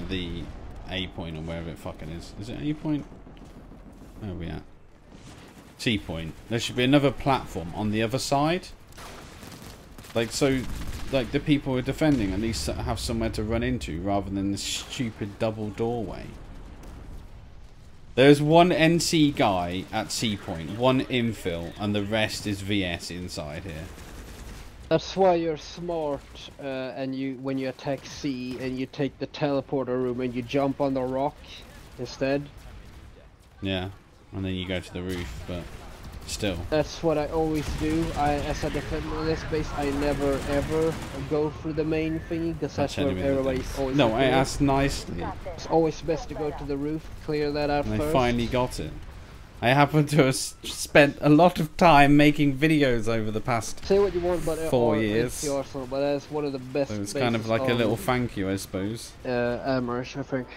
the A point or wherever it fucking is. Is it A point? Where are we at? T point. There should be another platform on the other side. Like, so, like, the people who are defending at least have somewhere to run into rather than this stupid double doorway. There's one NC guy at C point, one infill, and the rest is VS inside here. That's why you're smart, and when you attack C and you take the teleporter room and you jump on the rock instead. Yeah, and then you go to the roof, but still. That's what I always do. As a defender in this base, I never ever go through the main thingy, because that's where everybody's always. No, I asked nicely. It's always best to go to the roof, clear that out and first. They finally got it. I happen to have spent a lot of time making videos over the past Say what you want, but 4 years. Arsenal, but that's one of the best. So it's kind of like a little thank you, I suppose. Amherst, I think.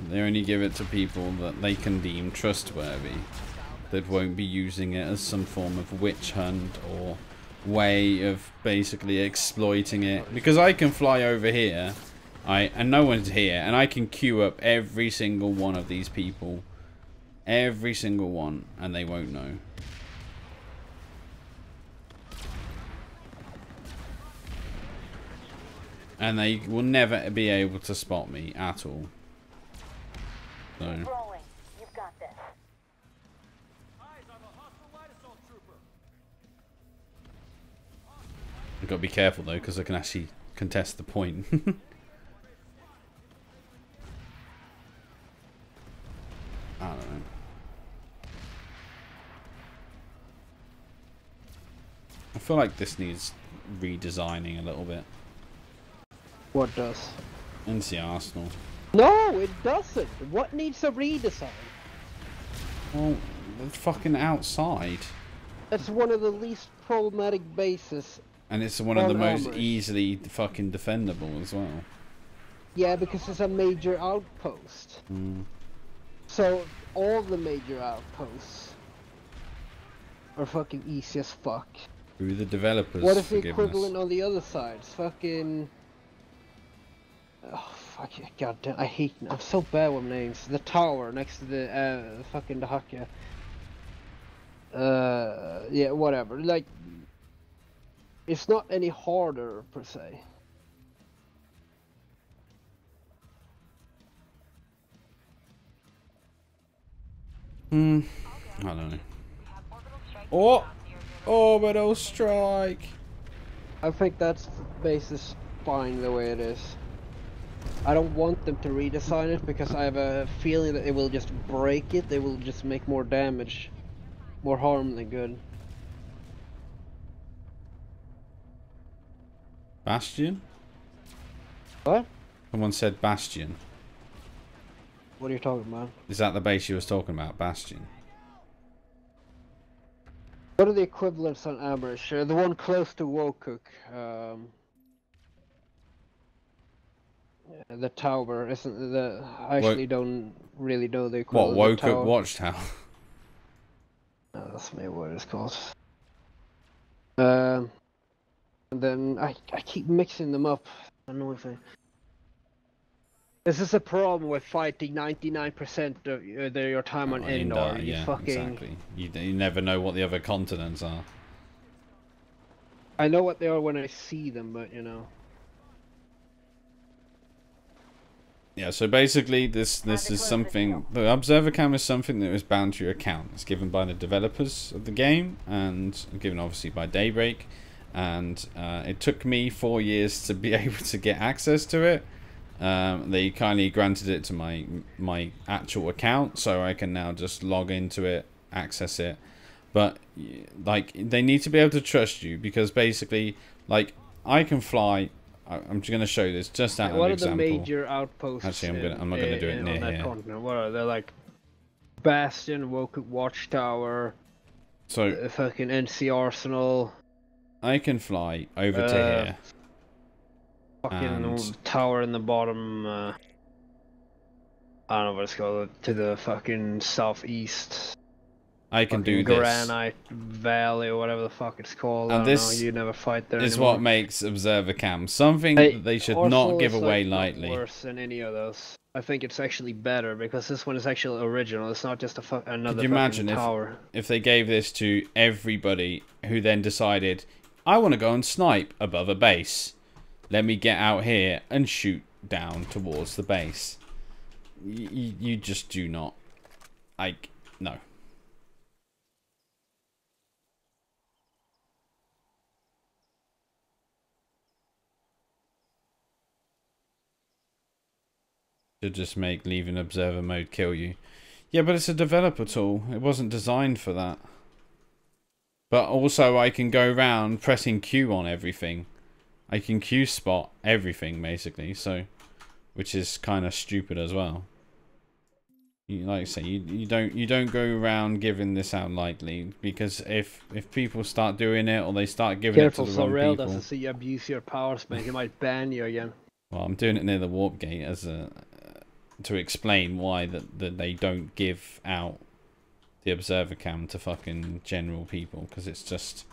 They only give it to people that they can deem trustworthy, that won't be using it as some form of witch hunt or way of basically exploiting it. Because I can fly over here, and no one's here, and I can queue up every single one of these people, every single one, and they won't know. And they will never be able to spot me at all. So. Keep rolling. You've got this. I've got to be careful though, because I can actually contest the point. I don't know. I feel like this needs redesigning a little bit. What does? NC Arsenal. No, it doesn't. What needs a redesign? Well, it's fucking outside. That's one of the least problematic bases. And it's one of the most easily fucking defendable as well. Yeah, because it's a major outpost. So, all the major outposts are fucking easy as fuck. Who the developers? What if the equivalent on the other side? It's fucking... Oh, fuck it. God damn, I hate... I'm so bad with names. The tower next to the fucking Dahaka. Yeah, whatever. Like, it's not any harder, per se. I don't know. Oh! Orbital strike! I think that's base is fine the way it is. I don't want them to redesign it because I have a feeling that it will just break it. They will just make more damage. More harm than good. Bastion? What? Someone said Bastion. What are you talking about? Is that the base you was talking about, Bastion? What are the equivalents on Amherst? The one close to Wokuk. The tower isn't the. I actually don't really know the equivalent. What, woke up watchtower? No, that's maybe what it's called. And then I keep mixing them up. Annoying thing. This is a problem with fighting 99% of your time on Endor. You yeah, fucking. Exactly. You never know what the other continents are. I know what they are when I see them, but you know. Yeah, so basically this is something, the observer cam is something that was bound to your account. It's given by the developers of the game and given obviously by Daybreak, and it took me 4 years to be able to get access to it. They kindly granted it to my actual account, so I can now just log into it, access it. But like, they need to be able to trust you, because basically, like, I can fly. I'm just going to show you this just as an example. What are the major outposts? Actually, I'm not going to do it near here. Continent? What are they, like? Bastion, Watchtower, so fucking NC Arsenal. I can fly over to here. Fucking tower in the bottom. I don't know what it's called. To the fucking southeast. I can do this. Granite Valley or whatever the fuck it's called. And this you never fight there is anymore. what makes Observer Cam something that they should not give away lightly. Worse than any of those. I think it's actually better because this one is actually original. It's not just another. Could you imagine tower. if they gave this to everybody who then decided, I want to go and snipe above a base. Let me get out here and shoot down towards the base. You just do not. No. To just make leaving observer mode kill you. Yeah, but it's a developer tool. It wasn't designed for that. But also I can go around pressing Q on everything. I can Q spot everything basically, so which is kind of stupid as well. Like I say, you don't go around giving this out lightly, because if people start doing it or they start giving it to the wrong people. Doesn't see you abuse your power spec. He might ban you again. Well, I'm doing it near the warp gate as to explain why that they don't give out the observer cam to fucking general people, because it's just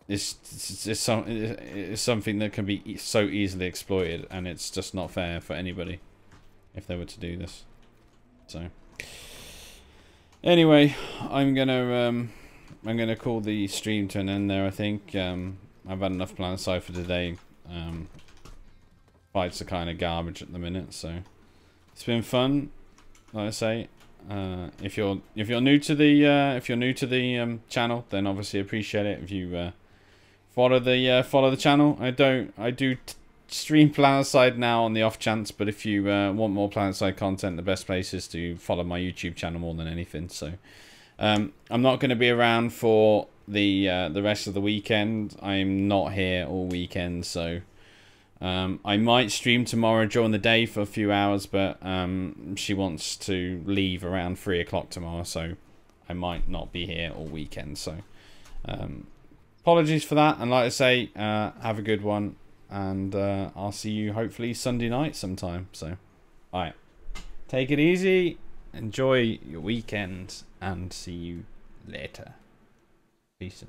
it's something that can be so easily exploited, and it's just not fair for anybody if they were to do this. So anyway, I'm gonna call the stream to an end there. I think I've had enough Planetside for today. Fights are kind of garbage at the minute, so it's been fun. Like I say, if you're new to the channel, then obviously appreciate it if you follow the channel. I do stream Planetside now on the off chance, but if you want more Planetside content, the best place is to follow my YouTube channel more than anything. So I'm not going to be around for the rest of the weekend. I'm not here all weekend, so I might stream tomorrow during the day for a few hours, but she wants to leave around 3 o'clock tomorrow, so I might not be here all weekend. So apologies for that, and like I say, have a good one, and I'll see you hopefully Sunday night sometime. So alright, take it easy, enjoy your weekend, and see you later. Peace.